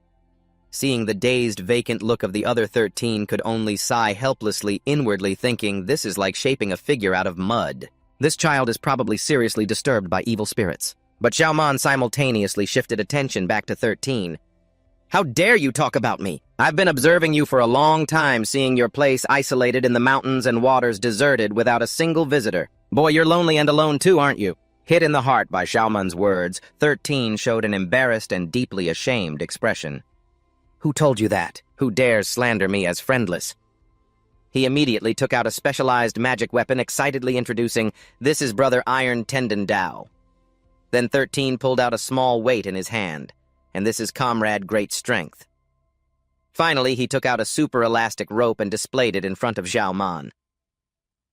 Seeing the dazed, vacant look of the other 13 could only sigh helplessly, inwardly thinking, this is like shaping a figure out of mud. This child is probably seriously disturbed by evil spirits. But Xiaoman simultaneously shifted attention back to 13. How dare you talk about me? I've been observing you for a long time, seeing your place isolated in the mountains and waters, deserted without a single visitor. Boy, you're lonely and alone too, aren't you? Hit in the heart by Xiaoman's words, 13 showed an embarrassed and deeply ashamed expression. Who told you that? Who dares slander me as friendless? He immediately took out a specialized magic weapon, excitedly introducing, This is Brother Iron Tendon Dao. Then 13 pulled out a small weight in his hand, and this is Comrade Great Strength. Finally, he took out a super elastic rope and displayed it in front of Xiaoman.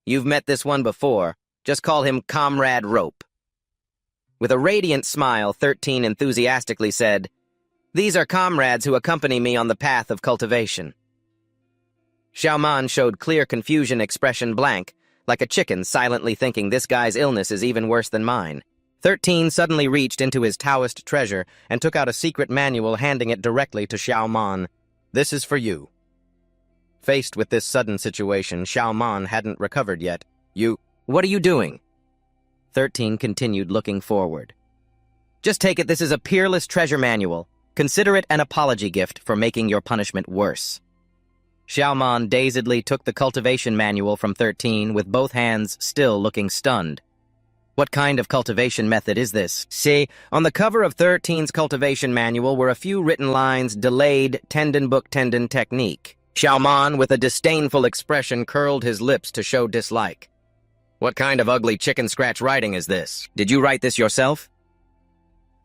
You've met this one before. Just call him Comrade Rope. With a radiant smile, 13 enthusiastically said, These are comrades who accompany me on the path of cultivation. Xiaoman showed clear confusion, expression blank, like a chicken silently thinking this guy's illness is even worse than mine. 13 suddenly reached into his Taoist treasure and took out a secret manual, handing it directly to Xiaoman. This is for you. Faced with this sudden situation, Xiaoman hadn't recovered yet. What are you doing? 13 continued, looking forward. Just take it, this is a peerless treasure manual. Consider it an apology gift for making your punishment worse. Xiaoman dazedly took the cultivation manual from 13, with both hands still looking stunned. What kind of cultivation method is this? See, on the cover of 13's cultivation manual were a few written lines, delayed tendon book tendon technique. Xiaoman, with a disdainful expression, curled his lips to show dislike. What kind of ugly chicken scratch writing is this? Did you write this yourself?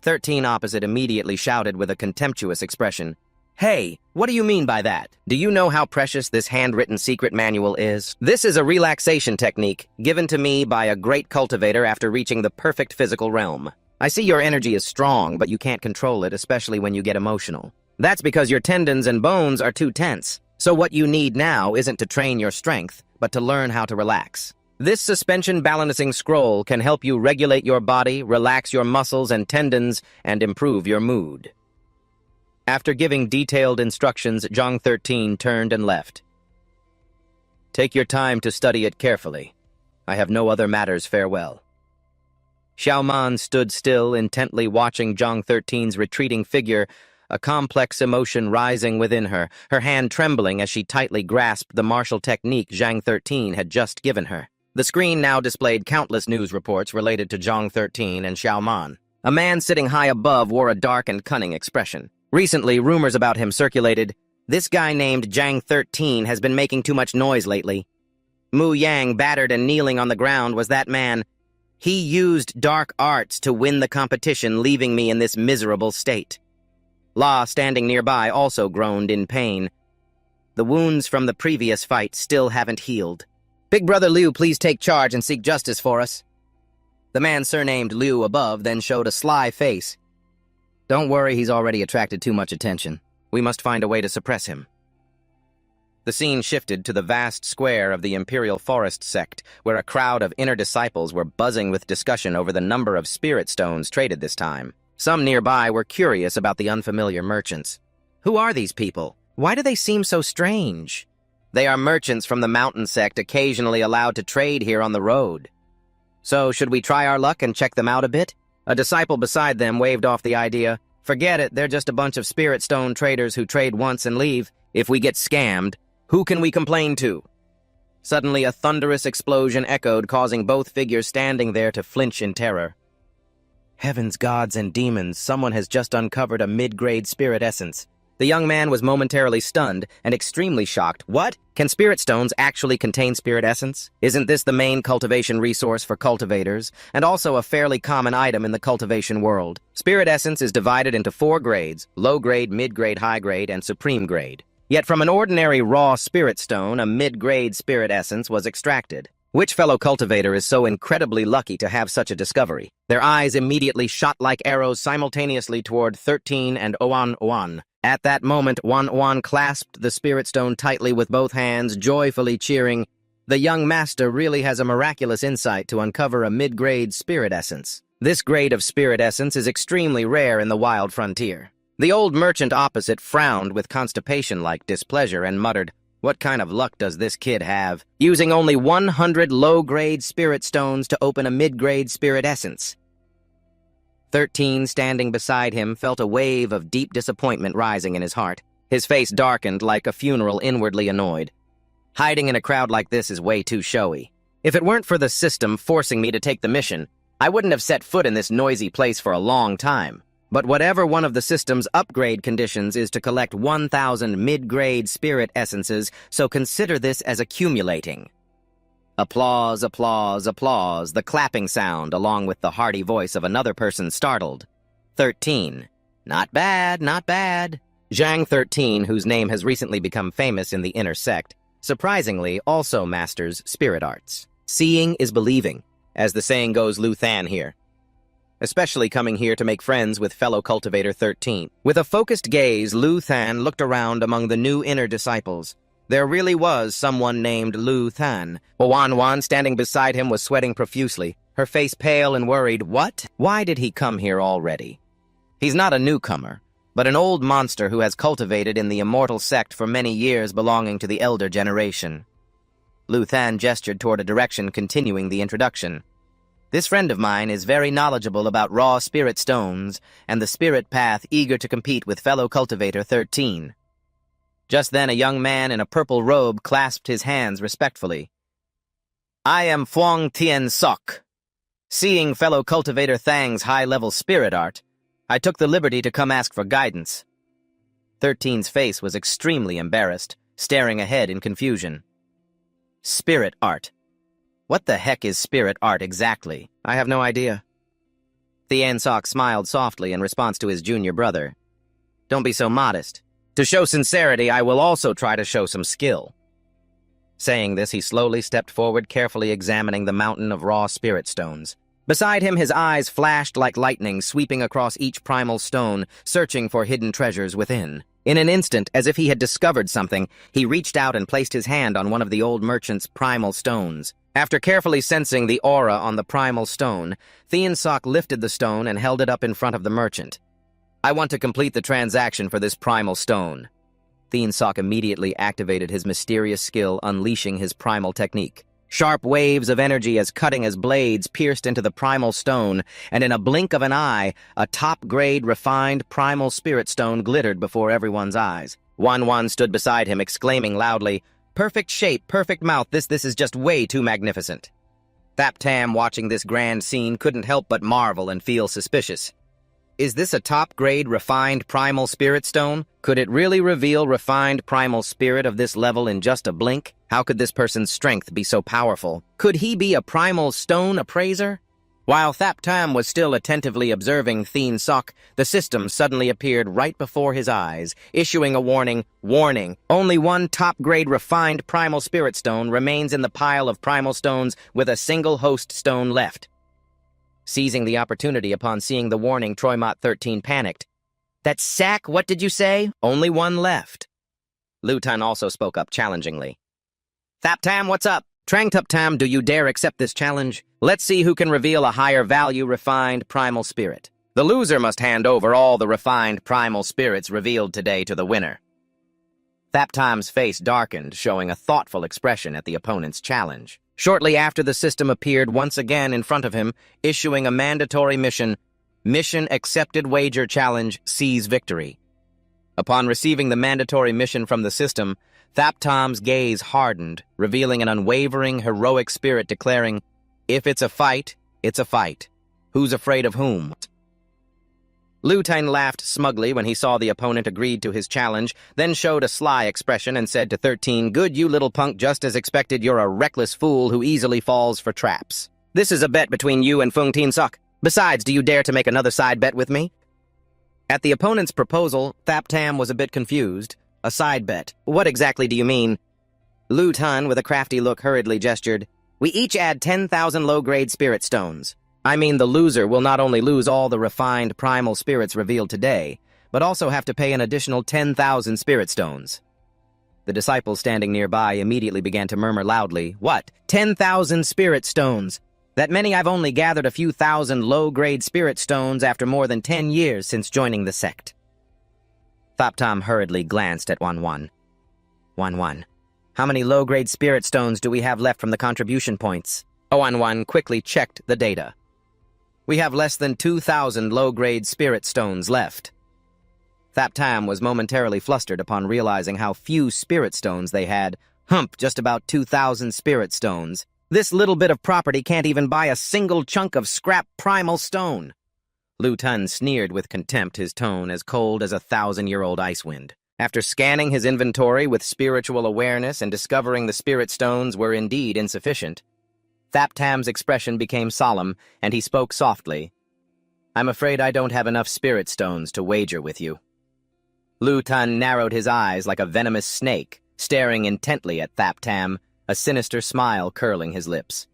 13 opposite immediately shouted with a contemptuous expression. Hey, what do you mean by that? Do you know how precious this handwritten secret manual is? This is a relaxation technique given to me by a great cultivator after reaching the perfect physical realm. I see your energy is strong, but you can't control it, especially when you get emotional. That's because your tendons and bones are too tense. So what you need now isn't to train your strength, but to learn how to relax. This suspension balancing scroll can help you regulate your body, relax your muscles and tendons, and improve your mood. After giving detailed instructions, Zhang 13 turned and left. Take your time to study it carefully. I have no other matters, farewell. Xiaoman stood still, intently watching Zhang 13's retreating figure, a complex emotion rising within her, her hand trembling as she tightly grasped the martial technique Zhang 13 had just given her. The screen now displayed countless news reports related to Zhang 13 and Xiao Man. A man sitting high above wore a dark and cunning expression. Recently, rumors about him circulated. This guy named Zhang 13 has been making too much noise lately. Mu Yang, battered and kneeling on the ground, was that man. He used dark arts to win the competition, leaving me in this miserable state. La, standing nearby, also groaned in pain. The wounds from the previous fight still haven't healed. Big Brother Liu, please take charge and seek justice for us. The man surnamed Liu above then showed a sly face. Don't worry, he's already attracted too much attention. We must find a way to suppress him. The scene shifted to the vast square of the Imperial Forest sect, where a crowd of inner disciples were buzzing with discussion over the number of spirit stones traded this time. Some nearby were curious about the unfamiliar merchants. Who are these people? Why do they seem so strange? They are merchants from the mountain sect occasionally allowed to trade here on the road. So, should we try our luck and check them out a bit? A disciple beside them waved off the idea. Forget it, they're just a bunch of spirit stone traders who trade once and leave. If we get scammed, who can we complain to? Suddenly, a thunderous explosion echoed, causing both figures standing there to flinch in terror. Heavens, gods, and demons, someone has just uncovered a mid-grade spirit essence. The young man was momentarily stunned and extremely shocked. What? Can spirit stones actually contain spirit essence? Isn't this the main cultivation resource for cultivators, and also a fairly common item in the cultivation world? Spirit essence is divided into 4 grades: low grade, mid-grade, high grade, and supreme grade. Yet from an ordinary raw spirit stone, a mid-grade spirit essence was extracted. Which fellow cultivator is so incredibly lucky to have such a discovery? Their eyes immediately shot like arrows simultaneously toward 13 and Oan Oan. At that moment, Wan Wan clasped the spirit stone tightly with both hands, joyfully cheering, "The young master really has a miraculous insight to uncover a mid-grade spirit essence. This grade of spirit essence is extremely rare in the wild frontier." The old merchant opposite frowned with constipation-like displeasure and muttered, "What kind of luck does this kid have? Using only 100 low-grade spirit stones to open a mid-grade spirit essence." 13, standing beside him, felt a wave of deep disappointment rising in his heart. His face darkened like a funeral, inwardly annoyed. Hiding in a crowd like this is way too showy. If it weren't for the system forcing me to take the mission, I wouldn't have set foot in this noisy place for a long time. But whatever one of the system's upgrade conditions is to collect 1,000 mid-grade spirit essences, so consider this as accumulating. Applause, applause, applause, the clapping sound, along with the hearty voice of another person startled. 13. Not bad, not bad. Zhang 13, whose name has recently become famous in the inner sect, surprisingly also masters spirit arts. Seeing is believing, as the saying goes Lu Than here. Especially coming here to make friends with fellow cultivator 13. With a focused gaze, Lu Than looked around among the new inner disciples. There really was someone named Lu Than. Wan Wan, standing beside him, was sweating profusely, her face pale and worried. What? Why did he come here already? He's not a newcomer, but an old monster who has cultivated in the immortal sect for many years, belonging to the elder generation. Lu Than gestured toward a direction, continuing the introduction. This friend of mine is very knowledgeable about raw spirit stones and the spirit path, eager to compete with fellow cultivator 13. Just then, a young man in a purple robe clasped his hands respectfully. "I am Fuang Tien Sok. Seeing fellow cultivator Thang's high-level spirit art, I took the liberty to come ask for guidance." 13's face was extremely embarrassed, staring ahead in confusion. Spirit art. What the heck is spirit art exactly? I have no idea. Tien Sok smiled softly in response to his junior brother. Don't be so modest. To show sincerity, I will also try to show some skill. Saying this, he slowly stepped forward, carefully examining the mountain of raw spirit stones. Beside him, his eyes flashed like lightning, sweeping across each primal stone, searching for hidden treasures within. In an instant, as if he had discovered something, he reached out and placed his hand on one of the old merchant's primal stones. After carefully sensing the aura on the primal stone, Tien Sok lifted the stone and held it up in front of the merchant. I want to complete the transaction for this primal stone. Tien Sok immediately activated his mysterious skill, unleashing his primal technique. Sharp waves of energy as cutting as blades pierced into the primal stone, and in a blink of an eye, a top-grade refined primal spirit stone glittered before everyone's eyes. Wan stood beside him, exclaiming loudly, "Perfect shape, perfect mouth, this is just way too magnificent." Thap Tam, watching this grand scene, couldn't help but marvel and feel suspicious. Is this a top-grade refined primal spirit stone? Could it really reveal refined primal spirit of this level in just a blink? How could this person's strength be so powerful? Could he be a primal stone appraiser? While Thap Tam was still attentively observing Thien Sok, the system suddenly appeared right before his eyes, issuing a warning, "Warning, only one top-grade refined primal spirit stone remains in the pile of primal stones with a single host stone left." Seizing the opportunity upon seeing the warning, Troymot 13 panicked. "That sack, what did you say? Only one left." Lu Tan also spoke up challengingly. "Thap Tam, what's up? Trang Tup Tam, do you dare accept this challenge? Let's see who can reveal a higher value refined primal spirit. The loser must hand over all the refined primal spirits revealed today to the winner." Thap Tam's face darkened, showing a thoughtful expression at the opponent's challenge. Shortly after, the system appeared once again in front of him, issuing a mandatory mission. Mission accepted wager challenge, seize victory. Upon receiving the mandatory mission from the system, Thap Tam's gaze hardened, revealing an unwavering, heroic spirit declaring, "If it's a fight, it's a fight. Who's afraid of whom?" Lu Tan laughed smugly when he saw the opponent agreed to his challenge, then showed a sly expression and said to 13, "Good, you little punk, just as expected, you're a reckless fool who easily falls for traps. This is a bet between you and Fung Thien Sok. Besides, do you dare to make another side bet with me?" At the opponent's proposal, Thap Tam was a bit confused. "A side bet? What exactly do you mean?" Lu Tan, with a crafty look, hurriedly gestured, "We each add 10,000 low-grade spirit stones. I mean, the loser will not only lose all the refined primal spirits revealed today, but also have to pay an additional 10,000 spirit stones." The disciples standing nearby immediately began to murmur loudly, "What? 10,000 spirit stones? That many? I've only gathered a few thousand low-grade spirit stones after more than 10 years since joining the sect." Thap Tam hurriedly glanced at Wan. "Wan, how many low-grade spirit stones do we have left from the contribution points?" Wan quickly checked the data. "We have less than 2,000 low-grade spirit stones left." Thap Tam was momentarily flustered upon realizing how few spirit stones they had. Just about 2,000 spirit stones. This little bit of property can't even buy a single chunk of scrap primal stone. Lu Tan sneered with contempt, his tone as cold as a 1,000-year-old ice wind. After scanning his inventory with spiritual awareness and discovering the spirit stones were indeed insufficient, Thap Tam's expression became solemn, and he spoke softly. "I'm afraid I don't have enough spirit stones to wager with you." Lu Tan narrowed his eyes like a venomous snake, staring intently at Thap Tam, a sinister smile curling his lips.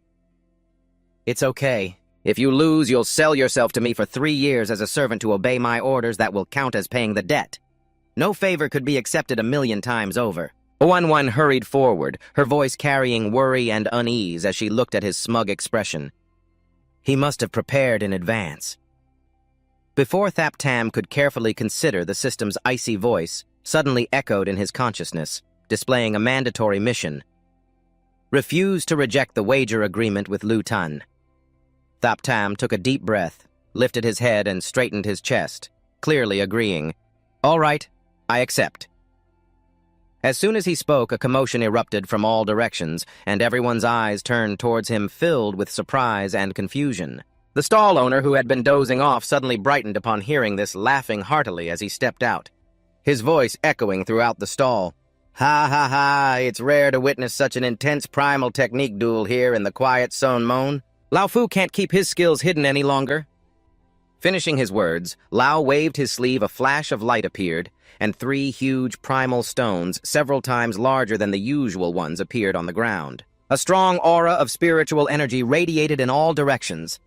"It's okay. If you lose, you'll sell yourself to me for 3 years as a servant to obey my orders. That will count as paying the debt. No favor could be accepted 1,000,000 times over." Wan hurried forward, her voice carrying worry and unease as she looked at his smug expression. He must have prepared in advance. Before Thap Tam could carefully consider, the system's icy voice suddenly echoed in his consciousness, displaying a mandatory mission. Refuse to reject the wager agreement with Lu Tan. Thap Tam took a deep breath, lifted his head and straightened his chest, clearly agreeing. "All right, I accept." As soon as he spoke, a commotion erupted from all directions, and everyone's eyes turned towards him, filled with surprise and confusion. The stall owner, who had been dozing off, suddenly brightened upon hearing this, laughing heartily as he stepped out, his voice echoing throughout the stall. "Ha ha ha, it's rare to witness such an intense primal technique duel here in the quiet Son Mon. Lao Fu can't keep his skills hidden any longer." Finishing his words, Lao waved his sleeve, a flash of light appeared, and 3 huge primal stones, several times larger than the usual ones, appeared on the ground. A strong aura of spiritual energy radiated in all directions.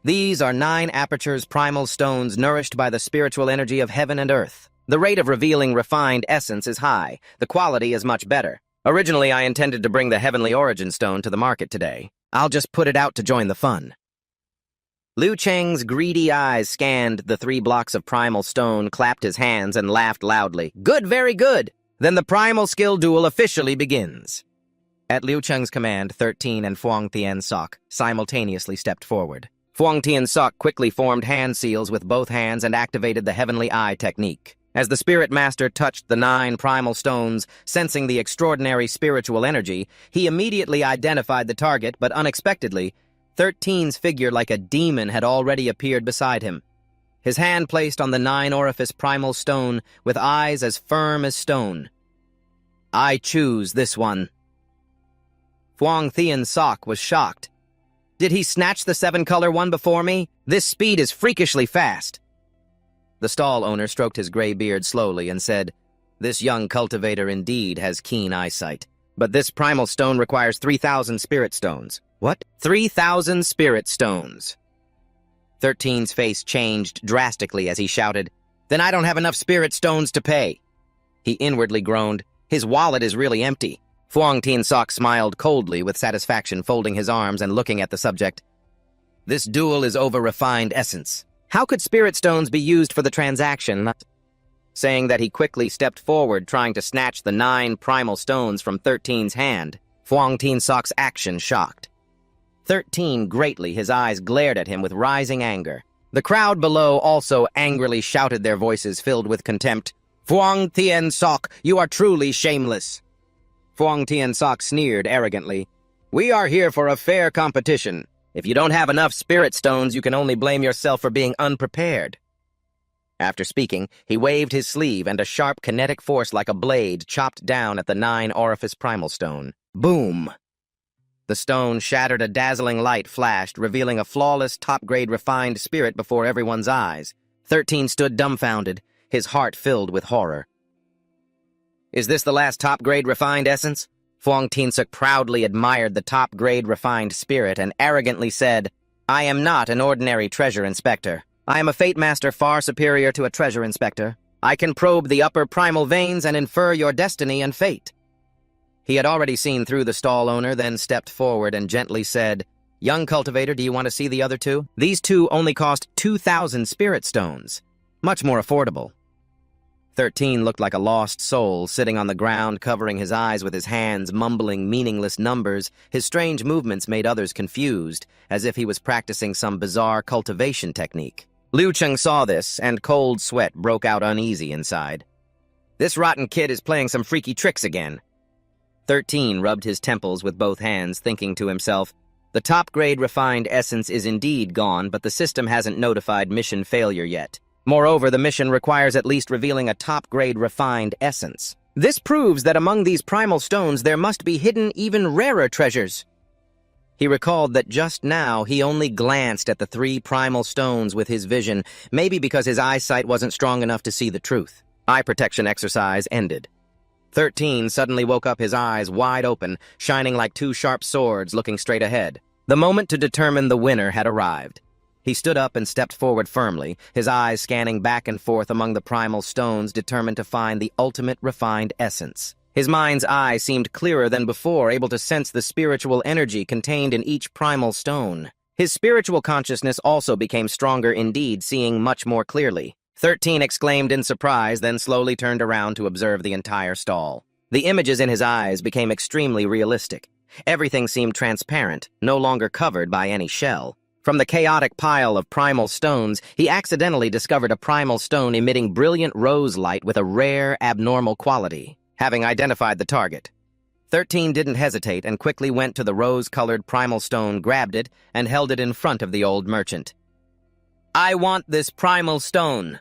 These are 9 apertures primal stones nourished by the spiritual energy of heaven and earth. The rate of revealing refined essence is high. The quality is much better. Originally, I intended to bring the Heavenly Origin Stone to the market today. I'll just put it out to join the fun. Liu Cheng's greedy eyes scanned the 3 blocks of primal stone, clapped his hands, and laughed loudly. "Good, very good! Then the primal skill duel officially begins." At Liu Cheng's command, 13 and Fuang Tian Sok simultaneously stepped forward. Fuang Tian Sok quickly formed hand seals with both hands and activated the Heavenly Eye technique. As the Spirit Master touched the 9 primal stones, sensing the extraordinary spiritual energy, he immediately identified the target, but unexpectedly, 13's figure like a demon had already appeared beside him. His hand placed on the 9-orifice primal stone, with eyes as firm as stone. "I choose this one." Fuang Tian Sok was shocked. "Did he snatch the 7-color one before me? This speed is freakishly fast." The stall owner stroked his gray beard slowly and said, "This young cultivator indeed has keen eyesight. But this primal stone requires 3,000 spirit stones." "What? 3,000 spirit stones?" 13's face changed drastically as he shouted, "Then I don't have enough spirit stones to pay." He inwardly groaned, "His wallet is really empty." Fuang Tian Sok smiled coldly with satisfaction, folding his arms and looking at the subject. "This duel is over refined essence. How could spirit stones be used for the transaction?" Saying that, he quickly stepped forward, trying to snatch the 9 primal stones from 13's hand. Fuang Tian Sok's action shocked 13 greatly. His eyes glared at him with rising anger. The crowd below also angrily shouted, their voices filled with contempt. "Fuang Tian Sok, you are truly shameless." Fuang Tian Sok sneered arrogantly. "We are here for a fair competition. If you don't have enough spirit stones, you can only blame yourself for being unprepared." After speaking, he waved his sleeve, and a sharp kinetic force like a blade chopped down at the 9-orifice primal stone. Boom! The stone shattered. A dazzling light flashed, revealing a flawless, top-grade refined spirit before everyone's eyes. 13 stood dumbfounded, his heart filled with horror. "Is this the last top-grade refined essence?" Fuang Tian Sok proudly admired the top-grade refined spirit and arrogantly said, "I am not an ordinary treasure inspector. I am a fate master far superior to a treasure inspector. I can probe the upper primal veins and infer your destiny and fate." He had already seen through the stall owner, then stepped forward and gently said, "Young cultivator, do you want to see the other 2? These 2 only cost 2,000 spirit stones. Much more affordable." 13 looked like a lost soul, sitting on the ground, covering his eyes with his hands, mumbling meaningless numbers. His strange movements made others confused, as if he was practicing some bizarre cultivation technique. Liu Cheng saw this, and cold sweat broke out uneasy inside. "This rotten kid is playing some freaky tricks again." 13 rubbed his temples with both hands, thinking to himself, "The top-grade refined essence is indeed gone, but the system hasn't notified mission failure yet. Moreover, the mission requires at least revealing a top-grade refined essence. This proves that among these primal stones there must be hidden even rarer treasures." He recalled that just now he only glanced at the 3 primal stones with his vision, maybe because his eyesight wasn't strong enough to see the truth. Eye protection exercise ended. 13 suddenly woke up, his eyes wide open, shining like 2 sharp swords looking straight ahead. The moment to determine the winner had arrived. He stood up and stepped forward firmly, his eyes scanning back and forth among the primal stones, determined to find the ultimate refined essence. His mind's eye seemed clearer than before, able to sense the spiritual energy contained in each primal stone. His spiritual consciousness also became stronger indeed, seeing much more clearly. 13 exclaimed in surprise, then slowly turned around to observe the entire stall. The images in his eyes became extremely realistic. Everything seemed transparent, no longer covered by any shell. From the chaotic pile of primal stones, he accidentally discovered a primal stone emitting brilliant rose light with a rare, abnormal quality. Having identified the target, 13 didn't hesitate and quickly went to the rose-colored primal stone, grabbed it, and held it in front of the old merchant. "I want this primal stone."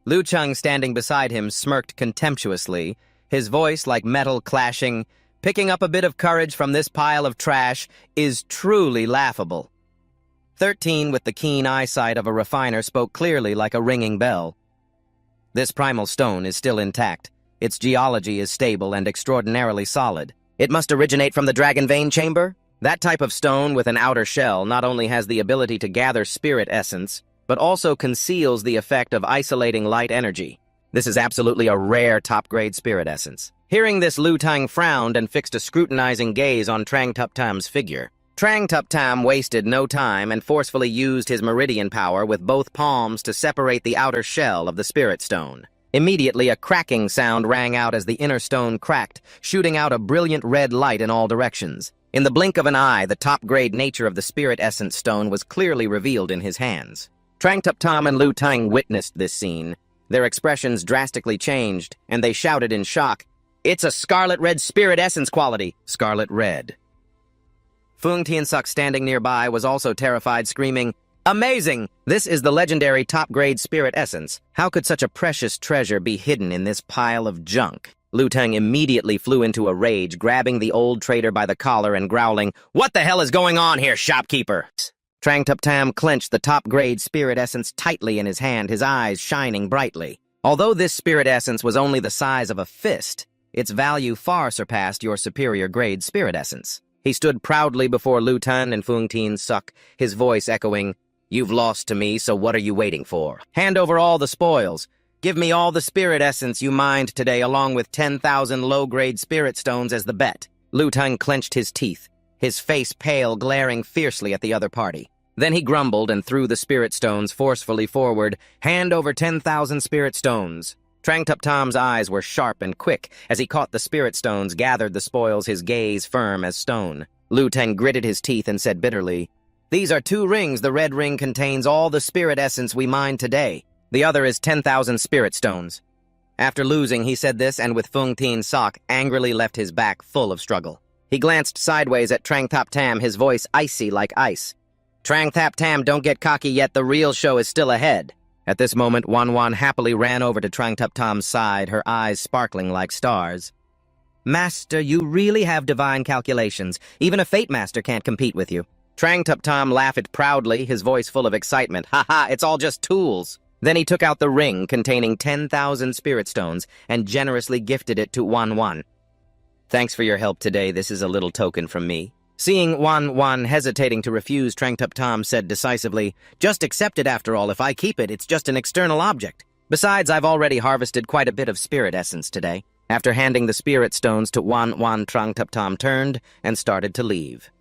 Liu Cheng, standing beside him, smirked contemptuously, his voice like metal clashing. "Picking up a bit of courage from this pile of trash is truly laughable." 13, with the keen eyesight of a refiner, spoke clearly like a ringing bell. "This primal stone is still intact. Its geology is stable and extraordinarily solid. It must originate from the Dragon Vein Chamber? That type of stone with an outer shell not only has the ability to gather spirit essence, but also conceals the effect of isolating light energy. This is absolutely a rare top-grade spirit essence." Hearing this, Liu Tang frowned and fixed a scrutinizing gaze on Trang Tup Tam's figure. Trang Tup Tam wasted no time and forcefully used his meridian power with both palms to separate the outer shell of the spirit stone. Immediately, a cracking sound rang out as the inner stone cracked, shooting out a brilliant red light in all directions. In the blink of an eye, the top-grade nature of the spirit essence stone was clearly revealed in his hands. Trangtup Tom and Lu Tang witnessed this scene. Their expressions drastically changed, and they shouted in shock, "It's a scarlet red spirit essence quality!" Scarlet red. Fung Tian-suk, standing nearby, was also terrified, screaming, "Amazing! This is the legendary top-grade spirit essence. How could such a precious treasure be hidden in this pile of junk?" Lu Tang immediately flew into a rage, grabbing the old trader by the collar and growling, "What the hell is going on here, shopkeeper?" Trangtup Tam clenched the top-grade spirit essence tightly in his hand, his eyes shining brightly. Although this spirit essence was only the size of a fist, its value far surpassed your superior-grade spirit essence. He stood proudly before Lu Tan and Fung Tian-suk, his voice echoing, "You've lost to me, so what are you waiting for? Hand over all the spoils. Give me all the spirit essence you mined today, along with 10,000 low-grade spirit stones as the bet." Lu Tan clenched his teeth, his face pale, glaring fiercely at the other party. Then he grumbled and threw the spirit stones forcefully forward. "Hand over 10,000 spirit stones." Trangtup Tom's eyes were sharp and quick. As he caught the spirit stones, gathered the spoils, his gaze firm as stone. Lu Tan gritted his teeth and said bitterly, "These are 2 rings. The red ring contains all the spirit essence we mined today. The other is 10,000 spirit stones." After losing, he said this, and with Fung Tian-suk angrily left his back full of struggle. He glanced sideways at Trangtup Tam, his voice icy like ice. "Trangtup Tam, don't get cocky yet. The real show is still ahead." At this moment, Wan happily ran over to Trangtup Tom's side, her eyes sparkling like stars. "Master, you really have divine calculations. Even a Fate Master can't compete with you." Trangtup Tom laughed proudly, his voice full of excitement. "Ha ha, it's all just tools." Then he took out the ring containing 10,000 spirit stones and generously gifted it to Wan. "Thanks for your help today. This is a little token from me." Seeing Wan hesitating to refuse, Trangtup Tom said decisively, "Just accept it after all. If I keep it, it's just an external object. Besides, I've already harvested quite a bit of spirit essence today." After handing the spirit stones to Wan, Trangtup Tom turned and started to leave.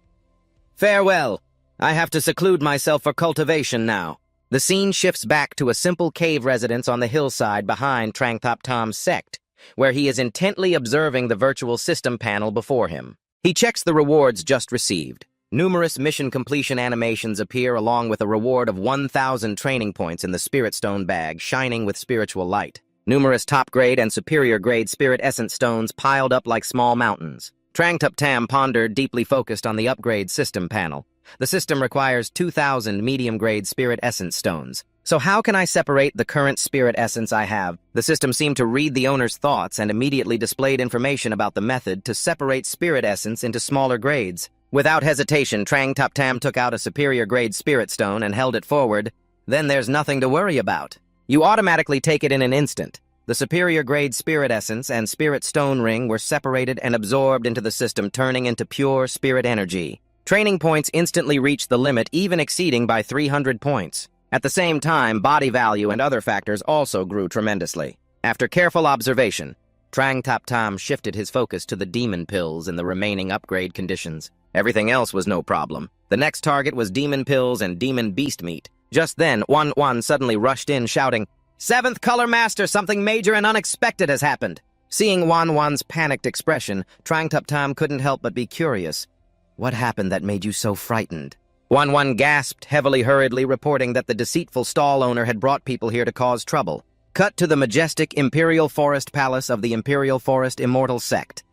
"Farewell. I have to seclude myself for cultivation now." The scene shifts back to a simple cave residence on the hillside behind Trangtup Tom's sect, where he is intently observing the virtual system panel before him. He checks the rewards just received. Numerous mission completion animations appear along with a reward of 1,000 training points in the Spirit Stone bag, shining with spiritual light. Numerous top-grade and superior-grade Spirit Essence stones piled up like small mountains. Trangtup Tam pondered, deeply focused on the upgrade system panel. The system requires 2,000 medium-grade Spirit Essence stones. So how can I separate the current Spirit Essence I have? The system seemed to read the owner's thoughts and immediately displayed information about the method to separate Spirit Essence into smaller grades. Without hesitation, Trangtup Tam took out a superior-grade Spirit Stone and held it forward. Then there's nothing to worry about. You automatically take it in an instant. The superior-grade Spirit Essence and Spirit Stone Ring were separated and absorbed into the system, turning into pure Spirit Energy. Training points instantly reached the limit, even exceeding by 300 points. At the same time, body value and other factors also grew tremendously. After careful observation, Trangtup Tam shifted his focus to the demon pills and the remaining upgrade conditions. Everything else was no problem. The next target was demon pills and demon beast meat. Just then, Wan suddenly rushed in, shouting, "Seventh Color Master, something major and unexpected has happened." Seeing Wan's panicked expression, Trangtup Tam couldn't help but be curious. "What happened that made you so frightened?" Wan gasped hurriedly, reporting that the deceitful stall owner had brought people here to cause trouble. Cut to the majestic Imperial Forest Palace of the Imperial Forest Immortal Sect.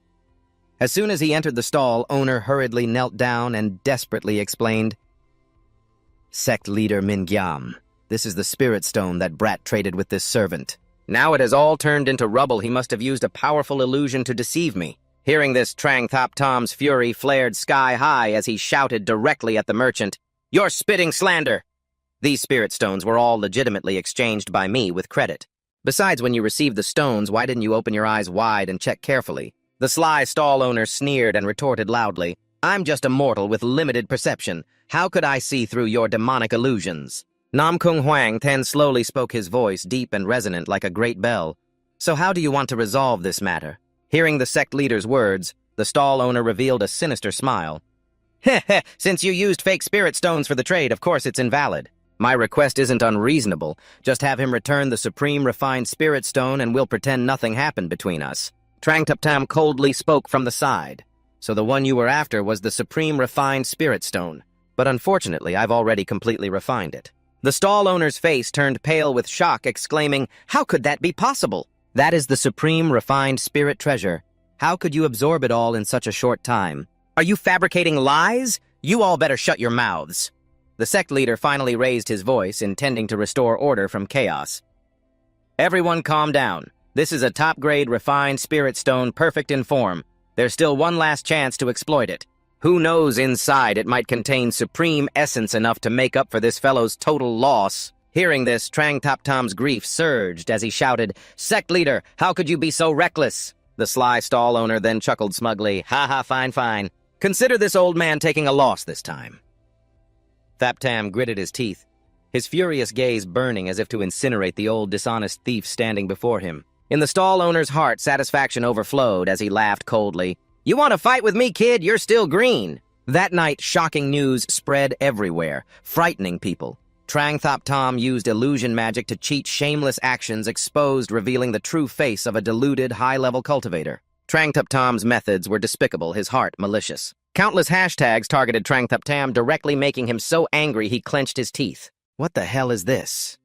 As soon as he entered the stall, owner hurriedly knelt down and desperately explained, "Sect leader Mingyam, this is the spirit stone that Brat traded with this servant. Now it has all turned into rubble. He must have used a powerful illusion to deceive me." Hearing this, Trangtup Tom's fury flared sky-high as he shouted directly at the merchant, "You're spitting slander!" These spirit stones were all legitimately exchanged by me with credit. Besides, when you received the stones, why didn't you open your eyes wide and check carefully? The sly stall owner sneered and retorted loudly, "I'm just a mortal with limited perception. How could I see through your demonic illusions?" Nam Kung Huang then slowly spoke, his voice deep and resonant like a great bell. "So how do you want to resolve this matter?" Hearing the sect leader's words, the stall owner revealed a sinister smile. "Heh, since you used fake spirit stones for the trade, of course it's invalid. My request isn't unreasonable. Just have him return the Supreme Refined Spirit Stone and we'll pretend nothing happened between us. Trang Tuptam coldly spoke from the side. So the one you were after was the Supreme Refined Spirit Stone. But unfortunately, I've already completely refined it. The stall owner's face turned pale with shock, exclaiming, "How could that be possible? That is the Supreme Refined Spirit Treasure. How could you absorb it all in such a short time? Are you fabricating lies? You all better shut your mouths." The sect leader finally raised his voice, intending to restore order from chaos. "Everyone calm down. This is a top-grade refined spirit stone perfect in form. There's still one last chance to exploit it. Who knows, inside it might contain supreme essence enough to make up for this fellow's total loss." Hearing this, Trang Tuptam's grief surged as he shouted, "Sect leader, how could you be so reckless?" The sly stall owner then chuckled smugly, "Ha ha, fine, fine. Consider this old man taking a loss this time." Thaptam gritted his teeth, his furious gaze burning as if to incinerate the old dishonest thief standing before him. In the stall owner's heart, satisfaction overflowed as he laughed coldly. "You want to fight with me, kid? You're still green." That night, shocking news spread everywhere, frightening people. Trang Thaptam used illusion magic to cheat shameless actions exposed, revealing the true face of a deluded, high-level cultivator. Trang Thaptam's methods were despicable, his heart malicious. Countless hashtags targeted Trang Thaptam, directly making him so angry he clenched his teeth. What the hell is this?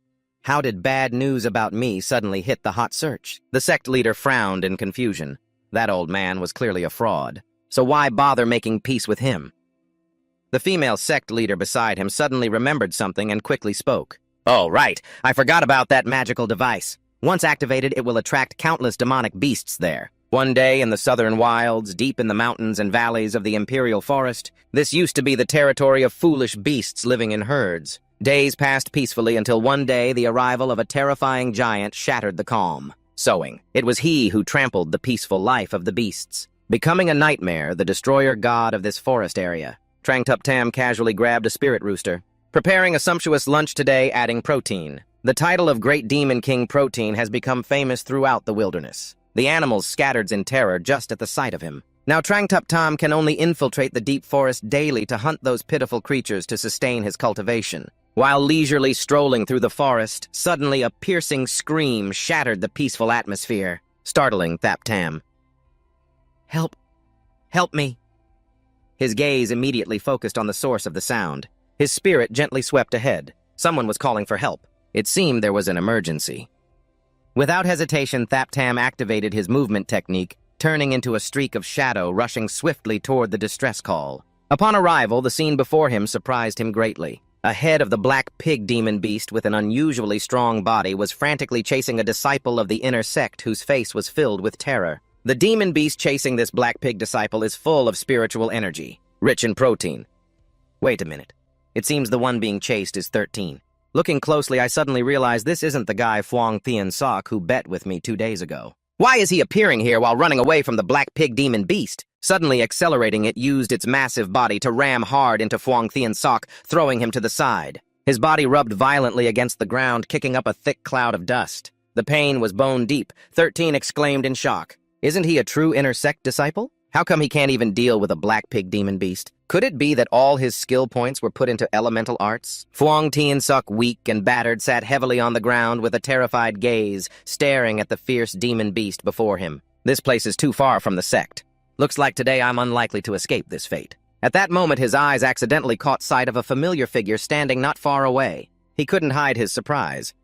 How did bad news about me suddenly hit the hot search? The sect leader frowned in confusion. That old man was clearly a fraud. So why bother making peace with him? The female sect leader beside him suddenly remembered something and quickly spoke. "Oh, right. I forgot about that magical device. Once activated, it will attract countless demonic beasts there. One day in the southern wilds, deep in the mountains and valleys of the Imperial Forest, this used to be the territory of foolish beasts living in herds. Days passed peacefully until one day the arrival of a terrifying giant shattered the calm. Sowing. It was he who trampled the peaceful life of the beasts, becoming a nightmare, the destroyer god of this forest area." Trang Tuptam casually grabbed a spirit rooster. "Preparing a sumptuous lunch today, adding protein. The title of Great Demon King Protein has become famous throughout the wilderness. The animals scattered in terror just at the sight of him. Now Trang Tuptam can only infiltrate the deep forest daily to hunt those pitiful creatures to sustain his cultivation. While leisurely strolling through the forest, suddenly a piercing scream shattered the peaceful atmosphere, startling Thaptam. "Help! Help me!" His gaze immediately focused on the source of the sound. His spirit gently swept ahead. Someone was calling for help. It seemed there was an emergency. Without hesitation, Thaptam activated his movement technique, turning into a streak of shadow rushing swiftly toward the distress call. Upon arrival, the scene before him surprised him greatly. A head of the black pig demon beast with an unusually strong body was frantically chasing a disciple of the inner sect whose face was filled with terror. The demon beast chasing this black pig disciple is full of spiritual energy, rich in protein. Wait a minute. It seems the one being chased is 13. Looking closely, I suddenly realize this isn't the guy Phuong Thien Sok who bet with me 2 days ago. Why is he appearing here while running away from the black pig demon beast? Suddenly accelerating, it used its massive body to ram hard into Phuong Thien Sok, throwing him to the side. His body rubbed violently against the ground, kicking up a thick cloud of dust. The pain was bone deep. 13 exclaimed in shock. Isn't he a true inner sect disciple? How come he can't even deal with a black pig demon beast? Could it be that all his skill points were put into elemental arts? Phuong Thien Sok, weak and battered, sat heavily on the ground with a terrified gaze, staring at the fierce demon beast before him. This place is too far from the sect. Looks like today I'm unlikely to escape this fate. At that moment, his eyes accidentally caught sight of a familiar figure standing not far away. He couldn't hide his surprise.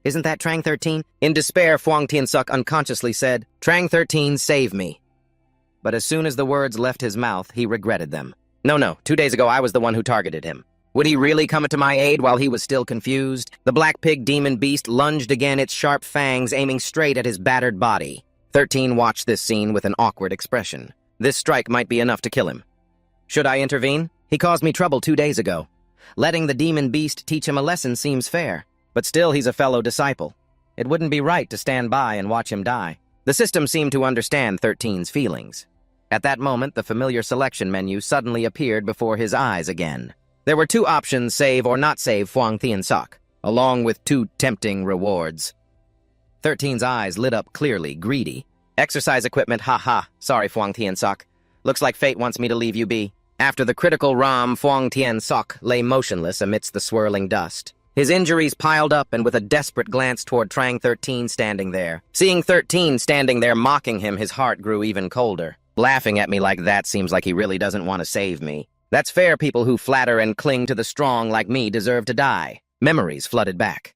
Isn't that Trang 13? In despair, Phuong Thien Sok unconsciously said, "Trang 13, save me." But as soon as the words left his mouth, he regretted them. No, 2 days ago I was the one who targeted him. Would he really come to my aid while he was still confused? The black pig demon beast lunged again, its sharp fangs aiming straight at his battered body. 13 watched this scene with an awkward expression. This strike might be enough to kill him. Should I intervene? He caused me trouble 2 days ago. Letting the demon beast teach him a lesson seems fair, but still he's a fellow disciple. It wouldn't be right to stand by and watch him die. The system seemed to understand 13's feelings. At that moment, the familiar selection menu suddenly appeared before his eyes again. There were 2 options, save or not save Phuong Thien Sok, along with 2 tempting rewards. 13's eyes lit up clearly, greedy. Exercise equipment, haha. Sorry, Phuong Thien Sok. Looks like fate wants me to leave you be. After the critical ROM, Phuong Thien Sok lay motionless amidst the swirling dust. His injuries piled up, and with a desperate glance toward Trang 13 standing there. Seeing 13 standing there mocking him, his heart grew even colder. Laughing at me like that seems like he really doesn't want to save me. That's fair. People who flatter and cling to the strong like me deserve to die. Memories flooded back.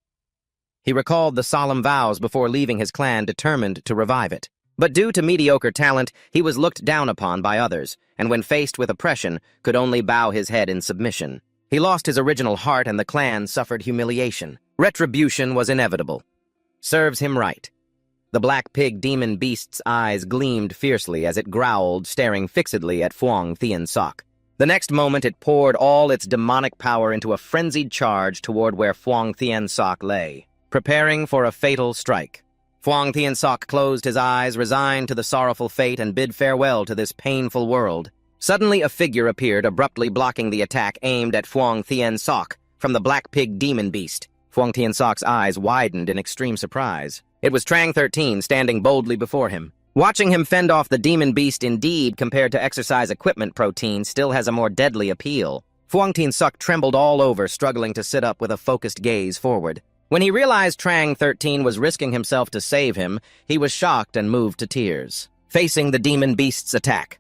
He recalled the solemn vows before leaving his clan, determined to revive it. But due to mediocre talent, he was looked down upon by others, and when faced with oppression, could only bow his head in submission. He lost his original heart, and the clan suffered humiliation. Retribution was inevitable. Serves him right. The black pig demon beast's eyes gleamed fiercely as it growled, staring fixedly at Phuong Thien Sok. The next moment, it poured all its demonic power into a frenzied charge toward where Phuong Thien Sok lay, preparing for a fatal strike. Phuong Thien Sok closed his eyes, resigned to the sorrowful fate, and bid farewell to this painful world. Suddenly, a figure appeared, abruptly blocking the attack aimed at Phuong Thien Sok from the black pig demon beast. Phuong Thien Sok's eyes widened in extreme surprise. It was Trang 13 standing boldly before him. Watching him fend off the demon beast, indeed, compared to exercise equipment protein, still has a more deadly appeal. Phuong Thien Sok trembled all over, struggling to sit up with a focused gaze forward. When he realized Trang 13 was risking himself to save him, he was shocked and moved to tears. Facing the demon beast's attack,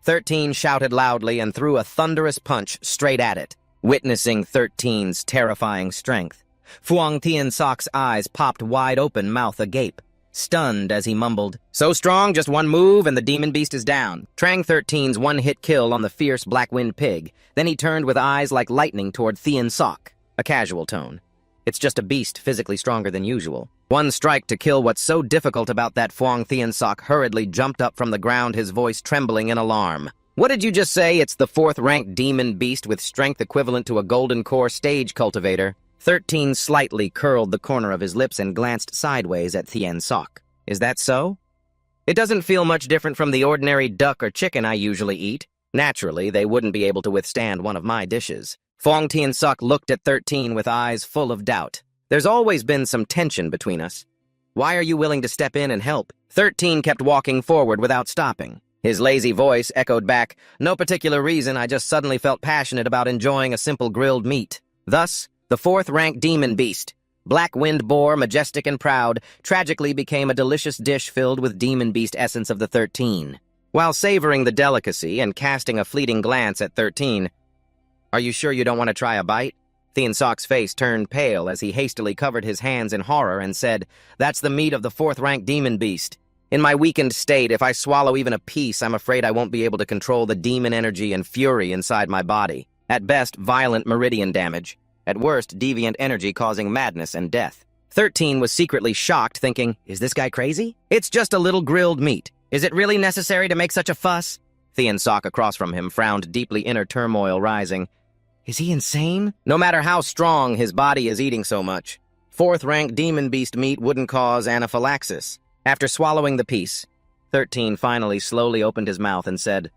13 shouted loudly and threw a thunderous punch straight at it. Witnessing 13's terrifying strength, Phuong Thien Sok's eyes popped wide open, mouth agape, stunned as he mumbled, "So strong, just one move and the demon beast is down." Trang 13's one-hit kill on the fierce black-wind pig. Then he turned with eyes like lightning toward Thien Sok, a casual tone. "It's just a beast physically stronger than usual." One strike to kill. What's so difficult about that? Phuong Thien Sok hurriedly jumped up from the ground, his voice trembling in alarm. "What did you just say? It's the 4th-ranked demon beast with strength equivalent to a golden core stage cultivator." 13 slightly curled the corner of his lips and glanced sideways at Thien Sok. "Is that so? It doesn't feel much different from the ordinary duck or chicken I usually eat. Naturally, they wouldn't be able to withstand one of my dishes." Phuong Thien Sok looked at 13 with eyes full of doubt. "There's always been some tension between us. Why are you willing to step in and help?" 13 kept walking forward without stopping. His lazy voice echoed back, "No particular reason, I just suddenly felt passionate about enjoying a simple grilled meat." Thus, the 4th-ranked demon beast, black wind boar, majestic and proud, tragically became a delicious dish filled with demon beast essence of the 13. While savoring the delicacy and casting a fleeting glance at 13, "Are you sure you don't want to try a bite?" Thien Sok's face turned pale as he hastily covered his hands in horror and said, "That's the meat of the 4th-ranked demon beast. In my weakened state, if I swallow even a piece, I'm afraid I won't be able to control the demon energy and fury inside my body. At best, violent meridian damage. At worst, deviant energy causing madness and death." 13 was secretly shocked, thinking, "Is this guy crazy? It's just a little grilled meat. Is it really necessary to make such a fuss?" Thien Sok across from him frowned deeply, inner turmoil rising. Is he insane? No matter how strong his body is eating so much, 4th-ranked demon beast meat wouldn't cause anaphylaxis. After swallowing the piece, 13 finally slowly opened his mouth and said,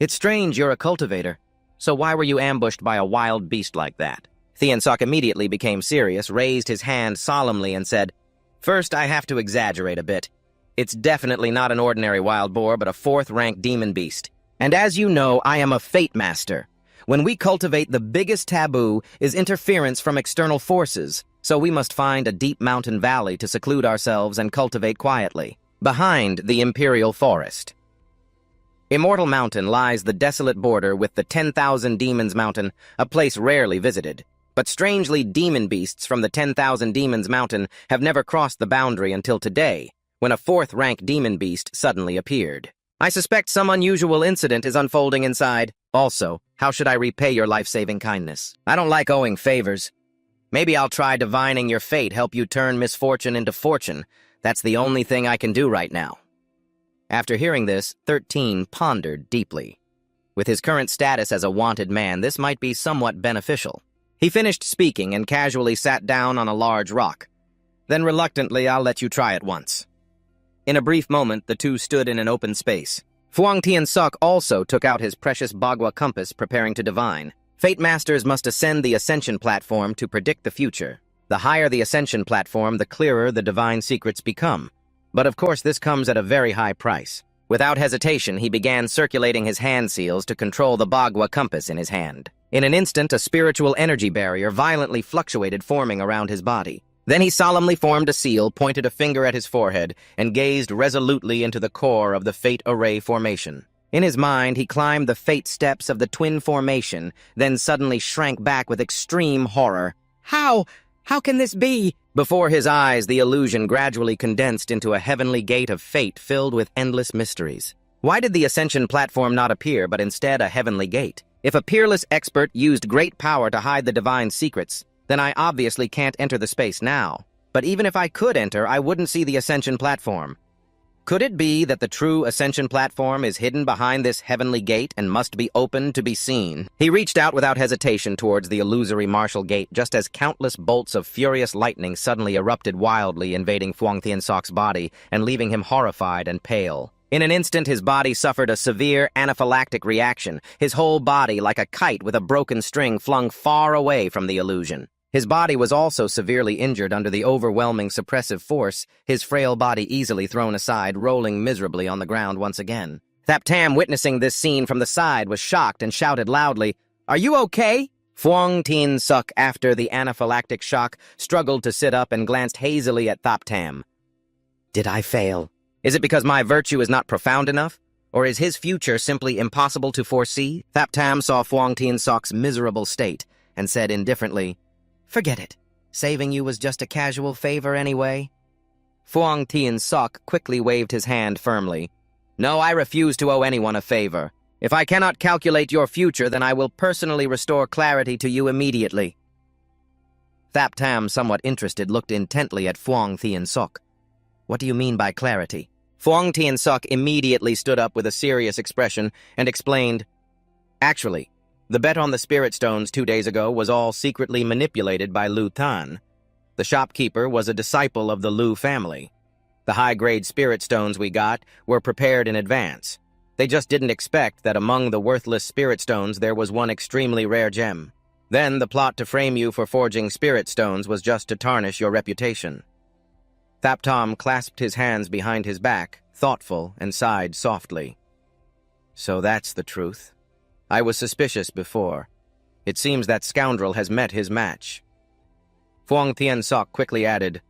"It's strange you're a cultivator. So why were you ambushed by a wild beast like that?" Thien Sok immediately became serious, raised his hand solemnly and said, "First, I have to exaggerate a bit. It's definitely not an ordinary wild boar, but a 4th-ranked demon beast. And as you know, I am a fate master. When we cultivate, the biggest taboo is interference from external forces, so we must find a deep mountain valley to seclude ourselves and cultivate quietly, behind the imperial forest. Immortal Mountain lies the desolate border with the 10,000 Demons Mountain, a place rarely visited. But strangely, demon beasts from the 10,000 Demons Mountain have never crossed the boundary until today, when a 4th-ranked demon beast suddenly appeared. I suspect some unusual incident is unfolding inside. Also, how should I repay your life-saving kindness? I don't like owing favors. Maybe I'll try divining your fate, help you turn misfortune into fortune. That's the only thing I can do right now." After hearing this, 13 pondered deeply. With his current status as a wanted man, this might be somewhat beneficial. He finished speaking and casually sat down on a large rock. "Then reluctantly, I'll let you try it once." In a brief moment, the two stood in an open space. Phuong Thien Sok also took out his precious Bagua compass, preparing to divine. Fate Masters must ascend the Ascension platform to predict the future. The higher the Ascension platform, the clearer the divine secrets become. But of course, this comes at a very high price. Without hesitation, he began circulating his hand seals to control the Bagua compass in his hand. In an instant, a spiritual energy barrier violently fluctuated, forming around his body. Then he solemnly formed a seal, pointed a finger at his forehead, and gazed resolutely into the core of the Fate Array formation. In his mind, he climbed the fate steps of the twin formation, then suddenly shrank back with extreme horror. How can this be? Before his eyes, the illusion gradually condensed into a heavenly gate of fate filled with endless mysteries. Why did the ascension platform not appear, but instead a heavenly gate? If a peerless expert used great power to hide the divine secrets, then I obviously can't enter the space now. But even if I could enter, I wouldn't see the ascension platform. Could it be that the true ascension platform is hidden behind this heavenly gate and must be opened to be seen? He reached out without hesitation towards the illusory martial gate just as countless bolts of furious lightning suddenly erupted wildly, invading Phuong Thien Soc's body and leaving him horrified and pale. In an instant, his body suffered a severe anaphylactic reaction, his whole body like a kite with a broken string flung far away from the illusion. His body was also severely injured under the overwhelming suppressive force, his frail body easily thrown aside, rolling miserably on the ground once again. Thap Tam, witnessing this scene from the side, was shocked and shouted loudly, "Are you okay?" Phuong Thien Soc, after the anaphylactic shock, struggled to sit up and glanced hazily at Thap Tam. Did I fail? Is it because my virtue is not profound enough? Or is his future simply impossible to foresee? Thap Tam saw Phuong Thien Soc's miserable state and said indifferently, "Forget it. Saving you was just a casual favor anyway." Phuong Thien Soc quickly waved his hand firmly. "No, I refuse to owe anyone a favor. If I cannot calculate your future, then I will personally restore clarity to you immediately." Thap Tam, somewhat interested, looked intently at Phuong Thien Soc. "What do you mean by clarity?" Phuong Thien Soc immediately stood up with a serious expression and explained, "Actually, the bet on the spirit stones 2 days ago was all secretly manipulated by Lu Tan. The shopkeeper was a disciple of the Lu family. The high-grade spirit stones we got were prepared in advance. They just didn't expect that among the worthless spirit stones there was one extremely rare gem. Then the plot to frame you for forging spirit stones was just to tarnish your reputation." Thap Tam clasped his hands behind his back, thoughtful, and sighed softly. "So that's the truth. I was suspicious before. It seems that scoundrel has met his match." Phuong Thien Soc quickly added,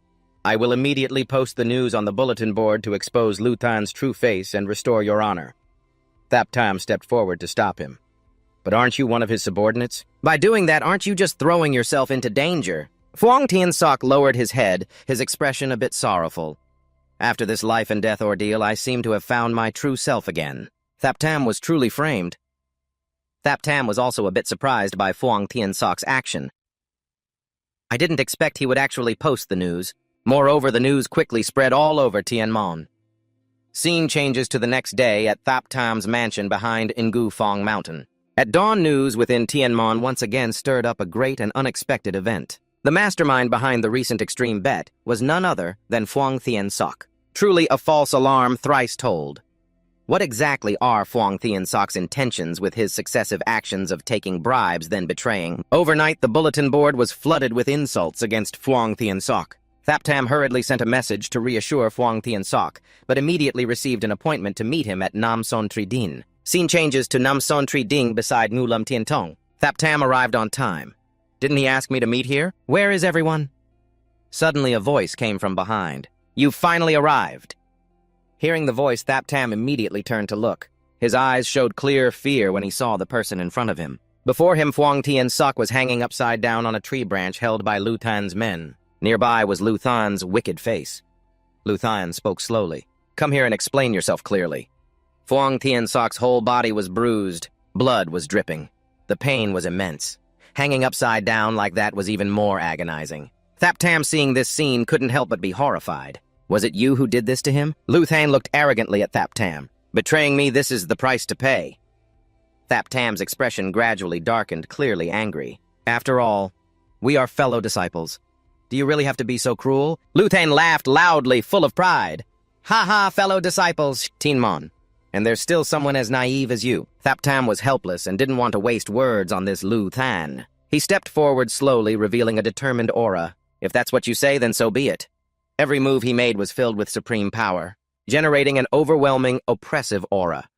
"I will immediately post the news on the bulletin board to expose Lu Tan's true face and restore your honor." Thap Tam stepped forward to stop him. "But aren't you one of his subordinates? By doing that, aren't you just throwing yourself into danger?" Phuong Thien Soc lowered his head, his expression a bit sorrowful. "After this life-and-death ordeal, I seem to have found my true self again." Thap Tam was truly framed. Thap Tam was also a bit surprised by Phuong Thien Soc's action. I didn't expect he would actually post the news. Moreover, the news quickly spread all over Tianmon. Scene changes to the next day at Thap Tam's mansion behind Ngu Phong Mountain. At dawn, news within Tianmon once again stirred up a great and unexpected event. The mastermind behind the recent extreme bet was none other than Phuong Thien Soc. Truly a false alarm thrice told. What exactly are Phuong Thien Soc's intentions with his successive actions of taking bribes then betraying? Overnight, the bulletin board was flooded with insults against Phuong Thien Soc. Thap Tam hurriedly sent a message to reassure Phuong Thien Soc, but immediately received an appointment to meet him at Nam Son Tri Din. Scene changes to Nam Son Tri Ding beside Ngulam Tien Tong. Thap Tam arrived on time. "Didn't he ask me to meet here? Where is everyone?" Suddenly a voice came from behind. "You've finally arrived." Hearing the voice, Thap Tam immediately turned to look. His eyes showed clear fear when he saw the person in front of him. Before him, Phuong Thien Soc was hanging upside down on a tree branch held by Lu Tan's men. Nearby was Lu Than's wicked face. Lu Than spoke slowly. "Come here and explain yourself clearly." Phuong Thien Soc's whole body was bruised. Blood was dripping. The pain was immense. Hanging upside down like that was even more agonizing. Thap Tam, seeing this scene, couldn't help but be horrified. "Was it you who did this to him?" Lu Than looked arrogantly at Thap Tam. "Betraying me, this is the price to pay." Thap Tam's expression gradually darkened, clearly angry. "After all, we are fellow disciples. Do you really have to be so cruel?" Lu Than laughed loudly, full of pride. "Ha ha, fellow disciples, Tianmon. And there's still someone as naive as you." Thap Tam was helpless and didn't want to waste words on this Lu Than. He stepped forward slowly, revealing a determined aura. "If that's what you say, then so be it." Every move he made was filled with supreme power, generating an overwhelming, oppressive aura.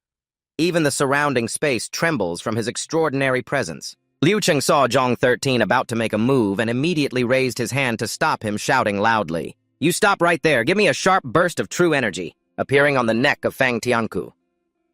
Even the surrounding space trembles from his extraordinary presence. Liu Cheng saw Zhang 13 about to make a move and immediately raised his hand to stop him, shouting loudly, "You stop right there. Give me a sharp burst of true energy," appearing on the neck of Fang Tianku.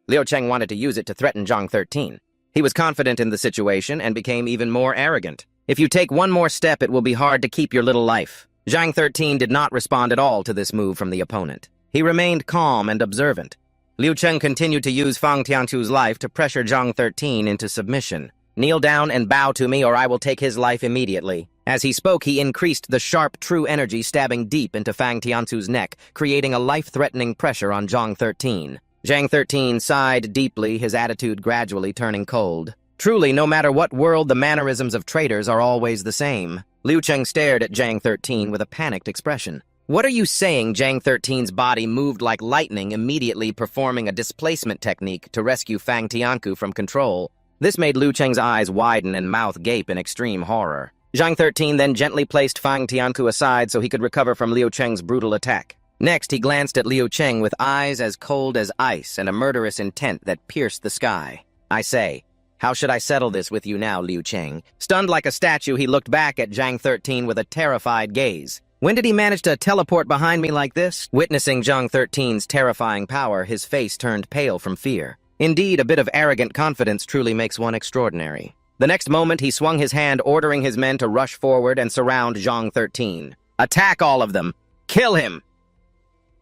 Liu Cheng wanted to use it to threaten Zhang 13. He was confident in the situation and became even more arrogant. "If you take one more step, it will be hard to keep your little life." Zhang 13 did not respond at all to this move from the opponent. He remained calm and observant. Liu Cheng continued to use Fang Tianchu's life to pressure Zhang 13 into submission. "Kneel down and bow to me, or I will take his life immediately." As he spoke, he increased the sharp, true energy, stabbing deep into Fang Tianchu's neck, creating a life-threatening pressure on Zhang 13. Zhang 13 sighed deeply, his attitude gradually turning cold. Truly, no matter what world, the mannerisms of traitors are always the same. Liu Cheng stared at Zhang 13 with a panicked expression. "What are you saying?" Zhang 13's body moved like lightning, immediately performing a displacement technique to rescue Fang Tianchu from control. This made Liu Cheng's eyes widen and mouth gape in extreme horror. Zhang 13 then gently placed Fang Tianchu aside so he could recover from Liu Cheng's brutal attack. Next, he glanced at Liu Cheng with eyes as cold as ice and a murderous intent that pierced the sky. "I say, how should I settle this with you now, Liu Cheng?" Stunned like a statue, he looked back at Zhang 13 with a terrified gaze. "When did he manage to teleport behind me like this?" Witnessing Zhang 13's terrifying power, his face turned pale from fear. Indeed, a bit of arrogant confidence truly makes one extraordinary. The next moment, he swung his hand, ordering his men to rush forward and surround Zhang 13. "Attack all of them! Kill him!"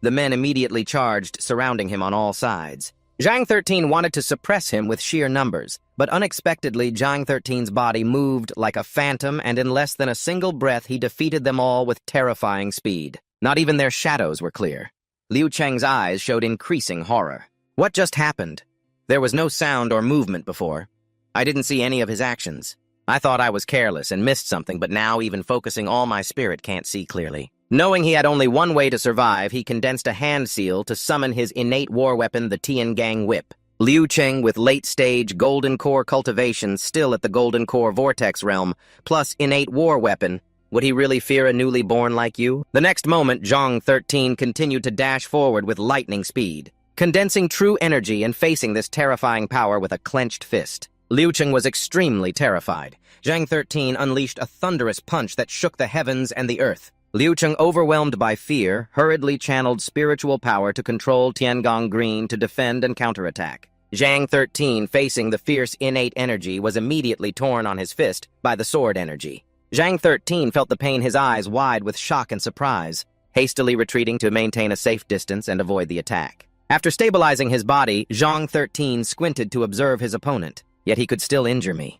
The men immediately charged, surrounding him on all sides. Zhang 13 wanted to suppress him with sheer numbers, but unexpectedly Zhang 13's body moved like a phantom, and in less than a single breath he defeated them all with terrifying speed. Not even their shadows were clear. Liu Cheng's eyes showed increasing horror. What just happened? There was no sound or movement before. I didn't see any of his actions. I thought I was careless and missed something, but now even focusing all my spirit can't see clearly. Knowing he had only one way to survive, he condensed a hand seal to summon his innate war weapon, the Tiangang Whip. Liu Cheng, with late-stage Golden Core cultivation still at the Golden Core Vortex realm, plus innate war weapon, would he really fear a newly born like you? The next moment, Zhang 13 continued to dash forward with lightning speed, condensing true energy and facing this terrifying power with a clenched fist. Liu Cheng was extremely terrified. Zhang 13 unleashed a thunderous punch that shook the heavens and the earth. Liu Cheng, overwhelmed by fear, hurriedly channeled spiritual power to control Tiangong Green to defend and counterattack. Zhang 13, facing the fierce innate energy, was immediately torn on his fist by the sword energy. Zhang 13 felt the pain, his eyes wide with shock and surprise, hastily retreating to maintain a safe distance and avoid the attack. After stabilizing his body, Zhang 13 squinted to observe his opponent, yet he could still injure me.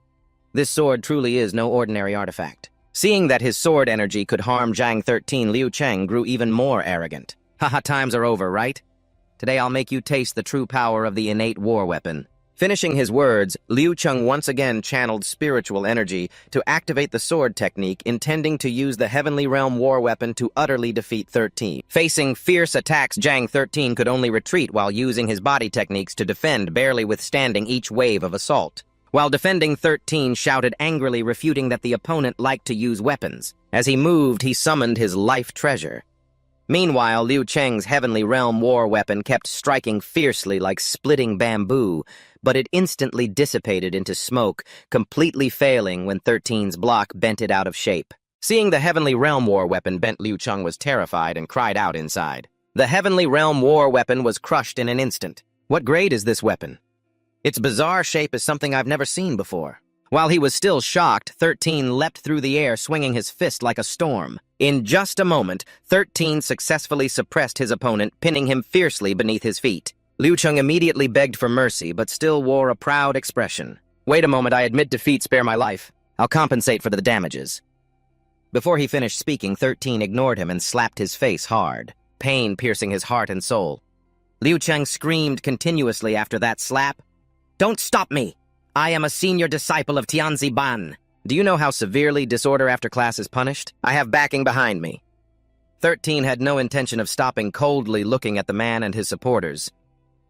This sword truly is no ordinary artifact. Seeing that his sword energy could harm Zhang 13, Liu Cheng grew even more arrogant. "Haha, times are over, right? Today I'll make you taste the true power of the innate war weapon." Finishing his words, Liu Cheng once again channeled spiritual energy to activate the sword technique, intending to use the Heavenly Realm war weapon to utterly defeat 13. Facing fierce attacks, Zhang 13 could only retreat while using his body techniques to defend, barely withstanding each wave of assault. While defending, 13 shouted angrily, refuting that the opponent liked to use weapons. As he moved, he summoned his life treasure. Meanwhile, Liu Cheng's Heavenly Realm war weapon kept striking fiercely like splitting bamboo, but it instantly dissipated into smoke, completely failing when 13's block bent it out of shape. Seeing the Heavenly Realm war weapon bent, Liu Cheng was terrified and cried out inside. The Heavenly Realm war weapon was crushed in an instant. What grade is this weapon? Its bizarre shape is something I've never seen before. While he was still shocked, 13 leapt through the air, swinging his fist like a storm. In just a moment, 13 successfully suppressed his opponent, pinning him fiercely beneath his feet. Liu Cheng immediately begged for mercy, but still wore a proud expression. "Wait a moment, I admit defeat, spare my life. I'll compensate for the damages." Before he finished speaking, 13 ignored him and slapped his face hard, pain piercing his heart and soul. Liu Cheng screamed continuously after that slap. "Don't stop me! I am a senior disciple of Tianzi Ban. Do you know how severely disorder after class is punished? I have backing behind me." 13 had no intention of stopping, coldly looking at the man and his supporters.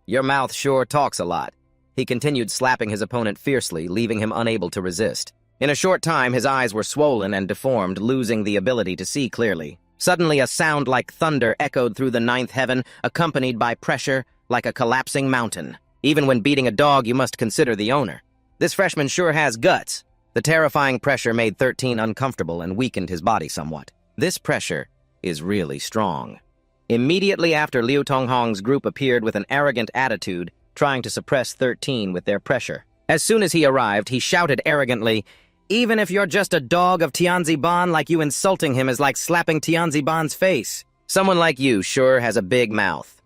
"Your mouth sure talks a lot." He continued slapping his opponent fiercely, leaving him unable to resist. In a short time, his eyes were swollen and deformed, losing the ability to see clearly. Suddenly, a sound like thunder echoed through the ninth heaven, accompanied by pressure like a collapsing mountain. Even when beating a dog, you must consider the owner. This freshman sure has guts. The terrifying pressure made 13 uncomfortable and weakened his body somewhat. This pressure is really strong. Immediately after, Liu Tonghong's group appeared with an arrogant attitude, trying to suppress 13 with their pressure. As soon as he arrived, he shouted arrogantly, "Even if you're just a dog of Tianziban, like you insulting him is like slapping Tianziban's face. Someone like you sure has a big mouth."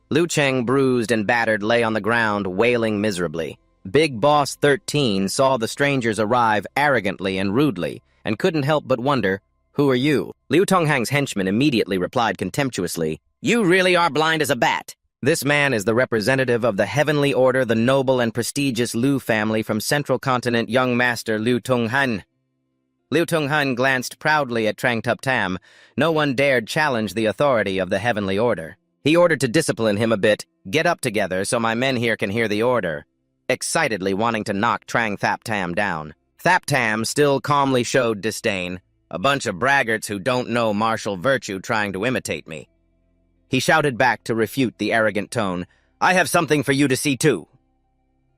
Liu Cheng, bruised and battered, lay on the ground, wailing miserably. Big Boss 13 saw the strangers arrive arrogantly and rudely, and couldn't help but wonder, "Who are you?" Liu Tonghang's henchman immediately replied contemptuously, "You really are blind as a bat. This man is the representative of the Heavenly Order, the noble and prestigious Liu family from Central Continent, young master Liu Tonghan." Liu Tonghan glanced proudly at Trang Tup Tam. No one dared challenge the authority of the Heavenly Order. He ordered to discipline him a bit. "Get up together so my men here can hear the order," excitedly wanting to knock Trang Thap Tam down. Thap Tam still calmly showed disdain. "A bunch of braggarts who don't know martial virtue trying to imitate me." He shouted back to refute the arrogant tone, "I have something for you to see too."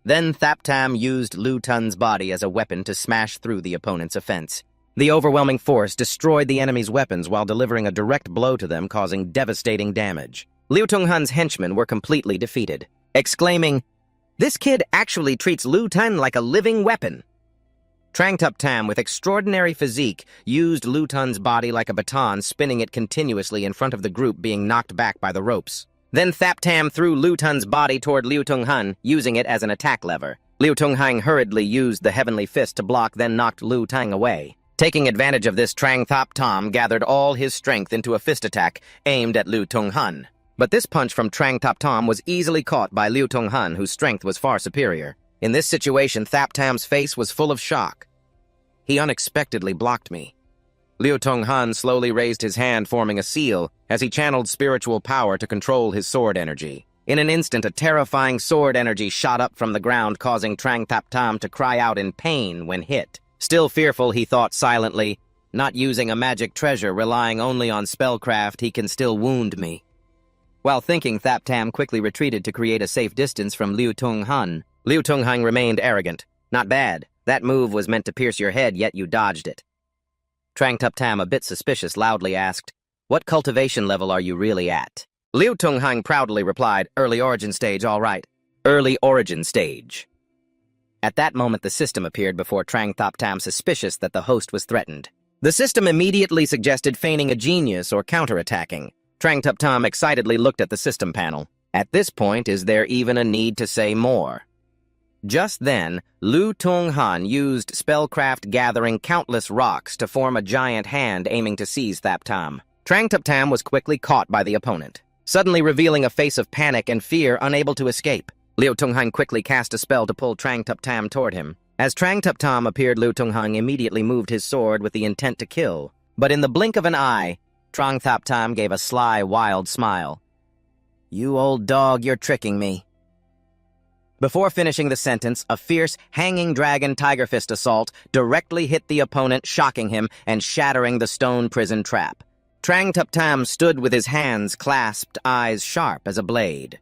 Then Thap Tam used Liu Tun's body as a weapon to smash through the opponent's offense. The overwhelming force destroyed the enemy's weapons while delivering a direct blow to them, causing devastating damage. Liu Tonghan's henchmen were completely defeated, exclaiming, "This kid actually treats Liu Tun like a living weapon." Trang Tup Tam, with extraordinary physique, used Liu Tun's body like a baton, spinning it continuously in front of the group being knocked back by the ropes. Then Thap Tam threw Liu Tun's body toward Liu Tonghan, using it as an attack lever. Liu Tonghang hurriedly used the heavenly fist to block, then knocked Liu Tang away. Taking advantage of this, Trang Thap Tam gathered all his strength into a fist attack aimed at Liu Tonghan. But this punch from Trang Thap Tam was easily caught by Liu Tonghan, whose strength was far superior. In this situation, Thap Tam's face was full of shock. He unexpectedly blocked me. Liu Tonghan slowly raised his hand, forming a seal, as he channeled spiritual power to control his sword energy. In an instant, a terrifying sword energy shot up from the ground, causing Trang Thap Tam to cry out in pain when hit. Still fearful, he thought silently, "Not using a magic treasure, relying only on spellcraft, he can still wound me." While thinking, Thap Tam quickly retreated to create a safe distance from Liu Tonghan. Liu Tonghan remained arrogant. "Not bad. That move was meant to pierce your head, yet you dodged it." Trang Tup Tam, a bit suspicious, loudly asked, "What cultivation level are you really at?" Liu Tonghang proudly replied, "Early origin stage, all right. Early origin stage." At that moment, the system appeared before Trang Thap Tam, suspicious that the host was threatened. The system immediately suggested feigning a genius or counterattacking. Trang Tup Tam excitedly looked at the system panel. At this point, is there even a need to say more? Just then, Liu Tonghan used spellcraft, gathering countless rocks to form a giant hand aiming to seize Thap Tam. Trang Tup Tam was quickly caught by the opponent, suddenly revealing a face of panic and fear, unable to escape. Liu Tonghan quickly cast a spell to pull Trang Tup Tam toward him. As Trang Tup Tam appeared, Liu Tonghan immediately moved his sword with the intent to kill. But in the blink of an eye, Trang Tup Tam gave a sly, wild smile. "You old dog, you're tricking me." Before finishing the sentence, a fierce, hanging dragon tiger fist assault directly hit the opponent, shocking him and shattering the stone prison trap. Trang Tup Tam stood with his hands clasped, eyes sharp as a blade.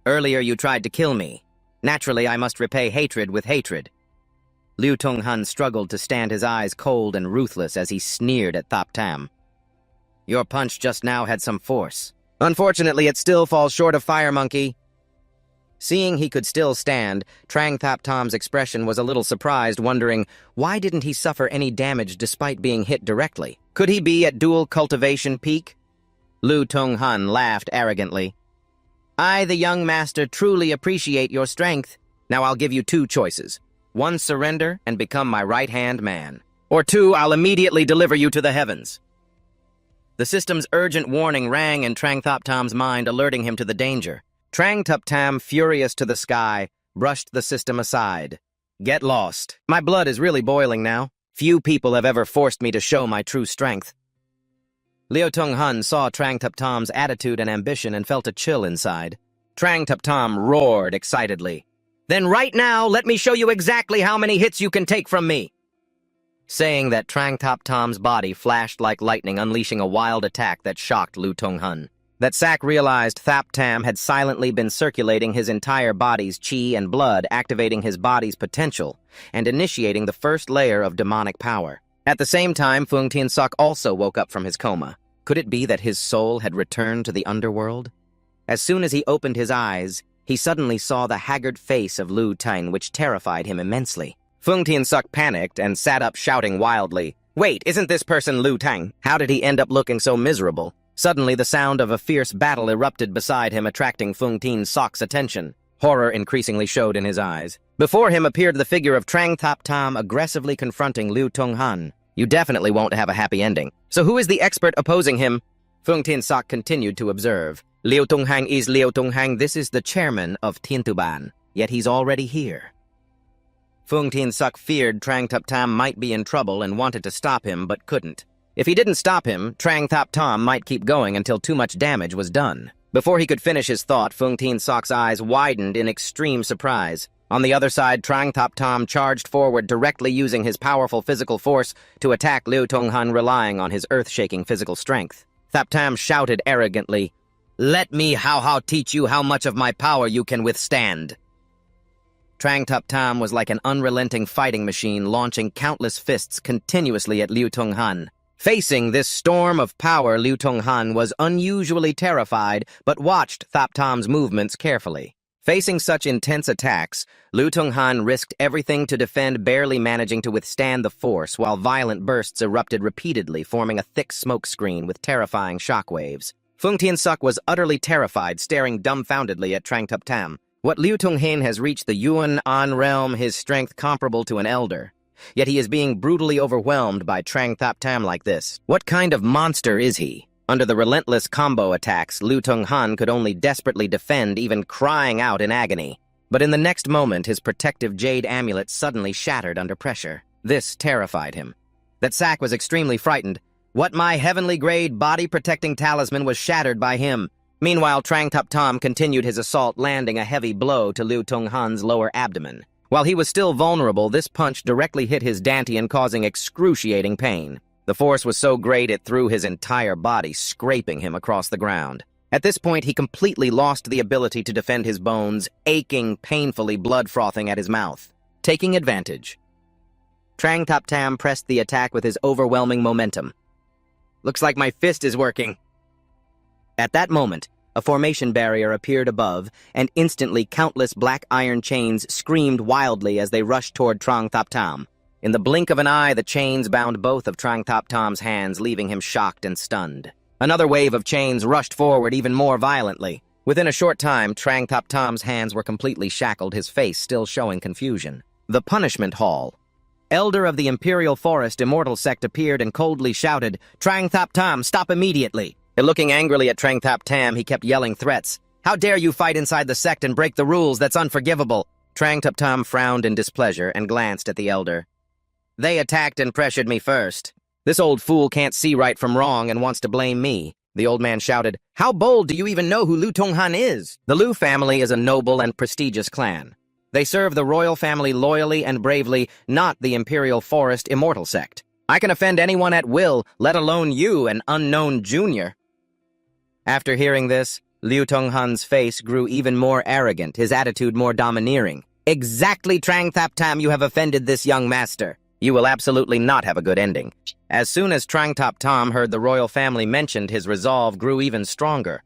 "Earlier you tried to kill me. Naturally, I must repay hatred with hatred." Liu Tonghan struggled to stand, his eyes cold and ruthless as he sneered at Thap Tam. "Your punch just now had some force. Unfortunately, it still falls short of Fire Monkey." Seeing he could still stand, Trang Thap Tam's expression was a little surprised, wondering why didn't he suffer any damage despite being hit directly? Could he be at dual cultivation peak? Liu Tonghan laughed arrogantly. "I, the young master, truly appreciate your strength. Now I'll give you two choices. One, surrender and become my right-hand man. Or two, I'll immediately deliver you to the heavens." The system's urgent warning rang in Trang Thap Tam's mind, alerting him to the danger. Trang Tup Tam, furious to the sky, brushed the system aside. "Get lost. My blood is really boiling now. Few people have ever forced me to show my true strength." Liu Tonghan saw Trang Tup Tam's attitude and ambition and felt a chill inside. Trang Tup Tam roared excitedly. "Then right now, let me show you exactly how many hits you can take from me." Saying that, Trang Tup Tam's body flashed like lightning, unleashing a wild attack that shocked Liu Tonghan. That Sak realized Thap Tam had silently been circulating his entire body's chi and blood, activating his body's potential, and initiating the first layer of demonic power. At the same time, Fung Tien Sok also woke up from his coma. Could it be that his soul had returned to the underworld? As soon as he opened his eyes, he suddenly saw the haggard face of Lu Tang, which terrified him immensely. Fung Tien Sok panicked and sat up shouting wildly, "Wait, isn't this person Lu Tang? How did he end up looking so miserable?" Suddenly, the sound of a fierce battle erupted beside him, attracting Fung Tien Sok's attention. Horror increasingly showed in his eyes. Before him appeared the figure of Trang Thap Tam aggressively confronting Liu Tung Han. "You definitely won't have a happy ending. So who is the expert opposing him?" Fung Tien Sok continued to observe. "Liu Tung Han is Liu Tung Han. This is the chairman of Tiantuban. Yet he's already here." Fung Tien Sok feared Trang Thap Tam might be in trouble and wanted to stop him, but couldn't. If he didn't stop him, Trang Thap Tam might keep going until too much damage was done. Before he could finish his thought, Fung Tien Sok's eyes widened in extreme surprise. On the other side, Trang Thap Tam charged forward, directly using his powerful physical force to attack Liu Tung Han, relying on his earth-shaking physical strength. Thap Tam shouted arrogantly, "Let me how teach you how much of my power you can withstand." Trang Thap Tam was like an unrelenting fighting machine, launching countless fists continuously at Liu Tung Han. Facing this storm of power, Liu Tung Han was unusually terrified, but watched Thap Tam's movements carefully. Facing such intense attacks, Liu Tung Han risked everything to defend, barely managing to withstand the force, while violent bursts erupted repeatedly, forming a thick smoke screen with terrifying shockwaves. Fung Tien Sok was utterly terrified, staring dumbfoundedly at Trang Thap Tam. What Liu Tung Han has reached the Yuan An realm, his strength comparable to an elder. Yet he is being brutally overwhelmed by Trang Thap Tam like this. What kind of monster is he? Under the relentless combo attacks, Liu Tung Han could only desperately defend, even crying out in agony. But in the next moment, his protective jade amulet suddenly shattered under pressure. This terrified him. That Sak was extremely frightened. What my heavenly-grade body-protecting talisman was shattered by him. Meanwhile, Trang Thap Tam continued his assault, landing a heavy blow to Liu Tung Han's lower abdomen. While he was still vulnerable, this punch directly hit his dantian, causing excruciating pain. The force was so great it threw his entire body, scraping him across the ground. At this point, he completely lost the ability to defend his bones, aching painfully, blood frothing at his mouth. Taking advantage, Trang Thap Tam pressed the attack with his overwhelming momentum. "Looks like my fist is working." At that moment, a formation barrier appeared above, and instantly countless black iron chains screamed wildly as they rushed toward Trang Thap Tam. In the blink of an eye, the chains bound both of Trang Thap Tam's hands, leaving him shocked and stunned. Another wave of chains rushed forward even more violently. Within a short time, Trang Thap Tam's hands were completely shackled, his face still showing confusion. The Punishment Hall. Elder of the Imperial Forest Immortal Sect appeared and coldly shouted, "Trang Thap Tam, stop immediately!" And looking angrily at Trang Thap Tam, he kept yelling threats. "How dare you fight inside the sect and break the rules? That's unforgivable!" Trang Thap Tam frowned in displeasure and glanced at the elder. "They attacked and pressured me first. This old fool can't see right from wrong and wants to blame me." The old man shouted, "How bold do you even know who Liu Tung Han is?" The Liu family is a noble and prestigious clan. They serve the royal family loyally and bravely, not the Imperial Forest Immortal Sect. I can offend anyone at will, let alone you, an unknown junior. After hearing this, Liu Tung Han's face grew even more arrogant, his attitude more domineering. "Exactly, Trang Thap Tam, you have offended this young master. You will absolutely not have a good ending." As soon as Trang Thap Tam heard the royal family mentioned, his resolve grew even stronger.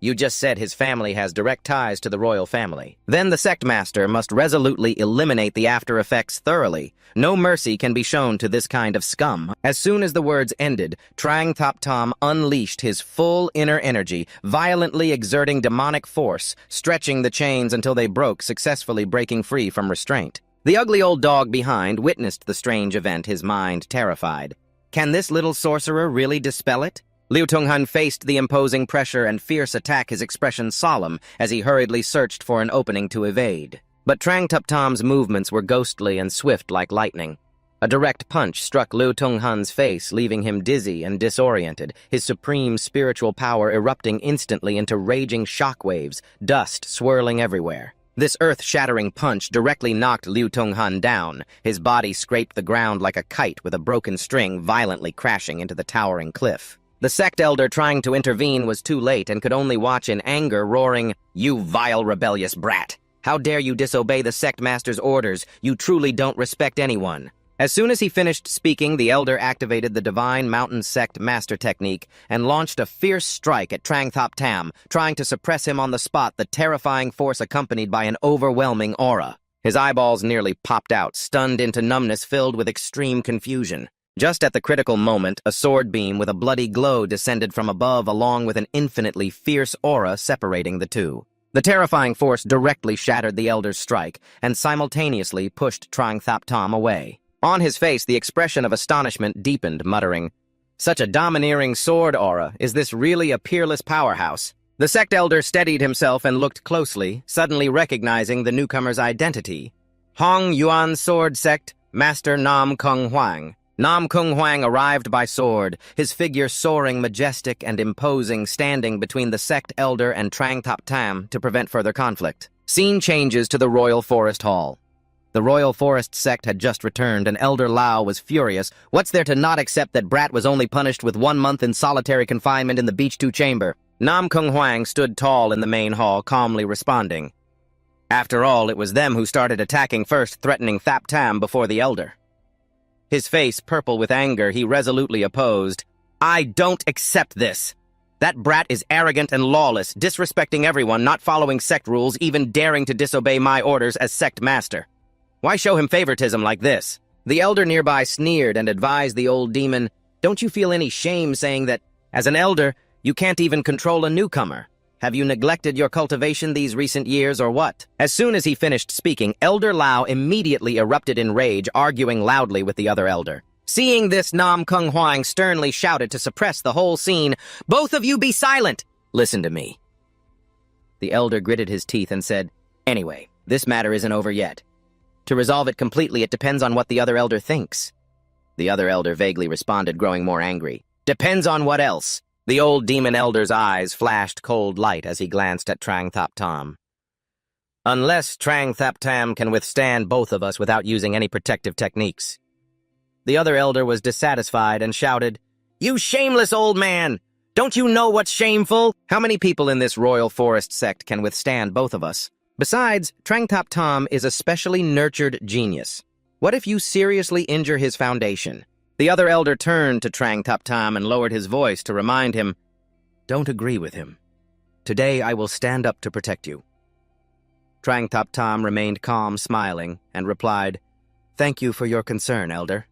"You just said his family has direct ties to the royal family. Then the sect master must resolutely eliminate the after effects thoroughly. No mercy can be shown to this kind of scum." As soon as the words ended, Trang Thap Tam unleashed his full inner energy, violently exerting demonic force, stretching the chains until they broke, successfully breaking free from restraint. The ugly old dog behind witnessed the strange event, his mind terrified. Can this little sorcerer really dispel it? Liu Tung Han faced the imposing pressure and fierce attack, his expression solemn, as he hurriedly searched for an opening to evade. But Trang Thap Tam's movements were ghostly and swift like lightning. A direct punch struck Liu Tung Han's face, leaving him dizzy and disoriented, his supreme spiritual power erupting instantly into raging shockwaves, dust swirling everywhere. This earth-shattering punch directly knocked Liu Tung Han down. His body scraped the ground like a kite with a broken string, violently crashing into the towering cliff. The sect elder trying to intervene was too late and could only watch in anger, roaring, "You vile rebellious brat! How dare you disobey the sect master's orders? You truly don't respect anyone." As soon as he finished speaking, the elder activated the Divine Mountain Sect Master Technique and launched a fierce strike at Trang Thop Tam, trying to suppress him on the spot, the terrifying force accompanied by an overwhelming aura. His eyeballs nearly popped out, stunned into numbness filled with extreme confusion. Just at the critical moment, a sword beam with a bloody glow descended from above along with an infinitely fierce aura separating the two. The terrifying force directly shattered the elder's strike and simultaneously pushed Trang Thop Tam away. On his face, the expression of astonishment deepened, muttering, "Such a domineering sword aura. Is this really a peerless powerhouse?" The sect elder steadied himself and looked closely, suddenly recognizing the newcomer's identity. Hong Yuan Sword Sect, Master Nam Kung Huang. Nam Kung Huang arrived by sword, his figure soaring, majestic and imposing, standing between the sect elder and Trang Thop Tam to prevent further conflict. Scene changes to the Royal Forest Hall. The Royal Forest sect had just returned, and Elder Lao was furious. What's there to not accept that Brat was only punished with 1 month in solitary confinement in the Beach 2 chamber? Nam Kung Huang stood tall in the main hall, calmly responding. After all, it was them who started attacking first, threatening Thap Tam before the Elder. His face purple with anger, he resolutely opposed. "I don't accept this. That brat is arrogant and lawless, disrespecting everyone, not following sect rules, even daring to disobey my orders as sect master. Why show him favoritism like this?" The elder nearby sneered and advised the old demon, "Don't you feel any shame saying that, as an elder, you can't even control a newcomer? Have you neglected your cultivation these recent years or what?" As soon as he finished speaking, Elder Lao immediately erupted in rage, arguing loudly with the other elder. Seeing this, Nam Kung Huang sternly shouted to suppress the whole scene, "Both of you be silent! Listen to me." The elder gritted his teeth and said, "Anyway, this matter isn't over yet. To resolve it completely, it depends on what the other elder thinks." The other elder vaguely responded, growing more angry. "Depends on what else?" The old demon elder's eyes flashed cold light as he glanced at Trang Thop Tam. "Unless Trang Thop Tam can withstand both of us without using any protective techniques." The other elder was dissatisfied and shouted, "You shameless old man! Don't you know what's shameful? How many people in this Royal Forest sect can withstand both of us? Besides, Trang Thop Tam is a specially nurtured genius. What if you seriously injure his foundation?" The other elder turned to Trang Thop Tam and lowered his voice to remind him, "Don't agree with him. Today I will stand up to protect you." Trang Thop Tam remained calm, smiling, and replied, "Thank you for your concern, elder."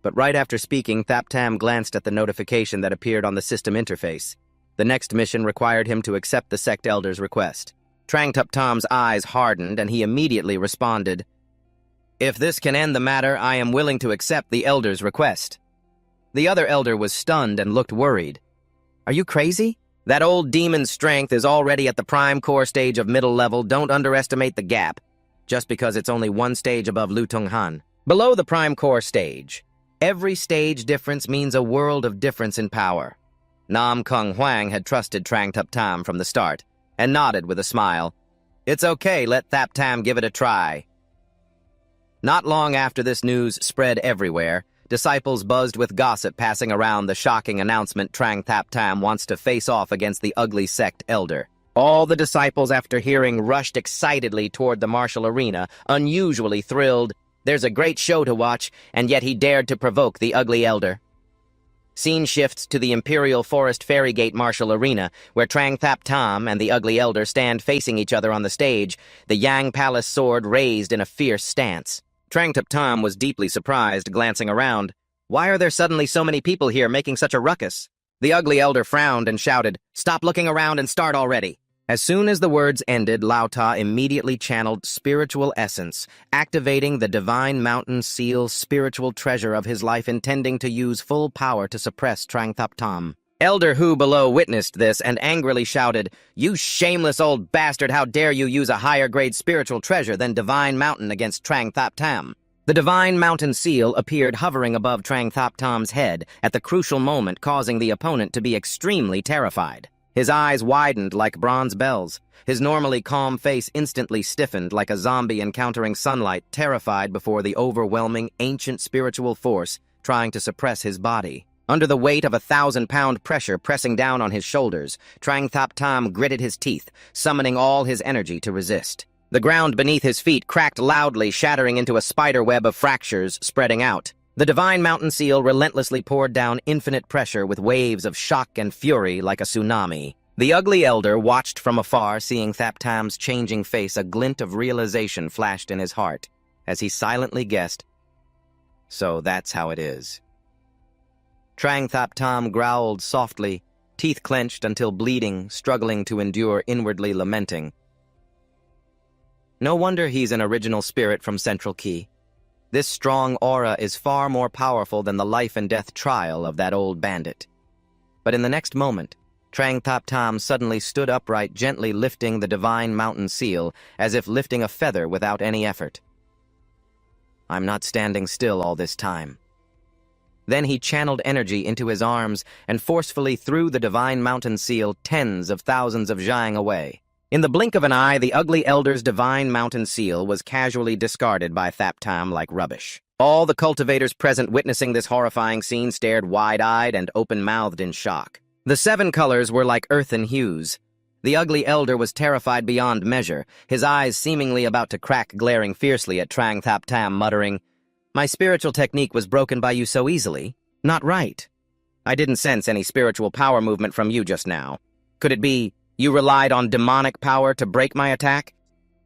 But right after speaking, Thap Tam glanced at the notification that appeared on the system interface. The next mission required him to accept the sect elder's request. Trang Thop Tam's eyes hardened, and he immediately responded, "If this can end the matter, I am willing to accept the elder's request." The other elder was stunned and looked worried. "Are you crazy? That old demon's strength is already at the prime core stage of middle level. Don't underestimate the gap, just because it's only 1 stage above Lu Tung Han. Below the prime core stage, every stage difference means a world of difference in power." Nam Kung Huang had trusted Trang Thop Tam from the start, and nodded with a smile. "It's okay, let Thap Tam give it a try." Not long after this news spread everywhere, disciples buzzed with gossip passing around the shocking announcement Trang Thap Tam wants to face off against the ugly sect elder. All the disciples, after hearing, rushed excitedly toward the martial arena, unusually thrilled. There's a great show to watch, and yet he dared to provoke the ugly elder. Scene shifts to the Imperial Forest Ferrygate Martial Arena, where Trang Thap Tam and the ugly elder stand facing each other on the stage, the Yang Palace sword raised in a fierce stance. Trang Thap Tam was deeply surprised, glancing around. "Why are there suddenly so many people here making such a ruckus?" The ugly elder frowned and shouted, "Stop looking around and start already." As soon as the words ended, Lao Ta immediately channeled spiritual essence, activating the Divine Mountain Seal spiritual treasure of his life, intending to use full power to suppress Trang Thop Tam. Elder Hu below witnessed this and angrily shouted, "You shameless old bastard, how dare you use a higher-grade spiritual treasure than Divine Mountain against Trang Thop Tam?" The Divine Mountain Seal appeared hovering above Trang Thop Tam's head at the crucial moment, causing the opponent to be extremely terrified. His eyes widened like bronze bells. His normally calm face instantly stiffened like a zombie encountering sunlight, terrified before the overwhelming, ancient spiritual force trying to suppress his body. Under the weight of 1,000-pound pressure pressing down on his shoulders, Trang Thap Tam gritted his teeth, summoning all his energy to resist. The ground beneath his feet cracked loudly, shattering into a spiderweb of fractures spreading out. The divine mountain seal relentlessly poured down infinite pressure with waves of shock and fury like a tsunami. The ugly elder watched from afar, seeing Thap Tam's changing face. A glint of realization flashed in his heart, as he silently guessed, "So that's how it is." Trang Thap Tam growled softly, teeth clenched until bleeding, struggling to endure, inwardly lamenting. No wonder he's an original spirit from Central Key. This strong aura is far more powerful than the life-and-death trial of that old bandit. But in the next moment, Trang Thap Tam suddenly stood upright, gently lifting the divine mountain seal, as if lifting a feather without any effort. "I'm not standing still all this time." Then he channeled energy into his arms and forcefully threw the divine mountain seal tens of thousands of zhang away. In the blink of an eye, the ugly elder's divine mountain seal was casually discarded by Thap Tam like rubbish. All the cultivators present witnessing this horrifying scene stared wide-eyed and open-mouthed in shock. The 7 colors were like earthen hues. The ugly elder was terrified beyond measure, his eyes seemingly about to crack, glaring fiercely at Trang Thap Tam, muttering, "My spiritual technique was broken by you so easily? Not right. I didn't sense any spiritual power movement from you just now. Could it be you relied on demonic power to break my attack?"